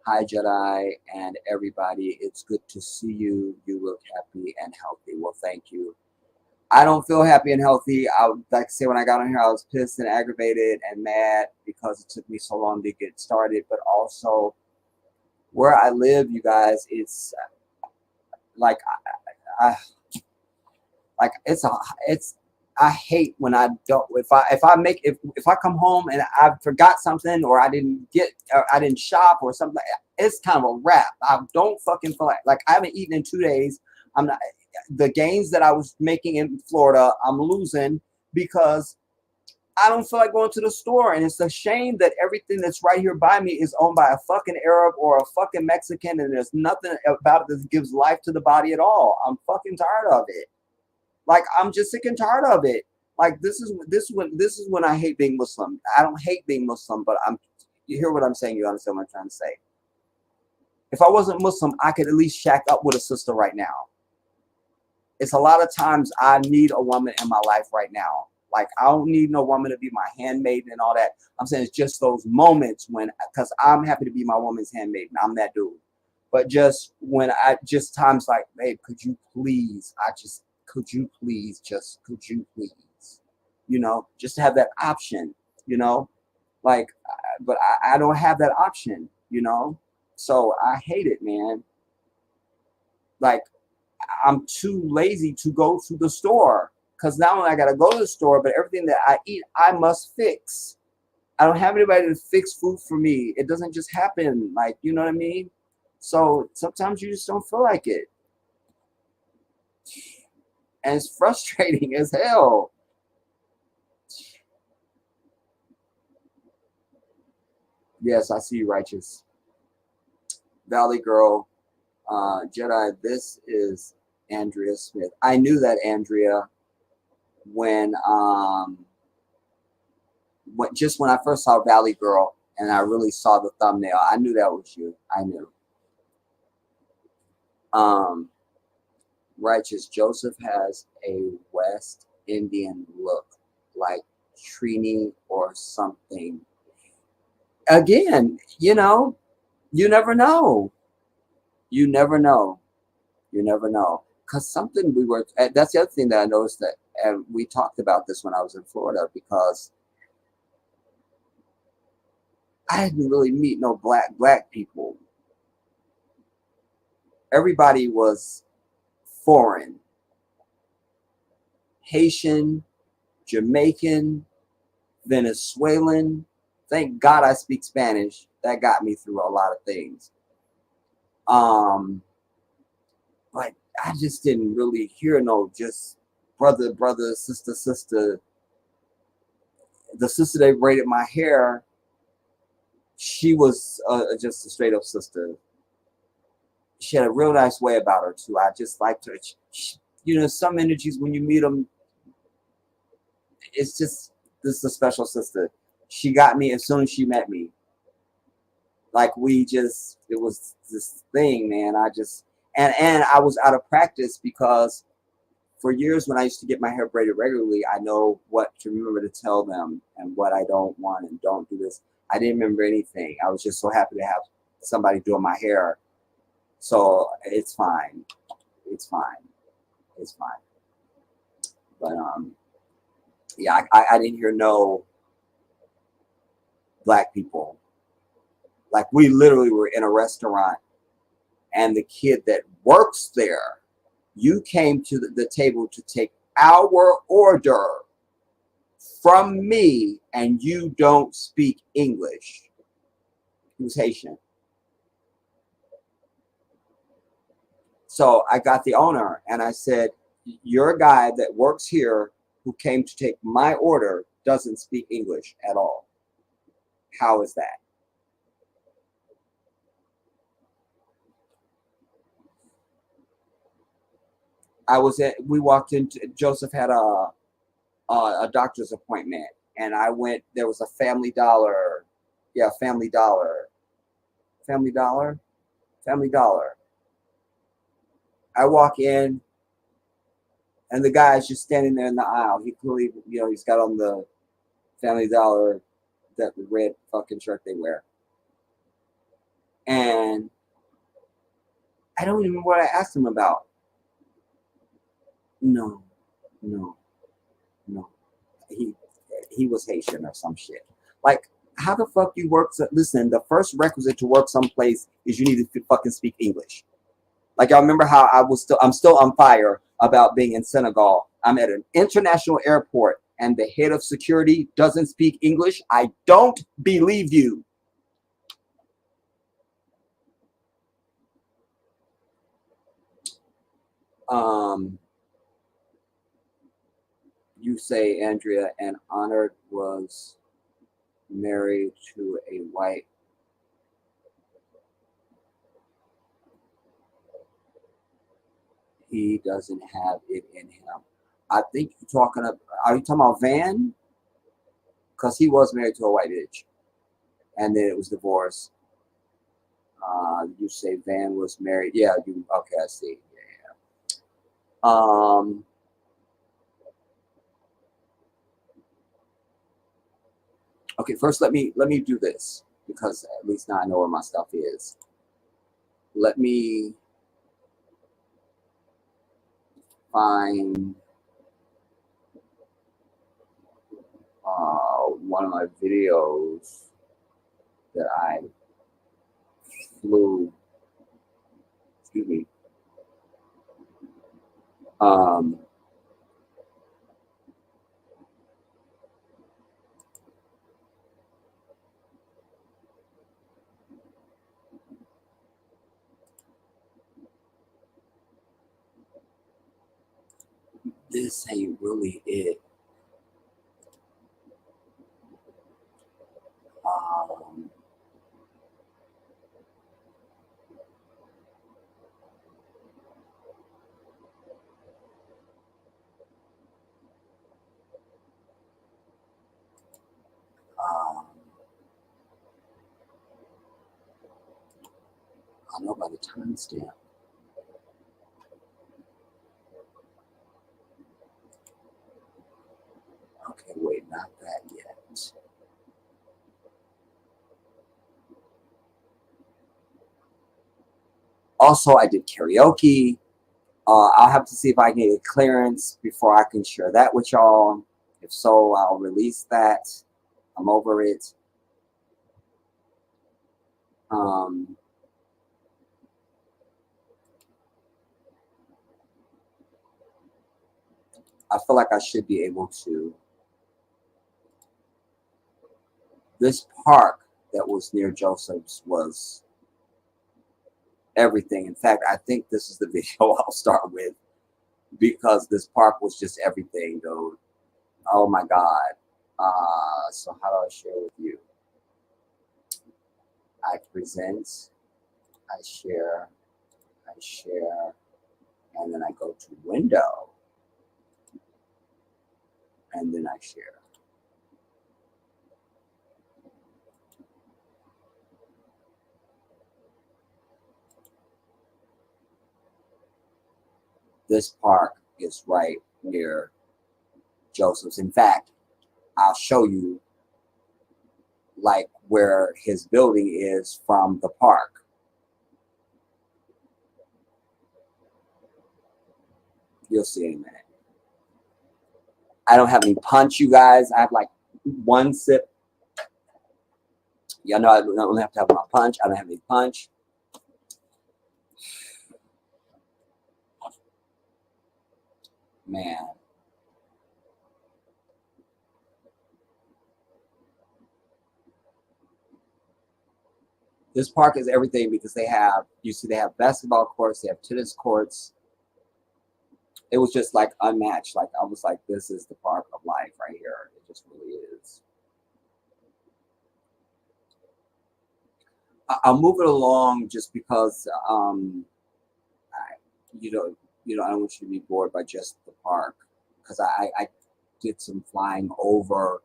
Hi, Jedi, and everybody. It's good to see you. You look happy and healthy. Well, thank you. I don't feel happy and healthy. I would like to say when I got on here, I was pissed and aggravated and mad because it took me so long to get started. But also, where I live, you guys, it's like, I hate when I don't, if I come home and I forgot something or I didn't shop or something, it's kind of a wrap. I don't fucking feel like I haven't eaten in 2 days. I'm not, the gains that I was making in Florida, I'm losing because I don't feel like going to the store. And it's a shame that everything that's right here by me is owned by a fucking Arab or a fucking Mexican, and there's nothing about it that gives life to the body at all. I'm fucking tired of it. Like, I'm just sick and tired of it. Like, this is when I hate being Muslim. I don't hate being Muslim, but you hear what I'm saying? You understand what I'm trying to say? If I wasn't Muslim, I could at least shack up with a sister right now. It's a lot of times I need a woman in my life right now. Like, I don't need no woman to be my handmaiden and all that. I'm saying it's just those moments because I'm happy to be my woman's handmaiden. I'm that dude. But just times like, babe, could you please, could you please, just have that option, like, but I don't have that option, so I hate it, man. Like, I'm too lazy to go to the store because now I got to go to the store, but everything that I eat, I must fix. I don't have anybody to fix food for me. It doesn't just happen. Like, you know what I mean? So sometimes you just don't feel like it. And it's frustrating as hell. Yes, I see you, Righteous. Valley Girl, Jedi, this is Andrea Smith. I knew that, Andrea, when I first saw Valley Girl and I really saw the thumbnail, I knew that was you. I knew. Righteous, Joseph has a West Indian look, like Trini or something. Again, you never know. You never know. You never know. Because that's the other thing that I noticed, and we talked about this when I was in Florida, because I didn't really meet no black people. Everybody was foreign. Haitian, Jamaican, Venezuelan. Thank God I speak Spanish. That got me through a lot of things. But I just didn't really hear no just brother, sister. The sister that braided my hair, she was just a straight up sister. She had a real nice way about her too. I just liked her. Some energies when you meet them, it's just, this is a special sister. She got me as soon as she met me. Like, it was this thing, man. And I was out of practice because for years when I used to get my hair braided regularly, I know what to remember to tell them and what I don't want and don't do this. I didn't remember anything. I was just so happy to have somebody doing my hair. So it's fine. It's fine. It's fine. But yeah, I didn't hear no black people. Like, we literally were in a restaurant and the kid that works there, you came to the table to take our order from me and you don't speak English. He was Haitian. So I got the owner and I said, your guy that works here who came to take my order doesn't speak English at all. How is that? We walked into, Joseph had a doctor's appointment and I went, there was a Family Dollar. Yeah, Family Dollar. Family Dollar? Family Dollar. I walk in and the guy's just standing there in the aisle. He clearly, he's got on the Family Dollar, that red fucking shirt they wear. And I don't even know what I asked him about. No. He was Haitian or some shit. Like, how the fuck you work? Listen, the first requisite to work someplace is you need to fucking speak English. Like, I remember how I'm still on fire about being in Senegal. I'm at an international airport and the head of security doesn't speak English. I don't believe you. You say, Andrea, and Honored was married to a white. He doesn't have it in him. I think you're talking about, are you talking about Van? Because he was married to a white bitch. And then it was divorced. You say Van was married. Yeah, you, okay, I see. Yeah. Okay, first let me do this, because at least now I know where my stuff is. Let me find one of my videos that I flew. Excuse me. This ain't really it. Um, um, I don't know by the timestamp. Okay, wait, not that yet. Also, I did karaoke. I'll have to see if I can get clearance before I can share that with y'all. If so, I'll release that. I'm over it. I feel like I should be able to. This park that was near Joseph's was everything. In fact, I think this is the video I'll start with, because this park was just everything, dude. Oh my God. So how do I share with you? I present, I share, and then I go to window, and then I share. This park is right near Joseph's. In fact, I'll show you like where his building is from the park. You'll see in a minute. I don't have any punch, you guys. I have like one sip. Y'all know I don't have to have my punch. I don't have any punch. Man. This park is everything, because they have, you see, they have basketball courts, they have tennis courts. It was just like unmatched. Like, I was like, this is the park of life right here. It just really is. I'll move it along just because, you know, I don't want you to be bored by just the park, because I did some flying over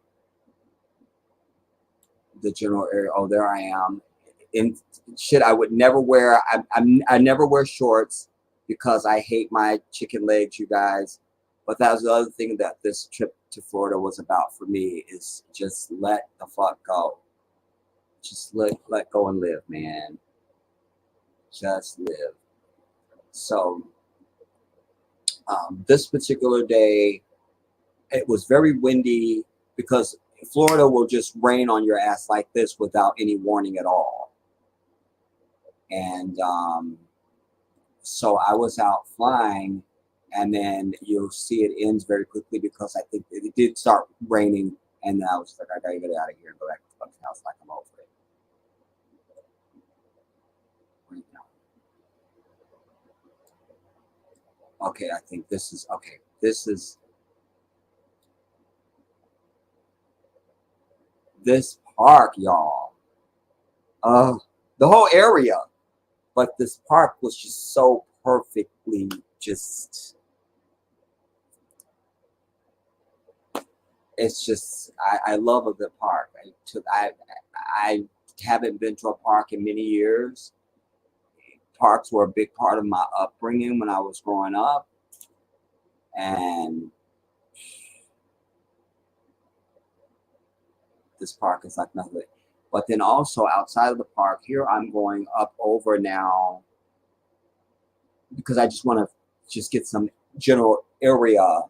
the general area. Oh, there I am. In shit, I would never wear. I never wear shorts because I hate my chicken legs, you guys. But that was the other thing that this trip to Florida was about for me, is just let the fuck go. Just let go and live, man. Just live. So this particular day, it was very windy, because Florida will just rain on your ass like this without any warning at all. And so I was out flying, and then you'll see it ends very quickly, because I think it did start raining, and I was like, I gotta get out of here and go back to the house, like I'm over it. Okay, I think this is okay. This is this park, y'all. The whole area, but this park was just so perfectly just it's just I love a good park. I haven't been to a park in many years. Parks were a big part of my upbringing when I was growing up, and this park is like nothing. But then also outside of the park, here I'm going up over now because I just want to just get some general area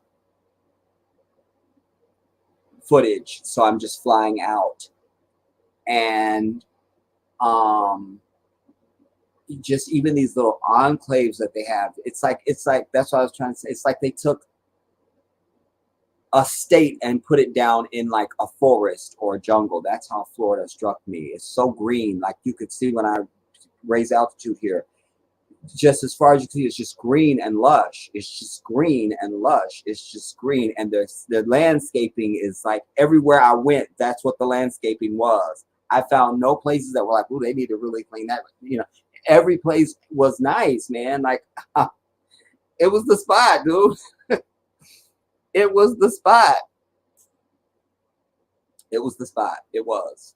footage. So I'm just flying out, and just even these little enclaves that they have, it's like that's what I was trying to say. It's like they took a state and put it down in like a forest or a jungle. That's how Florida struck me. It's so green, like you could see when I raise altitude here. Just as far as you can see, it's just green and lush. It's just green and lush. It's just green, and the landscaping is like everywhere I went. That's what the landscaping was. I found no places that were like, oh, they need to really clean that. You know, every place was nice, man. Like it was the spot, dude. It was the spot. It was the spot. It was.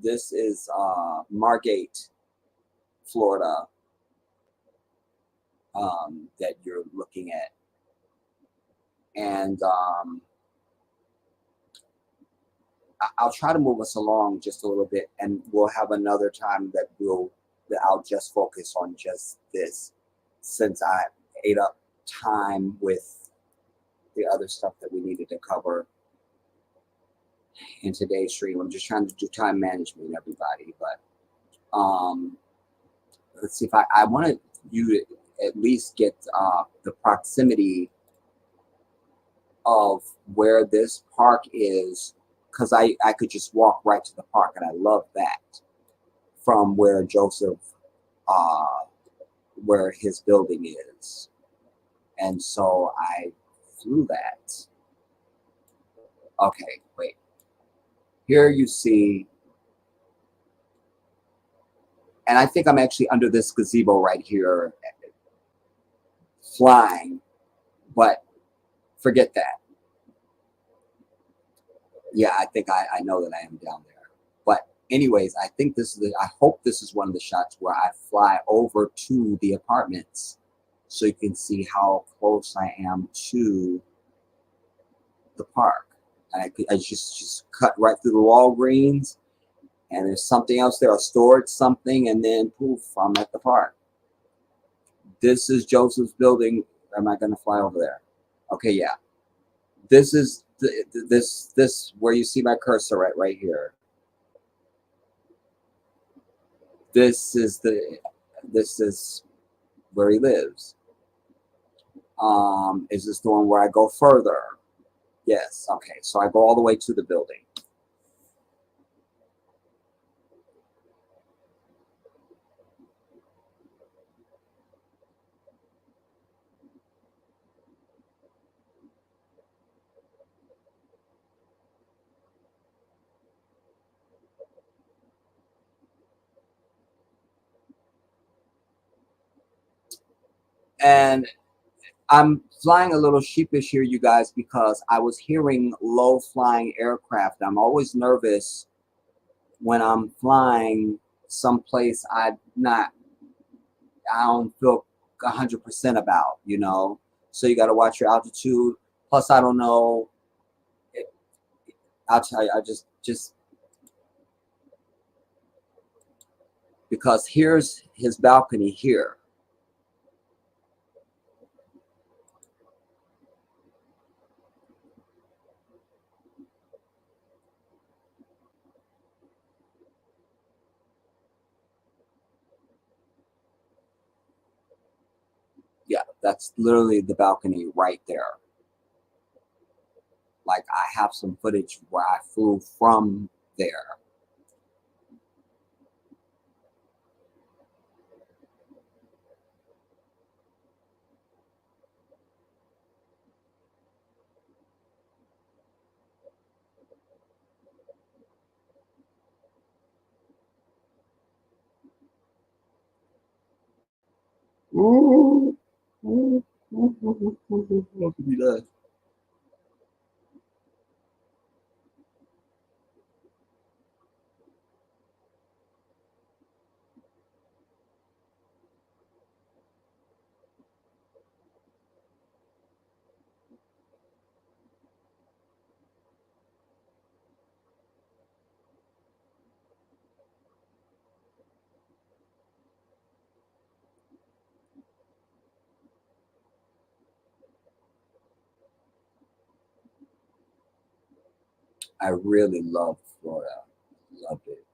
This is Margate, Florida, that you're looking at. And I'll try to move us along just a little bit, and we'll have another time that I'll just focus on just this, since I ate up time with the other stuff that we needed to cover in today's stream. I'm just trying to do time management, everybody. But let's see if I want you to at least get the proximity of where this park is, because I could just walk right to the park, and I love that, from where Joseph, where his building is. And so I flew that. Okay, wait. Here you see, and I think I'm actually under this gazebo right here flying, but forget that. Yeah, I think I know that I am down there. But anyways, I think I hope this is one of the shots where I fly over to the apartments, so you can see how close I am to the park. And I just cut right through the Walgreens, and there's something else there, a storage something, and then poof, I'm at the park. This is Joseph's building. Am I going to fly over there? Okay, yeah. This is this where you see my cursor right here. This is where he lives. Is this the one where I go further? Yes. Okay. So I go all the way to the building. And I'm flying a little sheepish here, you guys, because I was hearing low flying aircraft. I'm always nervous when I'm flying someplace I don't feel 100% about, you know. So you got to watch your altitude. Plus, I don't know. I'll tell you, I just because here's his balcony here. Yeah, that's literally the balcony right there. Like, I have some footage where I flew from there. Ooh. Ooh. Ooh. Be done. I really loved Florida. Loved it.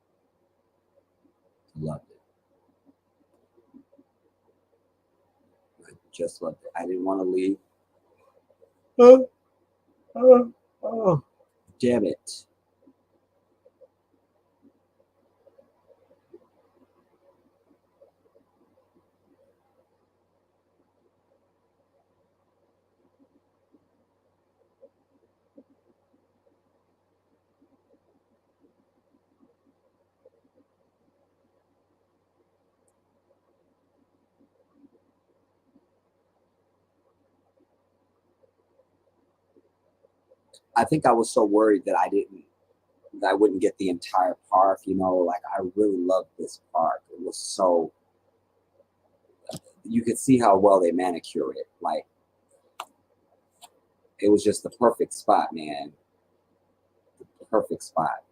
Loved it. I just loved it. I didn't want to leave. Oh, oh, oh. Damn it. I think I was so worried that I wouldn't get the entire park, you know, like I really loved this park. It was so, you could see how well they manicured it. Like, it was just the perfect spot, man. The perfect spot.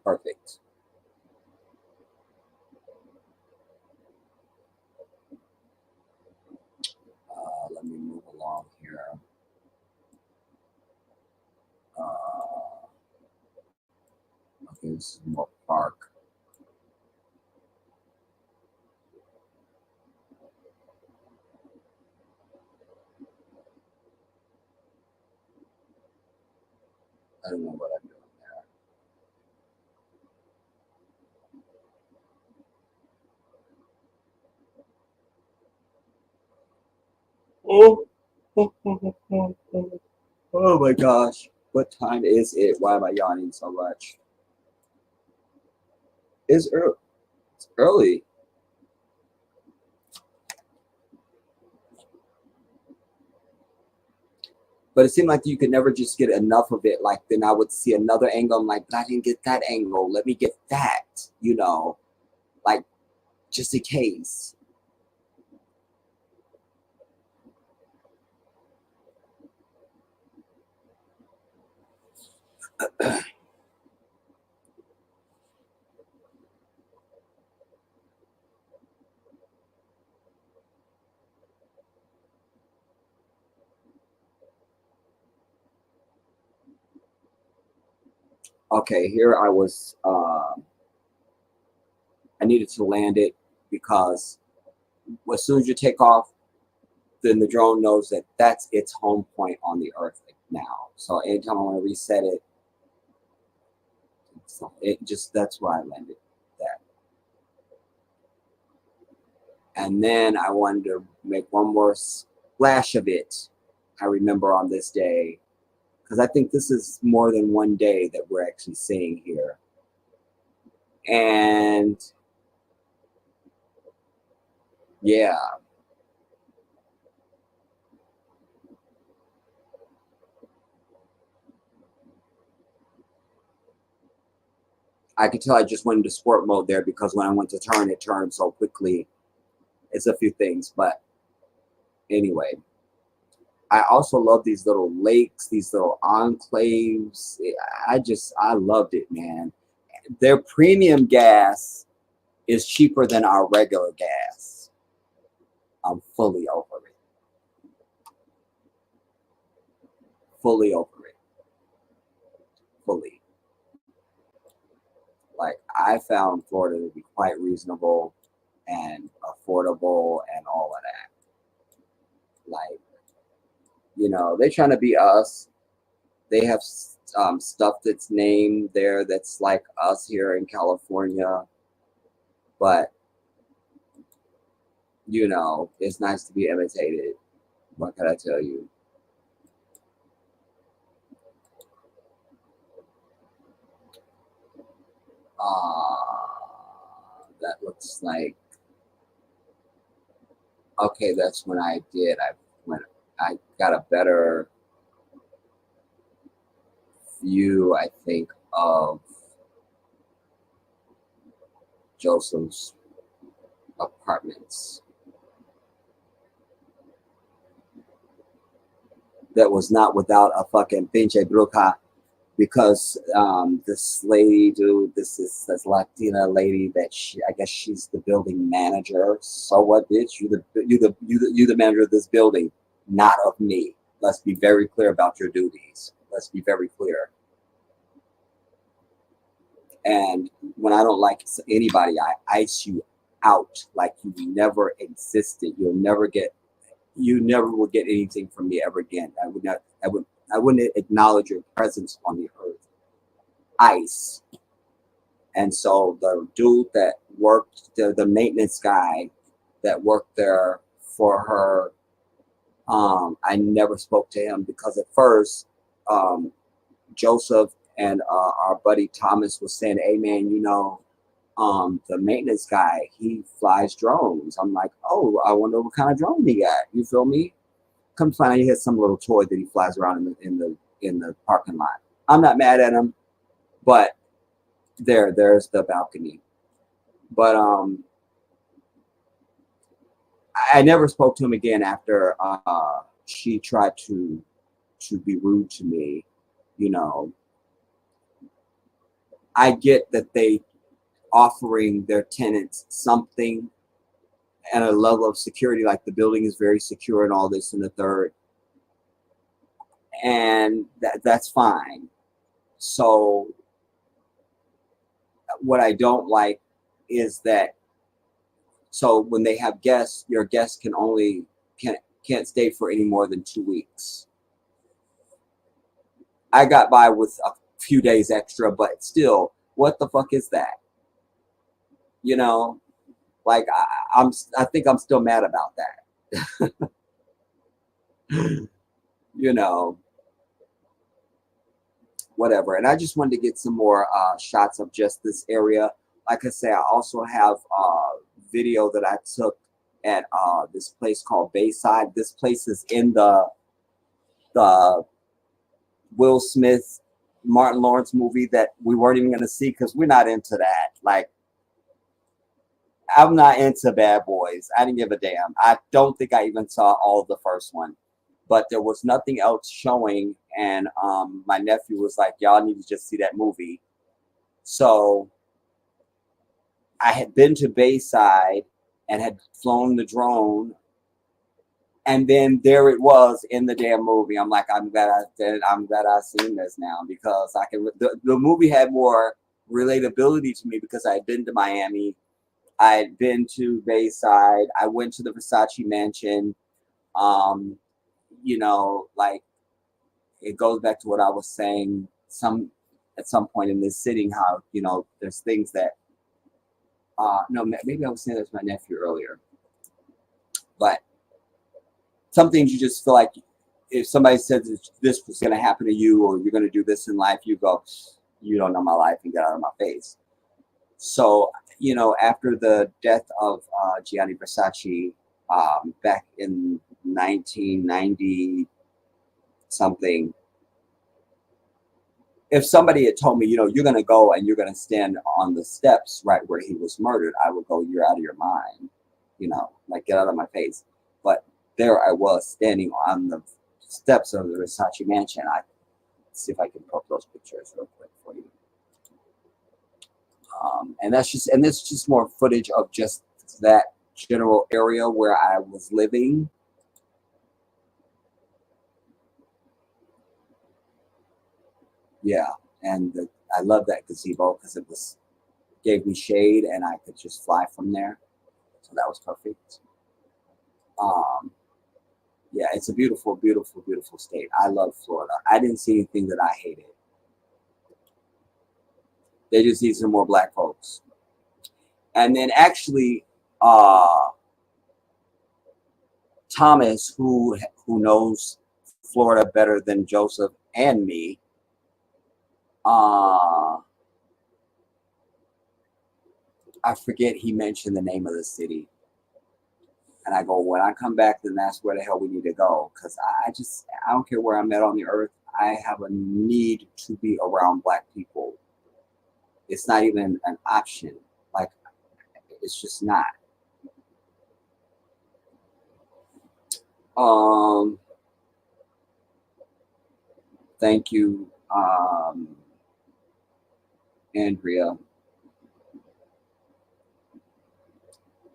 Perfect. Let me move along here. Okay, this is more park. I don't know what I'm doing there. Oh, oh my gosh. What time is it? Why am I yawning so much? It's early. It's early. But it seemed like you could never just get enough of it. Like, then I would see another angle. I'm like, but I didn't get that angle. Let me get that, you know, like, just in case. Okay, here I was, I needed to land it because as soon as you take off, then the drone knows that that's its home point on the earth now. So anytime I want to reset it, so it just, that's why I landed that. And then I wanted to make one more splash of it, I remember, on this day, because I think this is more than one day that we're actually seeing here. And yeah, I could tell I just went into sport mode there because when I went to turn, it turned so quickly. It's a few things, but anyway. I also love these little lakes, these little enclaves. I loved it, man. Their premium gas is cheaper than our regular gas. I'm fully over it. Fully over it. Fully. Like, I found Florida to be quite reasonable and affordable and all of that. Like, you know, they're trying to be us. They have stuff that's named there that's like us here in California. But, you know, it's nice to be imitated. What can I tell you? That looks like Okay, that's when I did. I got a better view, I think, of Joseph's apartments. That was not without a fucking pinche bruja, because this lady, dude, this Latina lady that I guess she's the building manager. So what, bitch? You the manager of this building, not of me. Let's be very clear about your duties. Let's be very clear. And when I don't like anybody, I ice you out like you never existed. You never will get anything from me ever again. I wouldn't acknowledge your presence on the earth. Ice. And so the dude that worked, the maintenance guy that worked there for her, I never spoke to him because at first, Joseph and our buddy Thomas was saying, hey man, the maintenance guy, he flies drones. I'm like, oh, I wonder what kind of drone he got. You feel me? Come find out he has some little toy that he flies around in the parking lot. I'm not mad at him, but there's the balcony. But I never spoke to him again after she tried to be rude to me. I get that they offering their tenants something and a level of security, like the building is very secure and all this and the third, and that's fine. So what I don't like is that, so when they have guests, your guests can't stay for any more than 2 weeks. I got by with a few days extra, but still, what the fuck is that? Like I think I'm still mad about that. Whatever. And I just wanted to get some more shots of just this area. Like I say, I also have video that I took at this place called Bayside. This place is in the Will Smith, Martin Lawrence movie that we weren't even going to see because we're not into that. Like, I'm not into Bad Boys. I didn't give a damn. I don't think I even saw all of the first one, but there was nothing else showing. And my nephew was like, y'all need to just see that movie. So I had been to Bayside and had flown the drone. And then there it was in the damn movie. I'm like, I'm glad I've seen this now, because the movie had more relatability to me because I had been to Miami. I had been to Bayside. I went to the Versace mansion. Like, it goes back to what I was saying at some point in this sitting, how, there's things that, no, maybe I was saying this to my nephew earlier, but some things you just feel like if somebody says this was going to happen to you or you're going to do this in life, you go, you don't know my life, and get out of my face. So, after the death of Gianni Versace back in 1990 something, if somebody had told me, you're going to go and you're going to stand on the steps right where he was murdered, I would go, you're out of your mind, like, get out of my face. But there I was standing on the steps of the Versace mansion. See if I can put those pictures real quick for you. And this is just more footage of just that general area where I was living. Yeah, and I love that gazebo because it gave me shade and I could just fly from there. So that was perfect. Yeah, it's a beautiful, beautiful, beautiful state. I love Florida. I didn't see anything that I hated. They just need some more black folks. And then actually, Thomas, who knows Florida better than Joseph and me, I forget, he mentioned the name of the city. And I go, when I come back, then that's where the hell we need to go. Because I don't care where I'm at on the earth. I have a need to be around Black people. It's not even an option. Like, it's just not. Thank you, Andrea.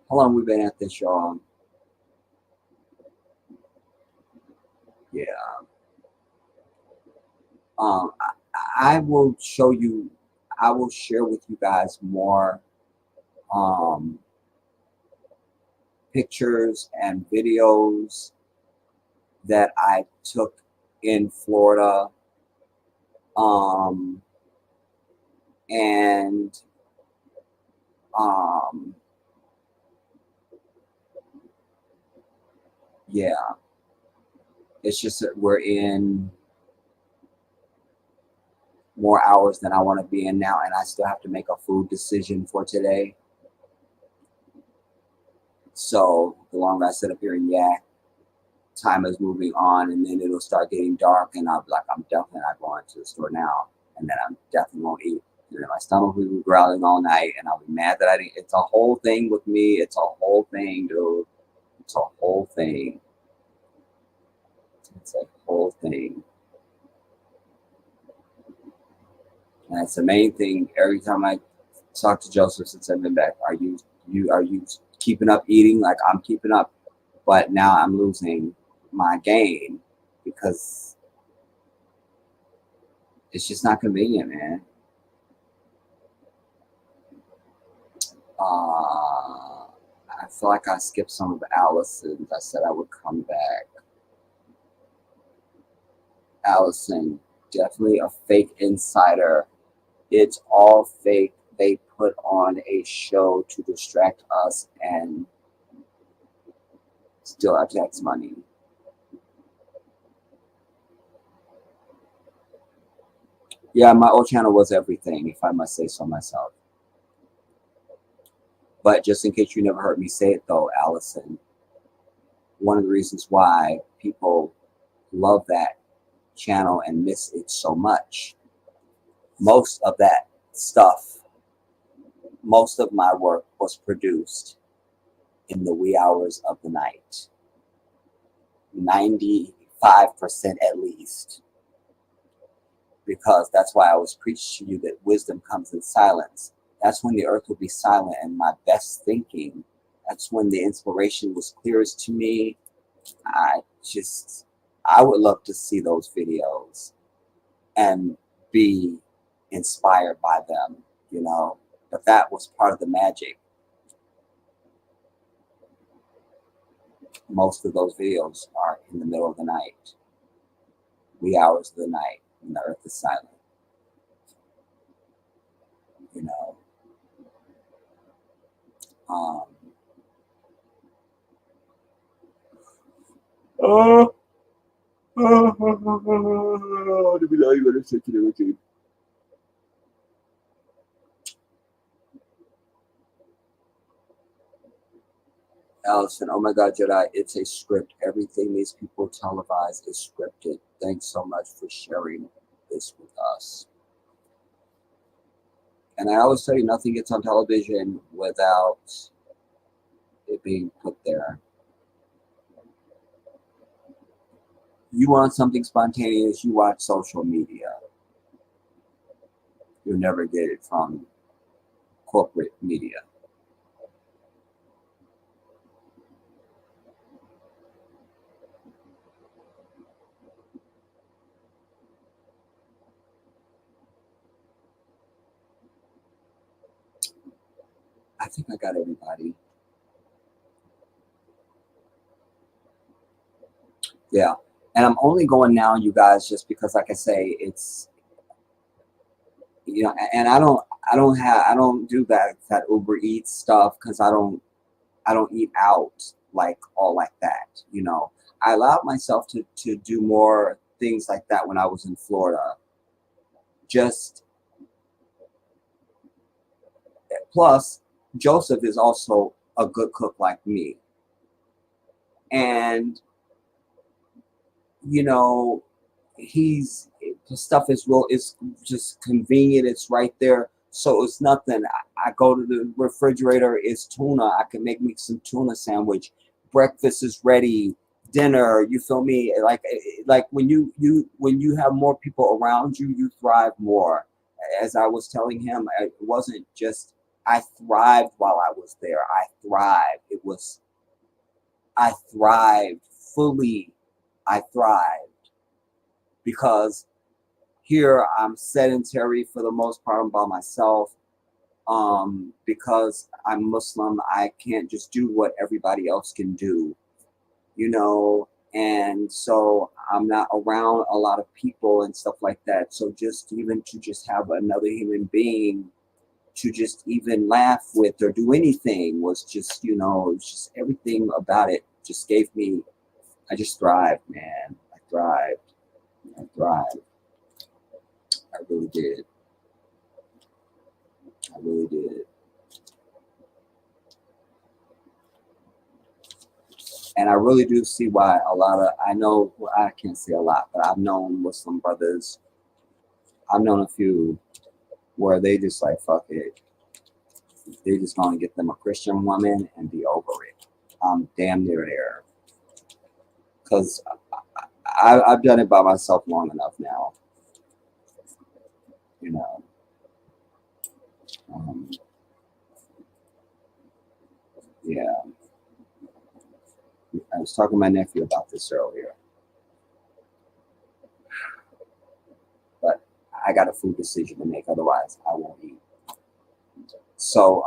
How long we been at this, y'all? Yeah. I will show you, I will share with you guys more pictures and videos that I took in Florida. And yeah, it's just that we're in more hours than I want to be in now, and I still have to make a food decision for today. So the longer I sit up here and yak, time is moving on, and then it'll start getting dark, and I'll be like, I'm definitely not going to the store now, and then I'm definitely won't eat. And then my stomach will be growling all night, and I'll be mad that I didn't. It's a whole thing with me. It's a whole thing, dude. It's a whole thing. It's a whole thing. And that's the main thing. Every time I talk to Joseph since I've been back, are you keeping up eating? Like, I'm keeping up, but now I'm losing my game because it's just not convenient, man. I feel like I skipped some of Allison's. I said I would come back. Allison, definitely a fake insider. It's all fake. They put on a show to distract us and steal our tax money. Yeah, my old channel was everything, if I must say so myself. But just in case you never heard me say it though, Allison, one of the reasons why people love that channel and miss it so much, most of that stuff, most of my work was produced in the wee hours of the night. 95% at least. Because that's why I was preaching to you that wisdom comes in silence. That's when the earth will be silent and my best thinking. That's when the inspiration was clearest to me. I would love to see those videos and be inspired by them, you know. But that was part of the magic. Most of those videos are in the middle of the night, wee hours of the night, when the earth is silent, you know. Allison, oh my God, Jedi, it's a script. Everything these people televise is scripted. Thanks so much for sharing this with us. And I always tell you, nothing gets on television without it being put there. You want something spontaneous, you watch social media. You'll never get it from corporate media. I think I got everybody. Yeah. And I'm only going now, you guys, just because, like I say, it's, you know, and I don't do that Uber Eats stuff because I don't eat out like all like that. You know, I allowed myself to do more things like that when I was in Florida. Just plus, Joseph is also a good cook like me. And, you know, the stuff is real, it's just convenient, it's right there. So it's nothing. I go to the refrigerator, it's tuna. I can make me some tuna sandwich. Breakfast is ready. Dinner, you feel me? Like when you have more people around you, you thrive more. As I was telling him, it wasn't just I thrived while I was there. I thrived. I thrived fully. I thrived because here I'm sedentary for the most part. I'm by myself. Because I'm Muslim, I can't just do what everybody else can do, you know, and so I'm not around a lot of people and stuff like that. So just even to just have another human being to just even laugh with or do anything was just, you know, it's just everything about it just gave me, I just thrived, man. I thrived. I really did. I really did. And I really do see why I know, well, I can't say a lot, but I've known Muslim brothers, I've known a few where they just like, fuck it. They just gonna get them a Christian woman and be over it. I'm damn near there. Because I've done it by myself long enough now. You know. Yeah. I was talking to my nephew about this earlier. But I got a food decision to make, otherwise I won't eat. So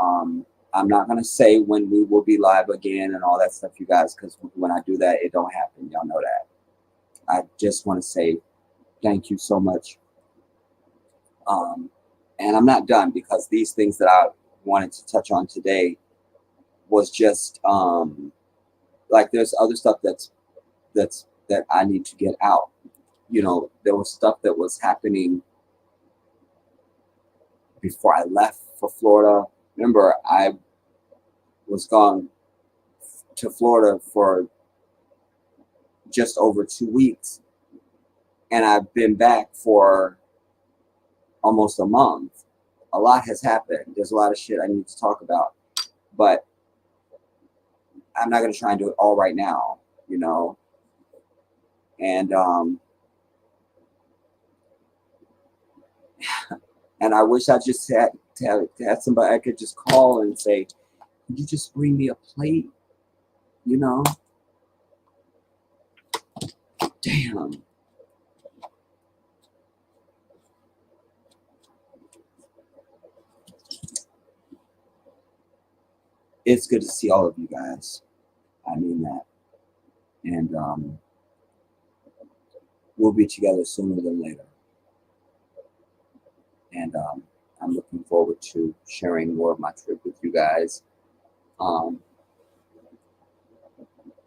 I'm not gonna say when we will be live again and all that stuff, you guys, because when I do that, it don't happen. Y'all know that. I just want to say thank you so much. And I'm not done, because these things that I wanted to touch on today was just like there's other stuff that I need to get out. You know, there was stuff that was happening before I left for Florida. Remember, I was gone to Florida for just over 2 weeks, and I've been back for almost a month. A lot has happened. There's a lot of shit I need to talk about, but I'm not going to try and do it all right now, you know. And and I wish I just had somebody I could just call and say, could you just bring me a plate, you know? Damn. It's good to see all of you guys. I mean that. And we'll be together sooner than later. And I'm looking forward to sharing more of my trip with you guys.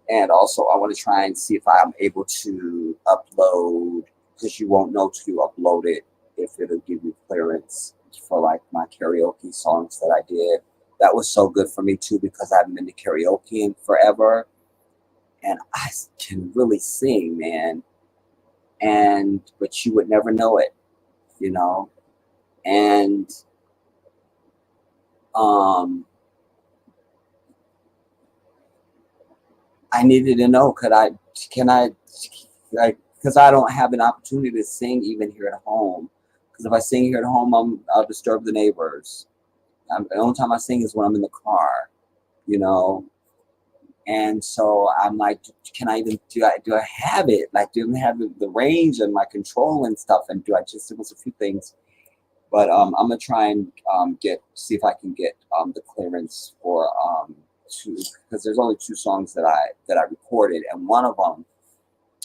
And also, I want to try and see if I'm able to upload, because you won't know till you upload it, if it'll give you clearance for like my karaoke songs that I did. That was so good for me too, because I haven't been to karaoke in forever. And I can really sing, man. But you would never know it, you know? And I needed to know, because I don't have an opportunity to sing even here at home. Because if I sing here at home, I'll disturb the neighbors. The only time I sing is when I'm in the car, you know. And so I'm like, can I even do I have it? Like, do I have the range and my control and stuff? And it was a few things. But I'm gonna try and see if I can get the clearance for because there's only 2 songs that I recorded, and one of them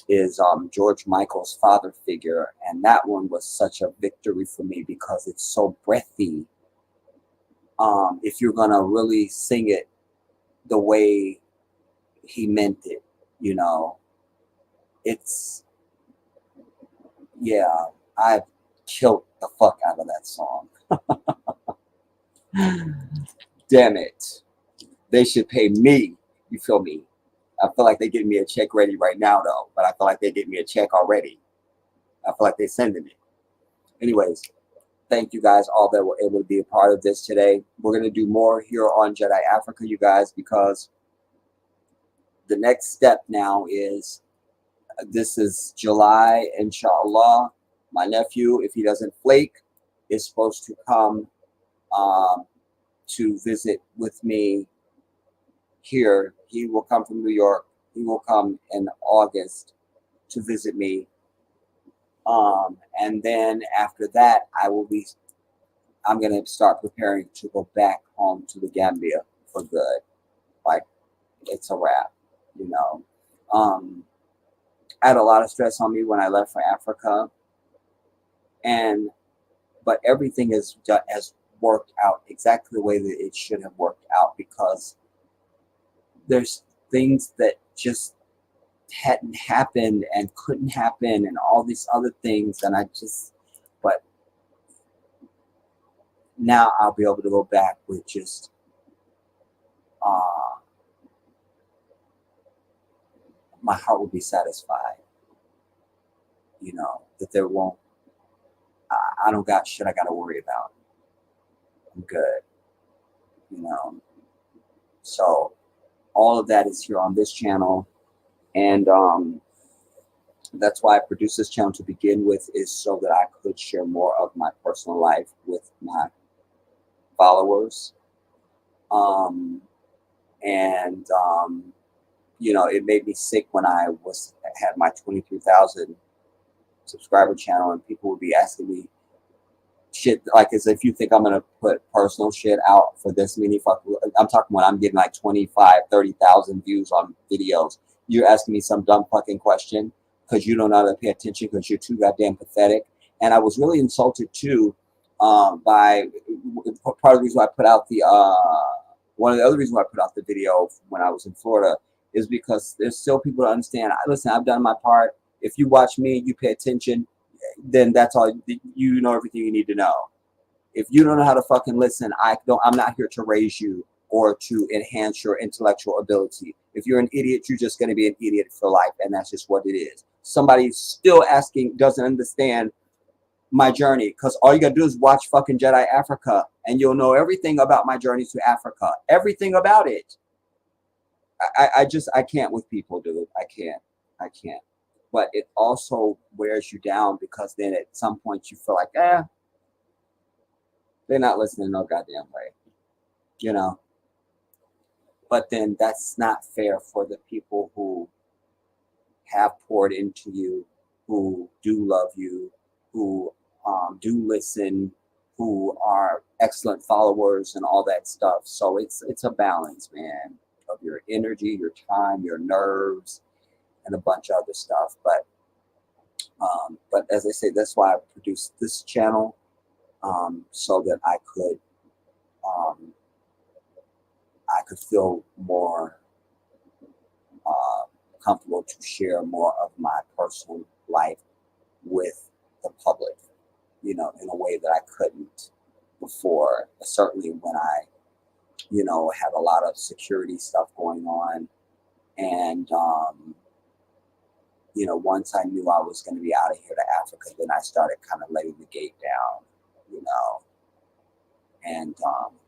is George Michael's Father Figure, and that one was such a victory for me because it's so breathy. If you're gonna really sing it the way he meant it, you know, I killed the fuck out of that song. Damn it. They should pay me, you feel me? I feel like they're getting me a check ready right now, though. But I feel like they're getting me a check already. I feel like they're sending it. Anyways, thank you guys all that were able to be a part of this today. We're going to do more here on Jedi Africa, you guys, because the next step now is, this is July, inshallah. My nephew, if he doesn't flake, is supposed to come to visit with me here. He will come from New York. He will come in August to visit me. And then after that, I'm going to start preparing to go back home to the Gambia for good. Like, it's a wrap, you know. I had a lot of stress on me when I left for Africa, but everything has worked out exactly the way that it should have worked out, because there's things that just hadn't happened and couldn't happen and all these other things, but now I'll be able to go back with just my heart will be satisfied, you know, that there won't, I don't got shit I got to worry about. I'm good, you know. So all of that is here on this channel, and that's why I produced this channel to begin with, is so that I could share more of my personal life with my followers. You know, it made me sick when I had my 23,000 subscriber channel, and people would be asking me shit like, as if you think I'm gonna put personal shit out for this many I'm talking when I'm getting like 25-30,000 views on videos. You're asking me some dumb fucking question because you don't know how to pay attention, because you're too goddamn pathetic. And I was really insulted too by part of the reason why I put out the one of the other reasons why I put out the video when I was in Florida is because there's still people that understand. Listen, I've done my part. If you watch me, you pay attention, then that's all. You know everything you need to know. If you don't know how to fucking listen, I'm not here to raise you or to enhance your intellectual ability. If you're an idiot, you're just going to be an idiot for life, and that's just what it is. Somebody still doesn't understand my journey, because all you gotta do is watch fucking Jedi Africa, and you'll know everything about my journey to Africa. Everything about it. I can't with people, dude. I can't. But it also wears you down, because then at some point you feel like, they're not listening no goddamn way, you know. But then that's not fair for the people who have poured into you, who do love you, who do listen, who are excellent followers and all that stuff. So it's a balance, man, of your energy, your time, your nerves, and a bunch of other stuff. But as I say, that's why I produced this channel, so that I could feel more comfortable to share more of my personal life with the public, you know, in a way that I couldn't before. Certainly when I, you know, had a lot of security stuff going on, and you know, once I knew I was going to be out of here to Africa, then I started kind of letting the gate down, you know, and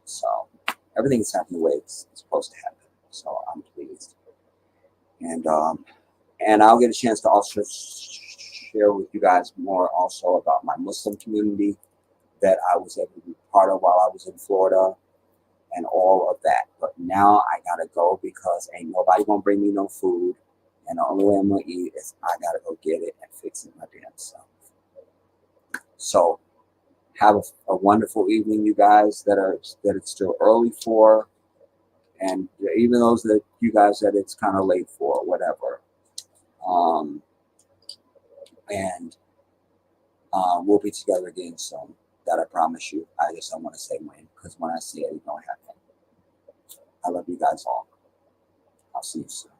so everything's happening the way it's supposed to happen. So I'm pleased, and I'll get a chance to also share with you guys more also about my Muslim community that I was able to be part of while I was in Florida and all of that. But now I gotta go, because ain't nobody gonna bring me no food, and the only way I'm gonna eat is I gotta go get it and fix it my damn self. So have a wonderful evening, you guys that it's still early for, and even those that you guys that it's kind of late for, whatever. We'll be together again soon. That I promise you. I just don't want to say when, because when I say it, it's gonna happen. I love you guys all. I'll see you soon.